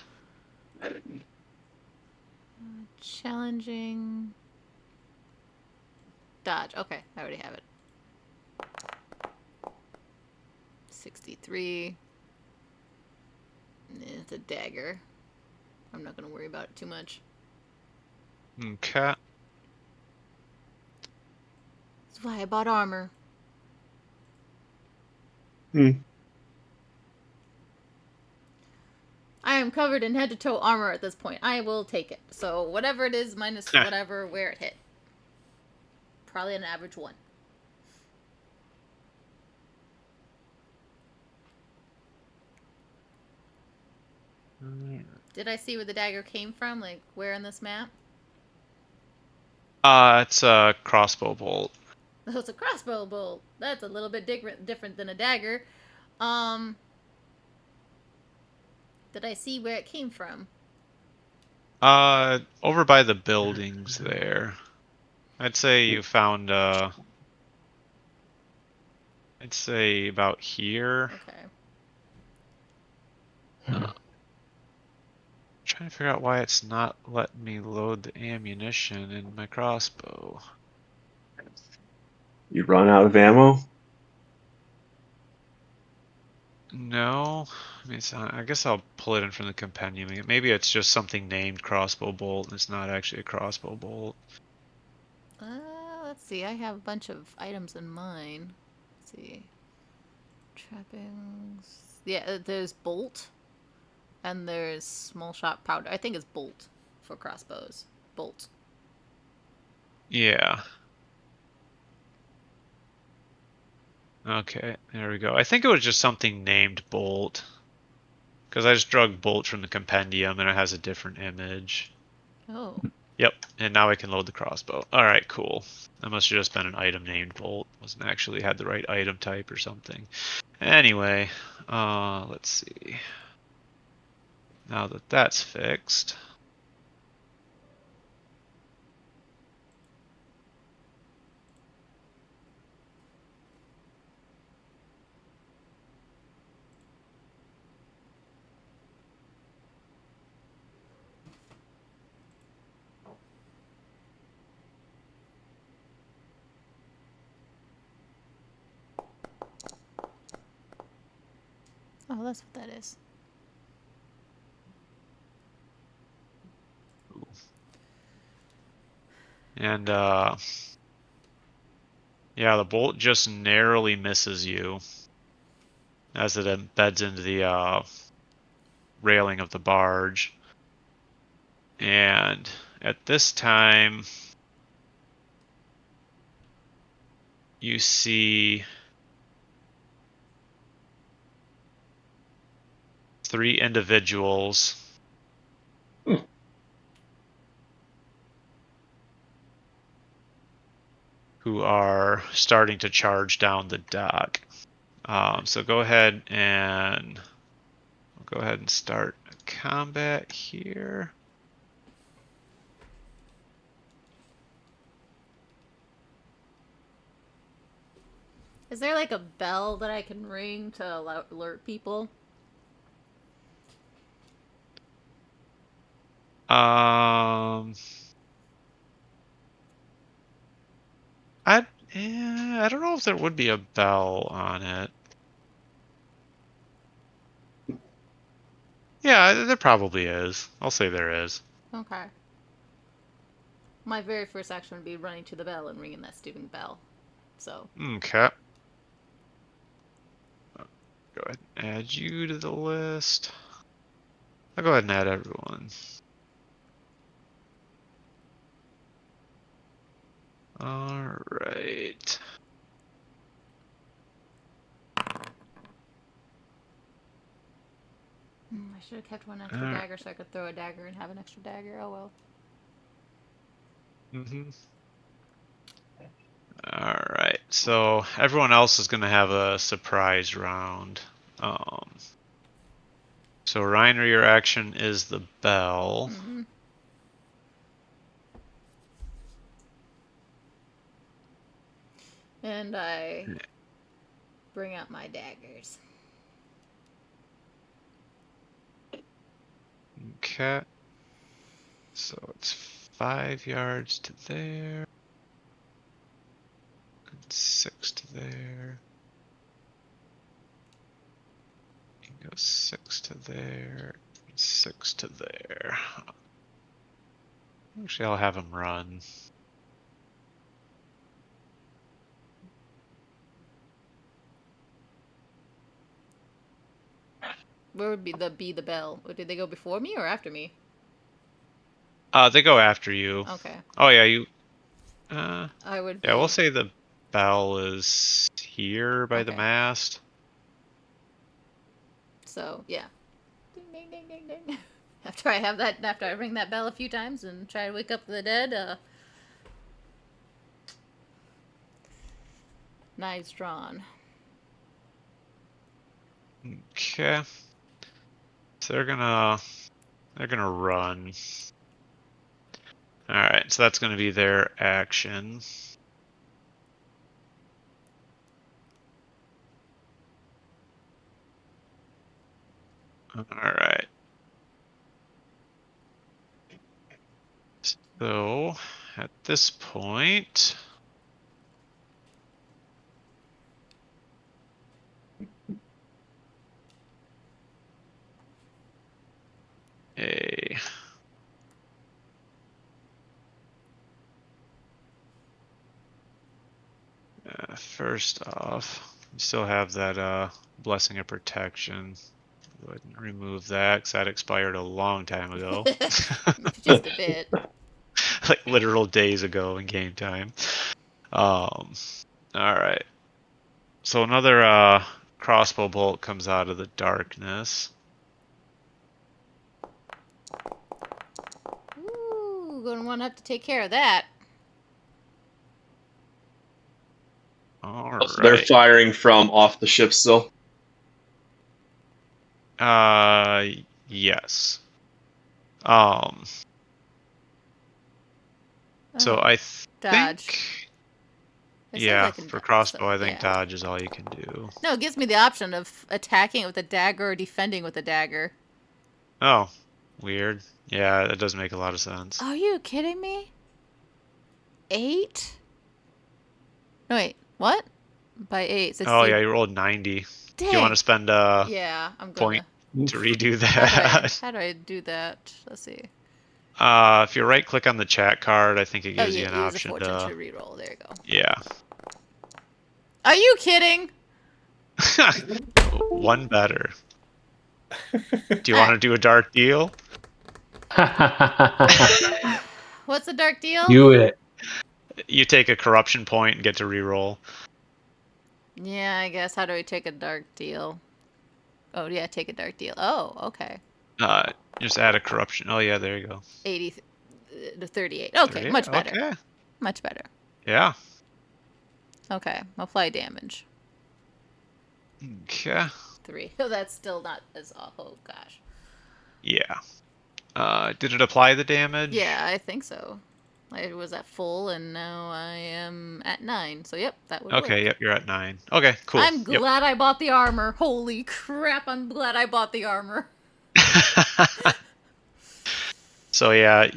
Challenging dodge. Okay, I already have it. 63. It's a dagger. I'm not gonna worry about it too much. Okay. That's why I bought armor. Hmm. I am covered in head to toe armor at this point. I will take it. So whatever it is minus whatever where it hit. Probably an average 1. Did I see where the dagger came from? Like where in this map? It's a crossbow bolt. Oh, it's a crossbow bolt. That's a little bit different than a dagger. Did I see where it came from? Over by the buildings there. I'd say you found, I'd say about here. Okay. Trying to figure out why it's not letting me load the ammunition in my crossbow. You run out of ammo? No, I mean, I guess I'll pull it in from the compendium. Maybe it's just something named crossbow bolt, and it's not actually a crossbow bolt. Let's see. I have a bunch of items in mine. Let's see. Trappings. Yeah, there's bolt, and there's small shot powder. I think it's bolt for crossbows. Bolt. Yeah. Okay, there we go. I think it was just something named bolt. Because I just drug bolt from the compendium and it has a different image. Oh. Yep, and now I can load the crossbow. Alright, cool. That must have just been an item named bolt. Wasn't actually had the right item type or something. Anyway, let's see. Now that that's fixed. Oh, that's what that is. And, yeah, the bolt just narrowly misses you as it embeds into the, railing of the barge. And at this time, you see 3 individuals who are starting to charge down the dock. So go ahead and start combat here. Is there like a bell that I can ring to alert people? I don't know if there would be a bell on it. Yeah, there probably is. I'll say there is. Okay. My very first action would be running to the bell and ringing that stupid bell. So. Okay. Go ahead and add you to the list. I'll go ahead and add everyone. Alright. I should have kept one extra dagger so I could throw a dagger and have an extra dagger. Oh well. Alright, so everyone else is going to have a surprise round. So Reiner, your action is the bell. Mm-hmm. And I bring out my daggers. Okay. So it's 5 yards to there. 6 to there. You can go 6 to there. 6 to there. Actually, I'll have him run. Where would be the bell? Or did they go before me or after me? They go after you. Okay. Oh yeah, you. I would. Yeah, we'll say the bell is here by the Okay. mast. So yeah. Ding ding ding ding ding. After I ring that bell a few times and try to wake up the dead, Knives drawn. Okay. So they're gonna run. All right, so that's gonna be their action. All right. So at this point, first off, you still have that blessing of protection. Go ahead and remove that because that expired a long time ago. Just a bit. Like literal days ago in game time. All right. So another crossbow bolt comes out of the darkness. Ooh, gonna want to have to take care of that. All So they're right. firing from off the ship still. Yes. So Oh, I dodge. think, It says yeah, I can for dodge, crossbow, so, I think yeah. dodge is all you can do. No, it gives me the option of attacking it with a dagger or defending with a dagger. Oh, weird. Yeah, that does make a lot of sense. Are you kidding me? 8? No, wait. What? By 8. So Oh, yeah, you rolled 90. Dang. Do you want to spend a Yeah, I'm point gonna. to redo How that? do I do that? Let's see. If you right click on the chat card, I think it Oh gives you yeah, an use a option fortune to. to reroll. There you go. Yeah. Are you kidding? One better. Do you want to do a dark deal? What's the dark deal? Do it. You take a corruption point and get to reroll. Yeah, I guess. How do we take a dark deal? Oh yeah, take a dark deal. Oh, okay. Just add a corruption. Oh yeah, there you go. 80 to 38. Okay, 38? much better. Okay. Much better. Yeah. Okay, apply damage. Okay. 3. Oh, that's still not as awful. Oh gosh. Yeah. Did it apply the damage? Yeah, I think so. I was at full, and now I am at 9. So yep, that would work. Okay. Yep. You're at 9. Okay. Cool. I'm glad I bought the armor. Holy crap! I'm glad I bought the armor. Yep. So yeah,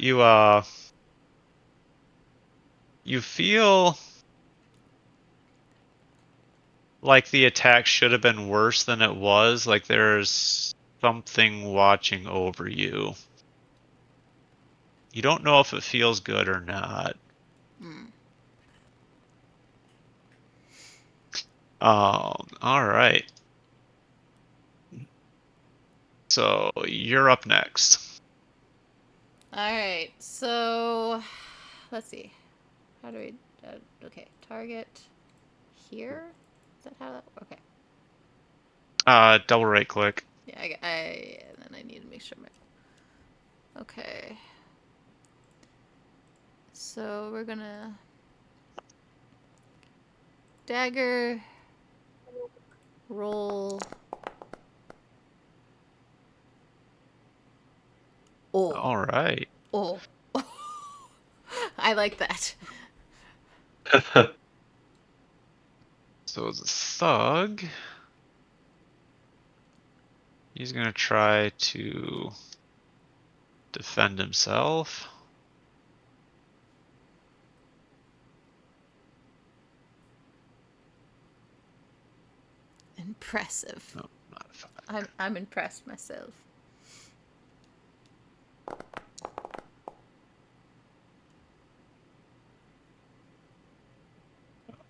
you feel like the attack should have been worse than it was. Like there's something watching over you. You don't know if it feels good or not. All right. So you're up next. All right. So let's see. How do we? Okay, target here. Is that how that? Okay. Double right click. Yeah, and then I need to make sure my. Okay. So we're gonna dagger roll. Oh. All right. Oh. I like that. So the thug, he's gonna try to defend himself. Impressive. No, not a 5. I'm impressed myself.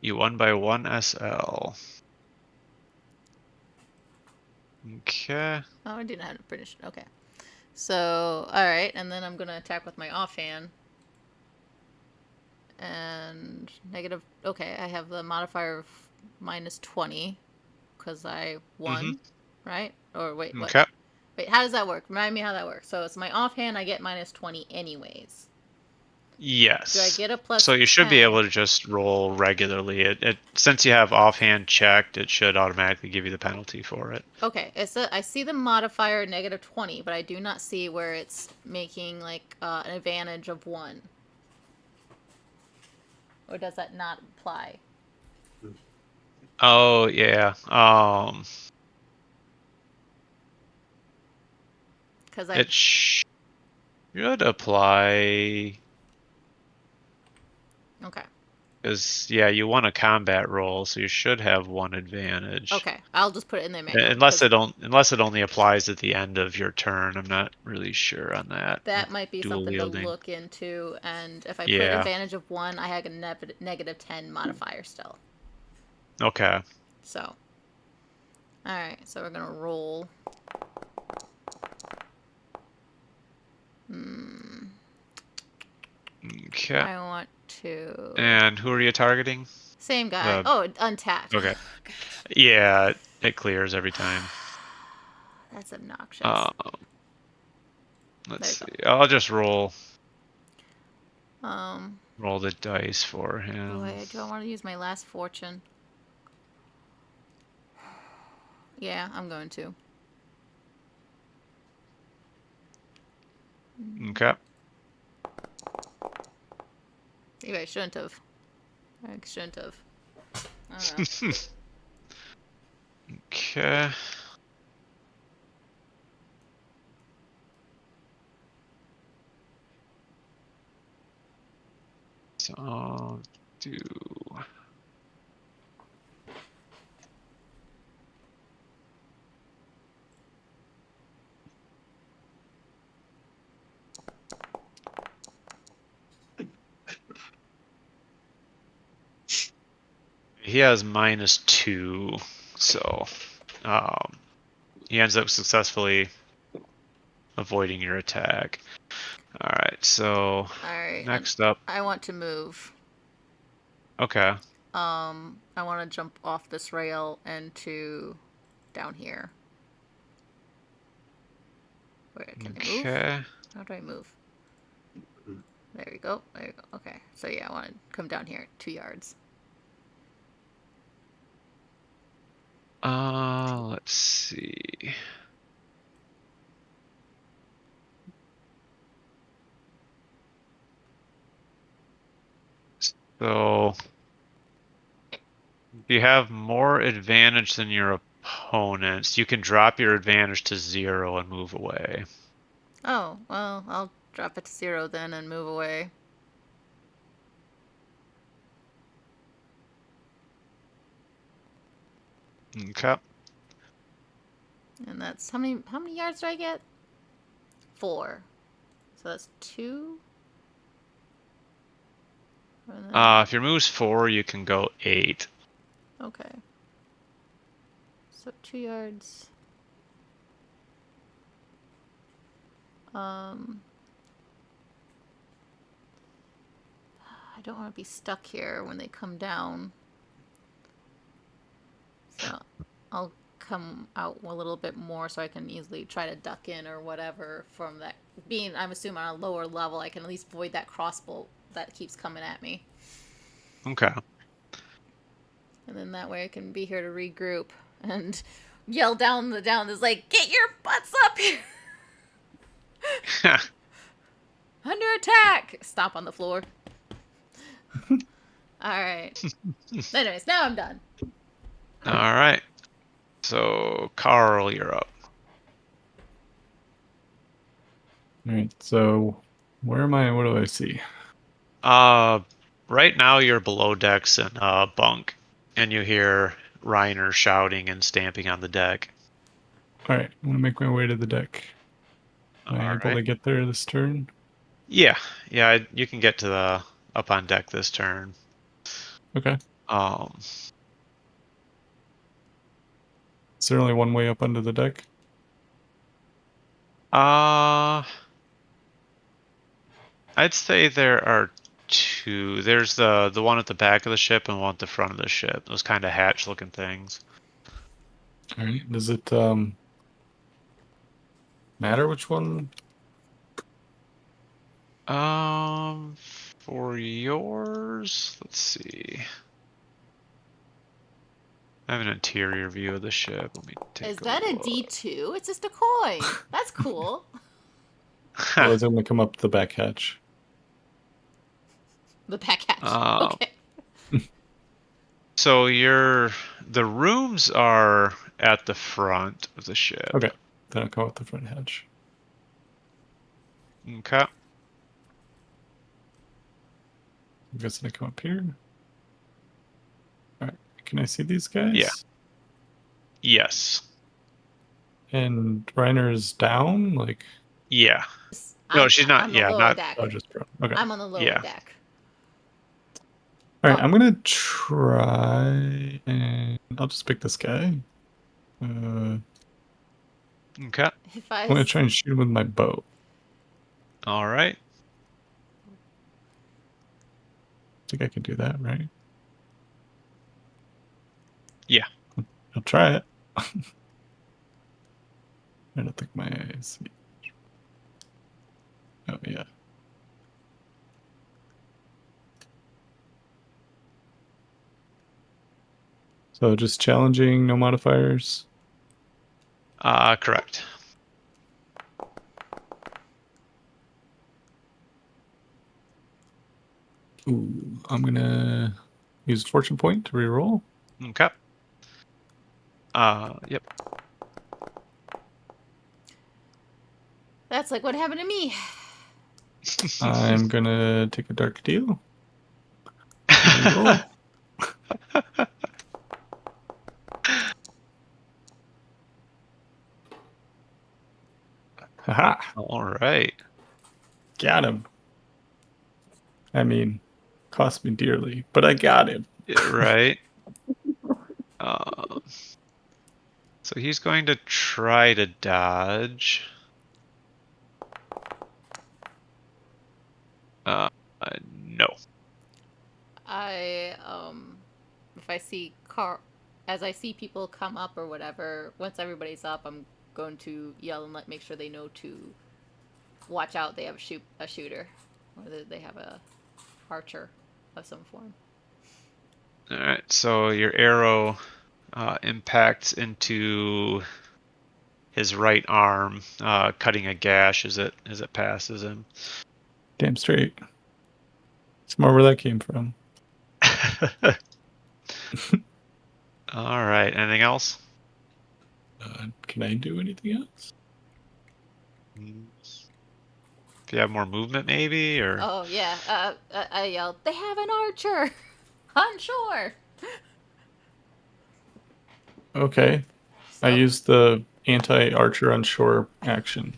You won by 1 SL. Okay. Oh, I didn't have to finish. Okay. So, alright, and then I'm gonna attack with my offhand. And negative. Okay, I have the modifier of minus 20 because I won, right? Or wait, what? Okay. Wait, how does that work? Remind me how that works. So it's my offhand, I get minus 20 anyways. Yes. Do I get a plus So you should be 10? able to just roll regularly. It since you have offhand checked, it should automatically give you the penalty for it. Okay, I see the modifier -20, but I do not see where it's making like an advantage of 1. Or does that not apply? Oh yeah. Because It should apply. Okay. Because yeah, you want a combat roll, so you should have 1 advantage. Okay, I'll just put it in there manually. Unless it only applies at the end of your turn. I'm not really sure on that. That might be Dual something wielding. to look into, and if I put Yeah. advantage of 1, I have a -10 modifier still. Okay. So, alright, so we're gonna roll. Okay. I want to... And who are you targeting? Same guy. Oh, untapped. Okay. Yeah, it clears every time. That's obnoxious. Let's There see. I'll just roll Um, the dice for him. do I want to use my last fortune? Yeah, I'm going to. Okay. Maybe I shouldn't have. I shouldn't have. I don't know. Okay. So I'll do. He has -2, so he ends up successfully avoiding your attack. All right, so Alright. next up. I want to move. Okay. I want to jump off this rail and to down here. Where can I move? Okay. How do I move? There we go. There you go. Okay. So yeah, I want to come down here 2 yards. Let's see. So you have more advantage than your opponents. You can drop your advantage to 0 and move away. Oh, well, I'll drop it to 0 then and move away. Okay. And that's how many yards do I get? 4. So that's 2. And then- If your move's 4, you can go 8. Okay. So 2 yards. I don't want to be stuck here when they come down. So I'll come out a little bit more so I can easily try to duck in or whatever from that. Being, I'm assuming, on a lower level, I can at least avoid that crossbow that keeps coming at me. Okay. And then that way I can be here to regroup and yell down this like, get your butts up here! Under attack! Stomp on the floor. Alright. Anyways, now I'm done. All right. So, Carl, you're up. All right. So, where am I? What do I see? Right now you're below decks in bunk, and you hear Reiner shouting and stamping on the deck. All right. I'm gonna make my way to the deck. Am I All able to right. get there this turn? Yeah, you can get to the up on deck this turn. Okay. Is there only one way up onto the deck? I'd say there are 2. There's the one at the back of the ship and one at the front of the ship. Those kind of hatch-looking things. All right. Does it matter which one? For yours, let's see. I have an interior view of the ship. Let me take Is a that a look. D2? It's just a coin. That's cool. Otherwise, I'm gonna come up the back hatch. The back hatch. Okay. So the rooms are at the front of the ship. Okay, then I'll come up the front hatch. Okay. I'm guessing I come up here. All right, can I see these guys? Yeah. Yes. And Reiner's down, like. Yeah. No, she's not. On the Yeah, lower not. deck. Oh, just prone. Okay. I'm on the lower Yeah. deck. All right, I'm gonna try, and I'll just pick this guy. Okay. If I I'm gonna try and shoot him with my bow. All right. I think I can do that, right? Yeah. I'll try it. I don't think my eyes. Oh yeah. So just challenging, no modifiers. Correct. Ooh, I'm gonna use fortune point to reroll. Okay. Yep. That's like what happened to me. I'm gonna take a dark deal. Reroll. Haha! All right. Got him. I mean, cost me dearly, but I got him. Yeah, right. So he's going to try to dodge. No. If I see as I see people come up or whatever, once everybody's up, I'm going to yell and make sure they know to watch out. They have a shooter, or they have a archer of some form. All right. So your arrow impacts into his right arm, cutting a gash as it passes him. Damn straight. It's more where that came from. All right. Anything else? Can I do anything else? If you have more movement, maybe, or Oh yeah. I yelled. They have an archer on shore. Okay. I used the anti-archer on shore action.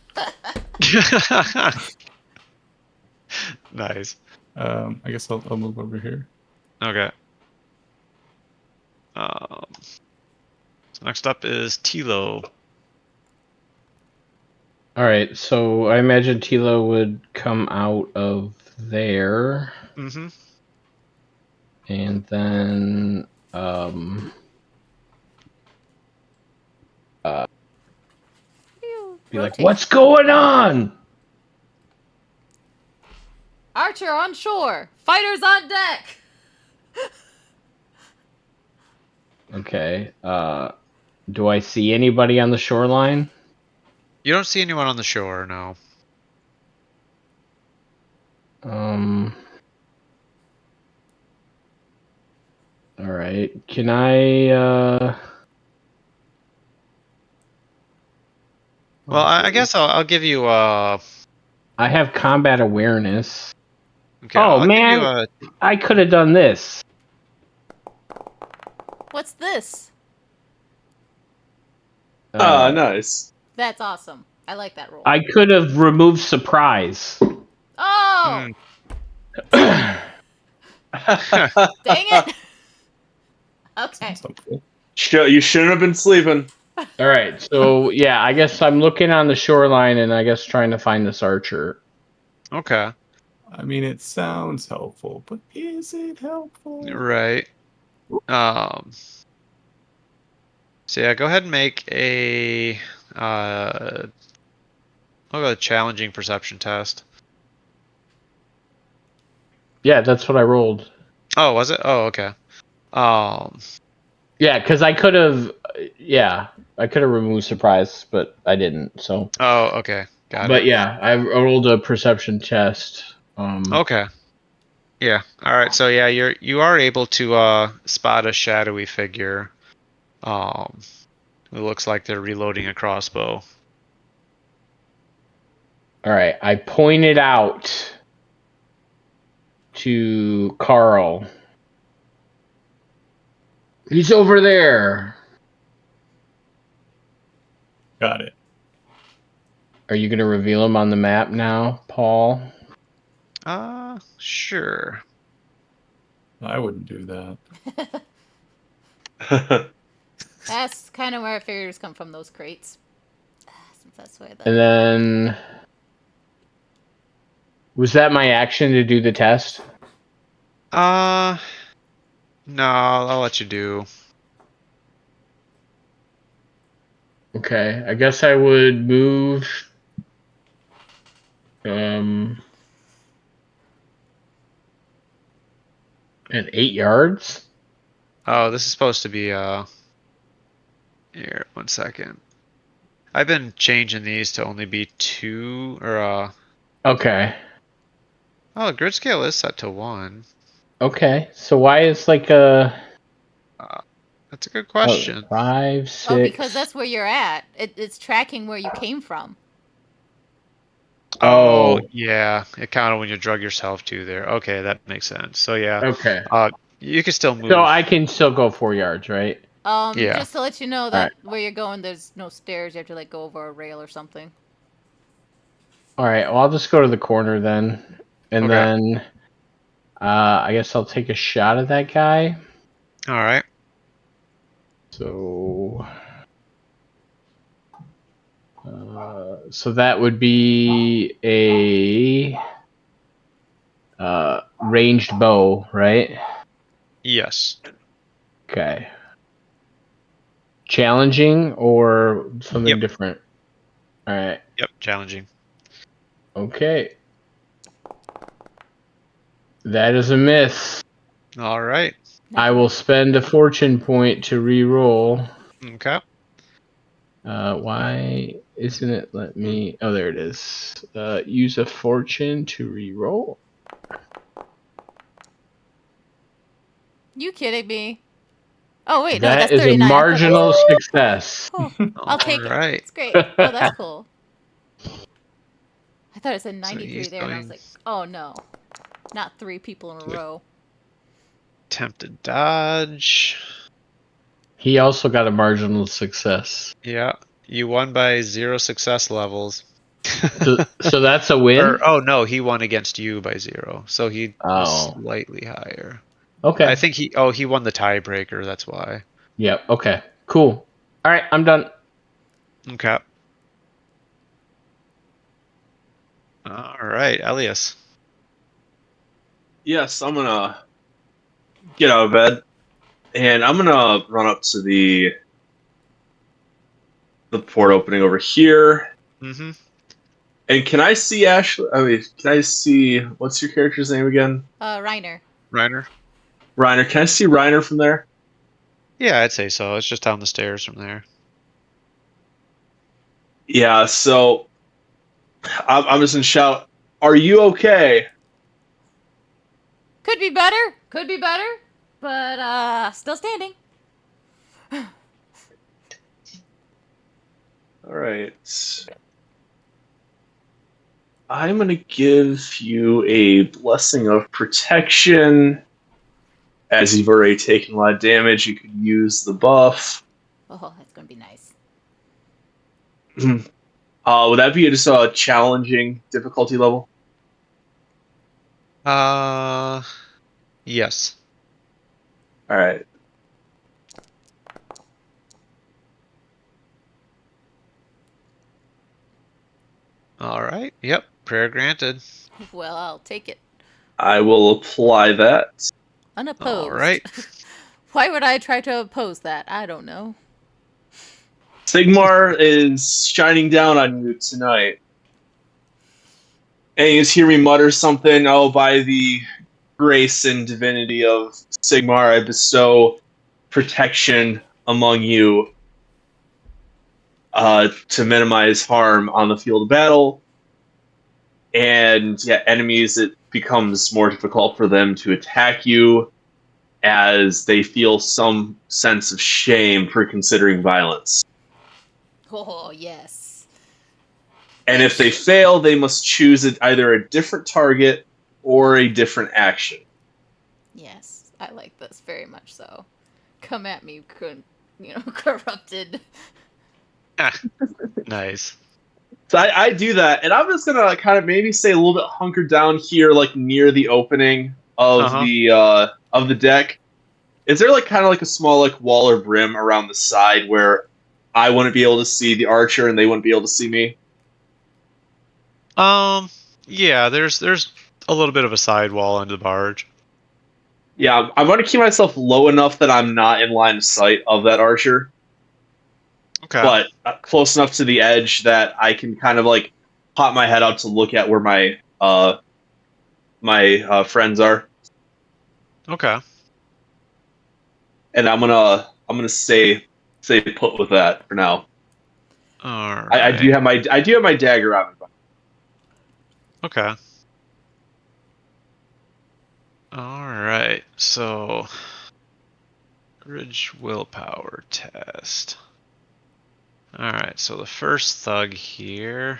Nice. I guess I'll move over here. Okay. So next up is Tilo. All right, so I imagine Tilo would come out of there, Mm-hmm. and then be like, Rotate. "What's going on?" Archer on shore. Fighters on deck. Okay. Do I see anybody on the shoreline? You don't see anyone on the shore, no. All right. Can I? Well, I guess I'll give you I have combat awareness. Okay, Oh, I'll give man. you I could have done this. What's this? Nice. That's awesome. I like that roll. I could have removed surprise. Oh, Hmm. dang it. Okay. Sounds helpful. You shouldn't have been sleeping. All right, so yeah, I guess I'm looking on the shoreline and I guess trying to find this archer. Okay. I mean, it sounds helpful, but is it helpful? Right. So yeah, go ahead and make a I'll go with a challenging perception test. Yeah, that's what I rolled. Oh, was it? Oh, okay. Yeah, because I could have. Yeah, I could have removed surprise, but I didn't. So. Oh, okay. Got But it. yeah, I rolled a perception test. Okay. Yeah. All right. So yeah, you are able to spot a shadowy figure. It looks like they're reloading a crossbow. All right, I pointed out to Carl. He's over there. Got it. Are you going to reveal him on the map now, Paul? Sure. I wouldn't do that. That's kind of where figures come from, those crates. Since that's where And then... Was that my action to do the test? No, I'll let you do. Okay, I guess I would move... At 8 yards? Oh, this is supposed to be, here, 1 second. I've been changing these to only be 2, or, Okay. Oh, grid scale is set to 1. Okay, so why is like a... That's a good question. 5, 6... Oh, because that's where you're at. It's tracking where you came from. Oh, yeah. It counted when you drug yourself to there. Okay, that makes sense. So, yeah. Okay. You can still move. So I can still go 4 yards, right? Yeah. Just to let you know that where you're going, there's no stairs. You have to like go over a rail or something. All right. Well, I'll just go to the corner then, and then I guess I'll take a shot at that guy. All right. So, so that would be a ranged bow, right? Yes. Okay. Challenging or something different? All right. Yep, challenging. Okay. That is a miss. All right. I will spend a fortune point to re-roll. Okay. Why isn't it let me... Oh, there it is. Use a fortune to re-roll. You kidding me? Oh wait, no, That that's is 39. a marginal success. Oh, I'll take it. Right. It's great. Oh, that's cool. I thought it said 93 he's there, and I was going- like, oh no, not 3 people in a row. Attempted dodge. He also got a marginal success. Yeah. You won by 0 success levels. So that's a win? Or, oh, no, he won against you by 0. So he was Oh. slightly higher. Okay. I think he won the tiebreaker. That's why. Yep. Okay. Cool. All right. I'm done. Okay. All right, Elias. Yes, I'm gonna get out of bed, and I'm gonna run up to the port opening over here. Mm-hmm. And can I see Ashley? I mean, can I see what's your character's name again? Reiner. Reiner? Reiner. Can I see Reiner from there? Yeah, I'd say so. It's just down the stairs from there. Yeah. So I'm just gonna shout, "Are you okay?" Could be better. Could be better. But still standing. All right. I'm going to give you a blessing of protection. As you've already taken a lot of damage, you could use the buff. Oh, that's gonna be nice. Would that be just a challenging difficulty level? Yes. All right. All right. Yep. Prayer granted. Well, I'll take it. I will apply that. Unopposed. All right. Why would I try to oppose that? I don't know. Sigmar is shining down on you tonight. And you just hear me mutter something, by the grace and divinity of Sigmar, I bestow protection among you to minimize harm on the field of battle. And yeah, enemies, it becomes more difficult for them to attack you as they feel some sense of shame for considering violence. Oh, yes. And if they fail, they must choose either a different target or a different action. Yes, I like this very much so. Come at me, corrupted. Nice. So I do that, and I'm just gonna kind of maybe stay a little bit hunkered down here, like near the opening of the deck. Is there like kind of like a small like wall or brim around the side where I wouldn't be able to see the archer and they wouldn't be able to see me? Yeah, there's a little bit of a sidewall into the barge. Yeah, I want to keep myself low enough that I'm not in line of sight of that archer. Okay. But close enough to the edge that I can kind of like pop my head out to look at where my friends are. Okay. And I'm gonna stay put with that for now. All right. I do have my dagger out. Okay. All right. So, Bridge willpower test. All right. So the first thug here.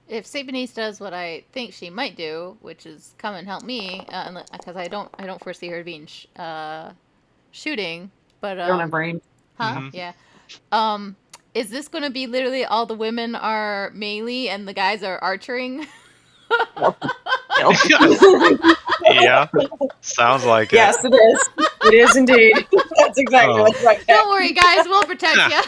If Sabanese does what I think she might do, which is come and help me, because I don't foresee her being shooting, but I don't have brain. huh? Mhm. Yeah. Is this going to be literally all the women are melee and the guys are archering? Yeah. Sounds like it. Yes, it is. It is indeed. That's exactly Oh. what's right. Don't worry, guys. We'll protect you.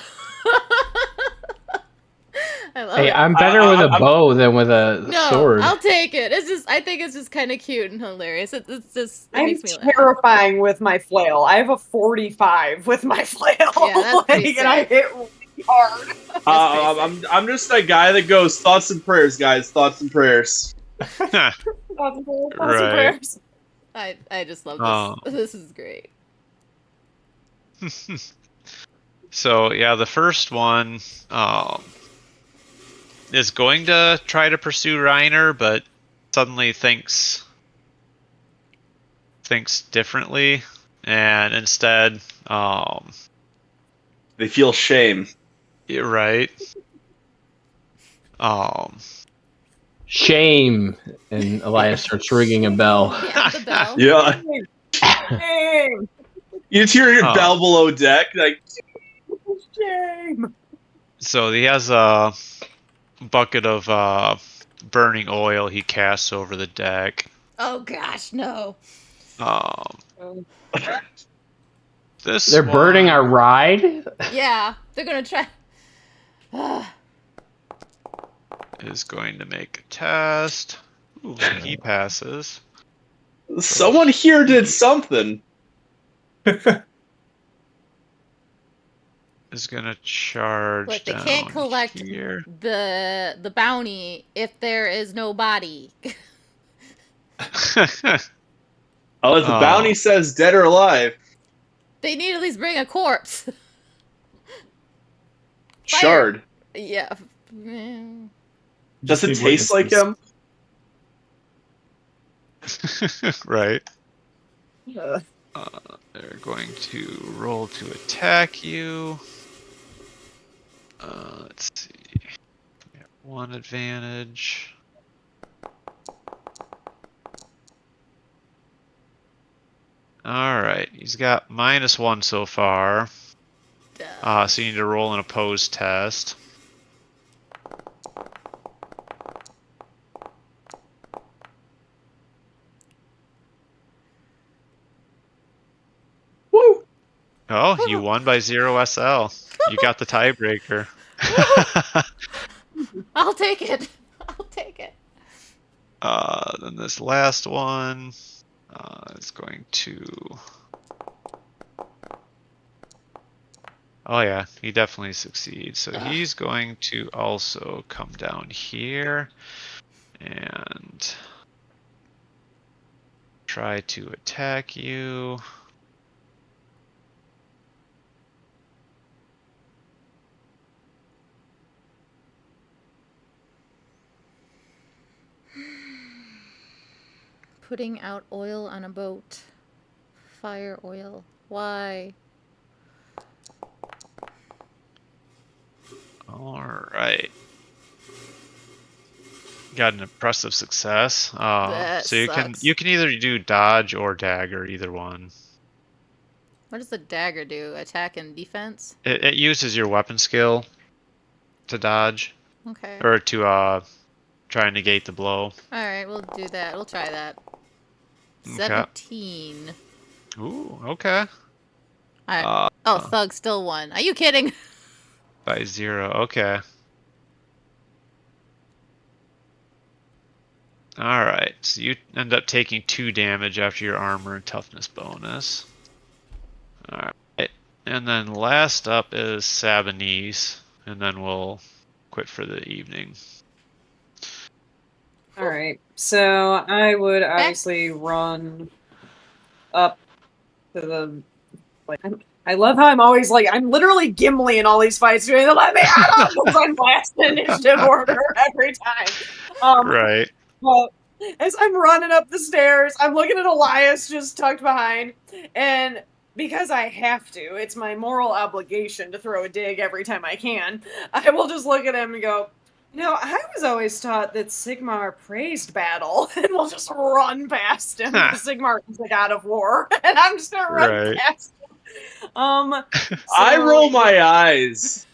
I love Hey, it. I'm better with a bow than with a No, sword. I'll take it. I think it's just kind of cute and hilarious. It I'm makes me laugh. terrifying with my flail. I have a 45 with my flail. Yeah, that's pretty and I sick. hit really hard. I'm just that guy that goes thoughts and prayers, guys. Thoughts and prayers. Thoughts and Right. prayers. I just love this. Oh. This is great. So yeah, the first one is going to try to pursue Reiner, but suddenly thinks differently, and instead, They feel shame. you're right. Shame. And Elias starts ringing a bell. Yeah, the bell. Yeah. Shame. You just hear your Oh. bell below deck, like Shame. So he has a bucket of burning oil he casts over the deck. Oh gosh, no. This They're burning our ride? Yeah, they're gonna try. is going to make a test. Ooh, he passes. someone here did something. Is gonna charge Look, they down can't collect here. the bounty if there is no body. Oh, if the bounty says dead or alive. They need to at least bring a corpse. Fire. Shard. Yeah. Does it taste like him? Right. They're going to roll to attack you. Let's see. We have one advantage. Alright, he's got -1 so far. So you need to roll an opposed test. Woo! Oh, you won by 0 SL. You got the tiebreaker. I'll take it. I'll take it. Then this last one is going to Oh yeah, he definitely succeeds. So he's going to also come down here and try to attack you. Putting out oil on a boat. Fire oil. Why? All right. Got an impressive success. That So you sucks. can either do dodge or dagger, either one. What does the dagger do? Attack and defense? It uses your weapon skill to dodge Okay. or to try and negate the blow. Alright, we'll do that. We'll try that. Okay. 17. Ooh, okay. Alright. Oh, Thug still won. Are you kidding? By 0. Okay. Alright, so you end up taking 2 damage after your armor and toughness bonus. Alright, and then last up is Sabanese, and then we'll quit for the evening. All right. So I would obviously run up to the like. I love how I'm always like I'm literally Gimli in all these fights doing the let me out because I'm last in initiative order every time. Right. Well, as I'm running up the stairs, I'm looking at Elias just tucked behind, and because I have to, it's my moral obligation to throw a dig every time I can. I will just look at him and go, I was always taught that Sigmar praised battle, and we'll just run past him. Because Sigmar is the god of war, and I'm just gonna run past him. I roll my eyes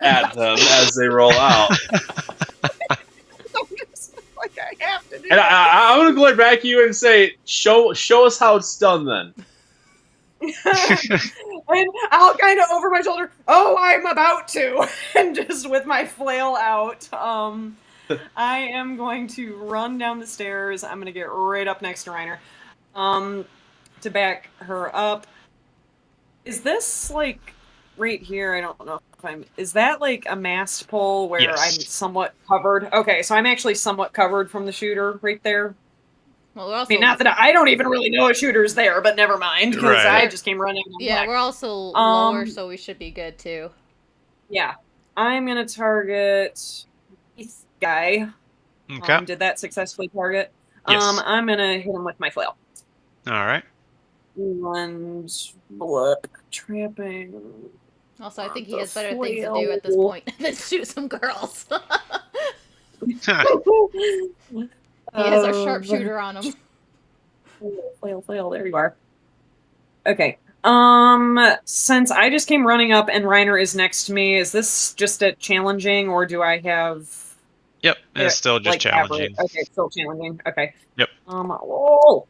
at them as they roll out. Like I have to do and I'm gonna glare back at you and say, "Show us how it's done, then." And I'll kind of over my shoulder. Oh, I'm about to, and just with my flail out, I am going to run down the stairs. I'm gonna get right up next to Reiner, to back her up. Is this like right here? I don't know if I'm. Is that like a mast pole where Yes. I'm somewhat covered? Okay, so I'm actually somewhat covered from the shooter right there. Well, we're also, I mean, not that I don't even really know a shooter's there, but never mind, because Right. I just came running. yeah, back. we're also lower, so we should be good too. Yeah, I'm gonna target this guy. Okay. Did that successfully target? Yes. I'm gonna hit him with my flail. Alright. And blip, trapping. Also, I think he The has better things to do flail. at this point than shoot some girls. He has our sharpshooter on him. Flail, there you are. Okay. Since I just came running up and Reiner is next to me, is this just a challenging, or do I have... Yep, it's still just like, challenging. average? Okay, still challenging. Okay. Yep. Oh!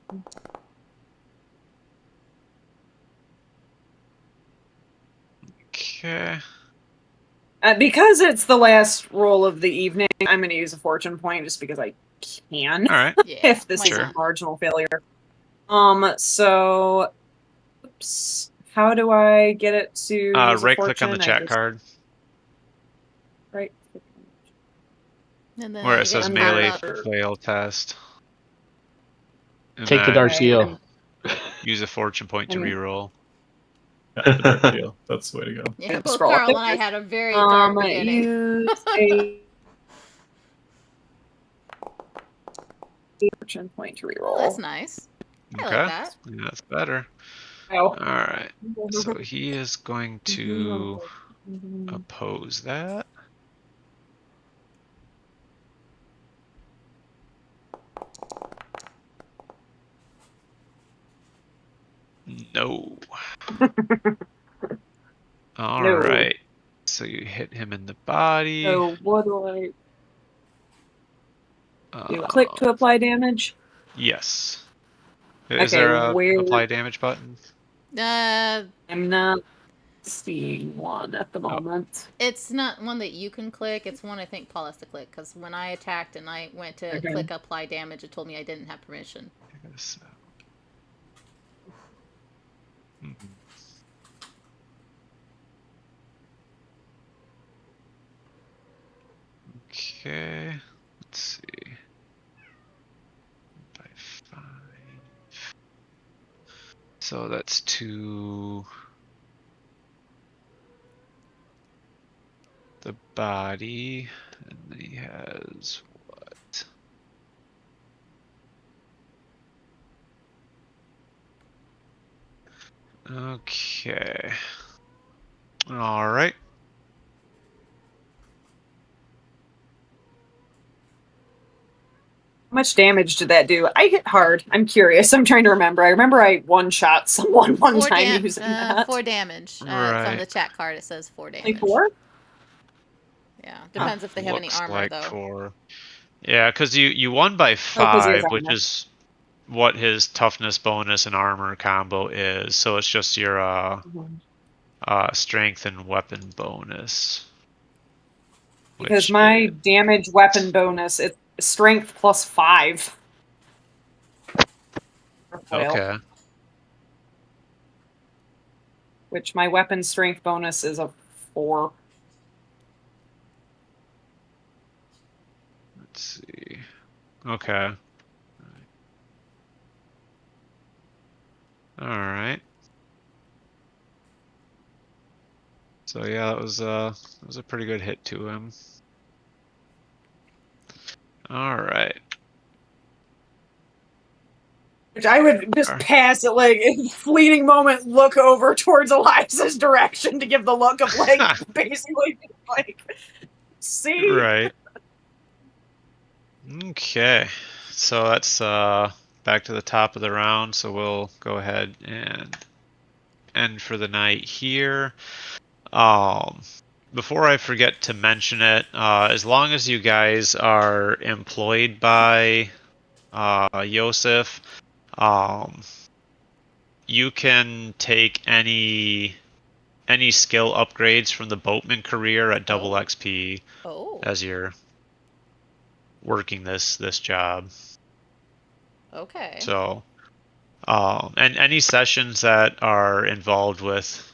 Okay. Because it's the last roll of the evening, I'm going to use a fortune point just because I can. Alright. Yeah, If this is why a not? marginal failure. So, oops. How do I get it to use a Right click on fortune? the I chat just- card Right. And then where you it says get melee up. flail test. And Take the then dark Okay, seal. use a fortune point to I mean- reroll. Yeah, the dark deal. That's the way to go. Yeah, And both scroll up Carl and there. I had a very dark beginning. Use a fortune point to reroll. Oh, that's nice. I like that. Yeah, that's better. Oh. Alright. So he is going to oppose that. No. Alright. So you hit him in the body. So what do I do? Uh, Click to apply damage? Yes. Okay, Is there a where- apply damage button? I'm not seeing one at the moment. It's not one that you can click. It's one I think Paul has to click, because when I attacked and I went to Okay. click apply damage, it told me I didn't have permission. So- Mhm. Okay. Let's see. By 5. So that's 2. The body, and then he has what? Okay. All right. How much damage did that do? I hit hard. I'm curious. I'm trying to remember. I remember I one-shot someone one time using that. 4 damage. It's on Right. the chat card. It says 4 Only damage. 4? Yeah, depends if they have any Looks armor like though. 4. Yeah, because you won by 'cause he has 5, which armor. is what his toughness bonus and armor combo is. So it's just your strength and weapon bonus. Because which my is- damage weapon bonus is strength plus 5. Okay. Which my weapon strength bonus is a 4. Let's see. Okay. All right. So yeah, that was a pretty good hit to him. All right. Which I would just pass it, like, in a fleeting moment, look over towards Eliza's direction to give the look of, like, basically, like, see? Right. Okay. So that's back to the top of the round. So we'll go ahead and end for the night here. Before I forget to mention it, as long as you guys are employed by Yosef, you can take any skill upgrades from the boatman career at double XP Oh, as you're working this job. okay. So, and any sessions that are involved with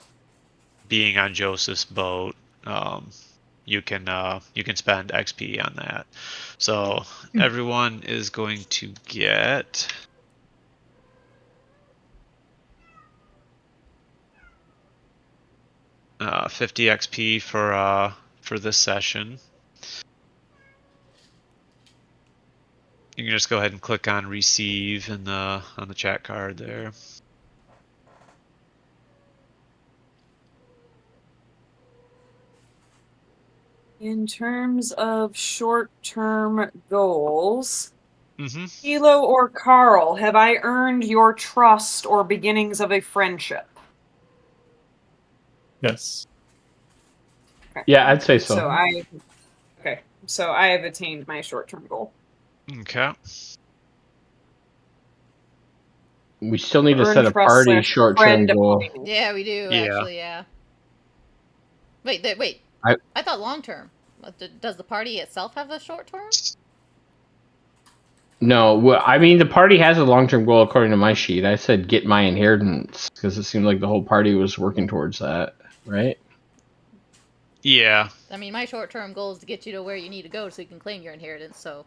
being on Joseph's boat, you can spend XP on that. So everyone is going to get 50 XP for this session. You can just go ahead and click on receive on the chat card there. In terms of short-term goals, Mm-hmm. Hilo or Carl, have I earned your trust or beginnings of a friendship? Yes. Okay. Yeah, I'd say so. So I have attained my short-term goal. Okay. We still need to Earn set a trust party slash short-term friend goal. appointment. Yeah, we do Yeah. actually. Yeah. Wait. I thought long term. Does the party itself have a short term? No, well, I mean the party has a long-term goal according to my sheet. I said get my inheritance because it seemed like the whole party was working towards that, right? Yeah. I mean, my short term goal is to get you to where you need to go so you can claim your inheritance. So.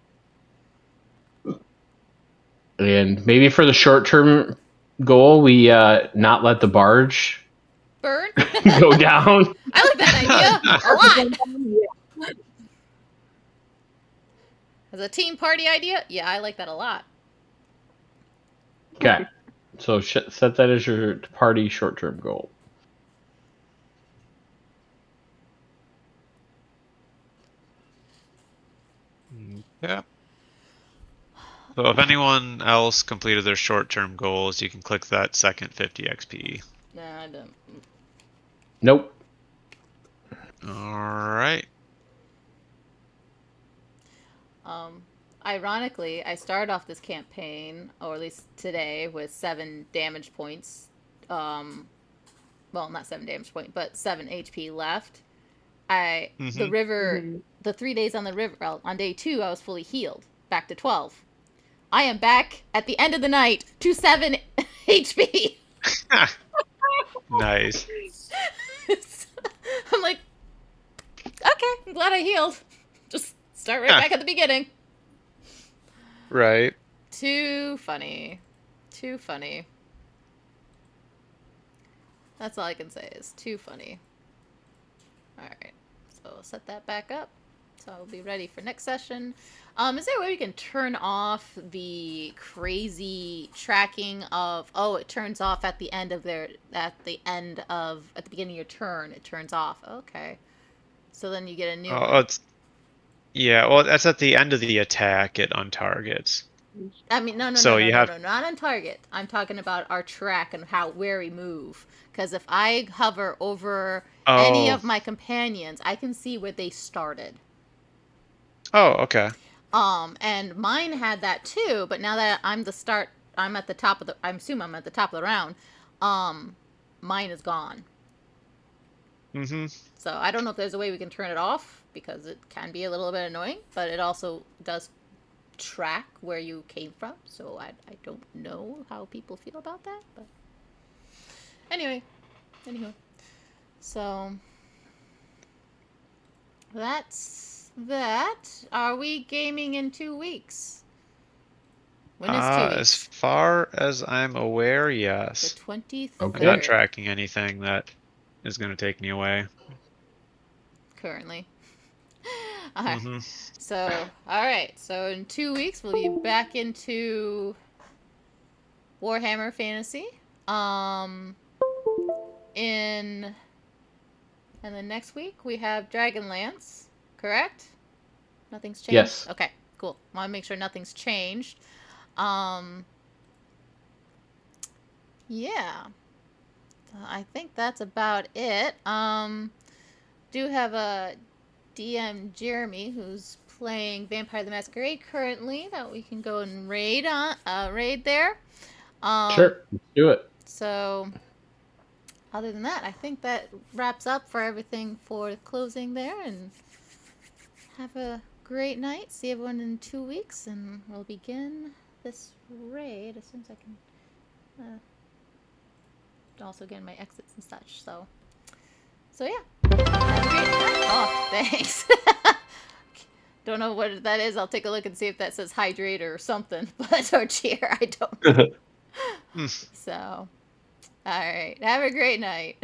And maybe for the short-term goal, we not let the barge Burn? go down. I like that idea a lot. As a team party idea? Yeah, I like that a lot. Okay, so set that as your party short-term goal. Yeah. So if anyone else completed their short-term goals, you can click that second 50 XP. Nah, I don't. Nope. All right. Ironically, I started off this campaign, or at least today, with 7 damage points. Well, not 7 damage points, but 7 HP left. The river, the 3 days on the river, well, on day 2, I was fully healed, back to 12. I am back at the end of the night to 7 HP. Nice. I'm like, okay, I'm glad I healed. Just Start right back at the beginning. Right. Too funny. Too funny. That's all I can say is too funny. Alright. So set that back up. So I'll be ready for next session. Is there a way we can turn off the crazy tracking of, oh, it turns off at the end of at the beginning of your turn, it turns off. Okay. So then you get a new one. Well, that's at the end of the attack, it untargets. I mean, no, not on target. I'm talking about our track and where we move. Because if I hover over any of my companions, I can see where they started. Oh, okay. And mine had that too, but now that I assume I'm at the top of the round, mine is gone. Mm-hmm. So I don't know if there's a way we can turn it off, because it can be a little bit annoying, but it also does track where you came from, so I don't know how people feel about that, but anyway, so that's that. Are we gaming in 2 weeks? When is 2 weeks? As far as I'm aware, yes. The 23rd. I'm not tracking anything that is going to take me away. Currently. Alright. Mm-hmm. So, alright. So in 2 weeks, we'll be back into Warhammer Fantasy. And then next week, we have Dragonlance. Correct? Nothing's changed? Yes. Okay, cool. Want to make sure nothing's changed. Yeah. I think that's about it. Do have a DM Jeremy who's playing Vampire the Masquerade currently that we can go and raid there. Sure, let's do it. So, other than that, I think that wraps up for everything for closing there, and have a great night. See everyone in 2 weeks, and we'll begin this raid as soon as I can also get my exits and such. So yeah. Have a great night. Oh, thanks. Don't know what that is. I'll take a look and see if that says hydrate or something. But or cheer, I don't know. So, all right. Have a great night.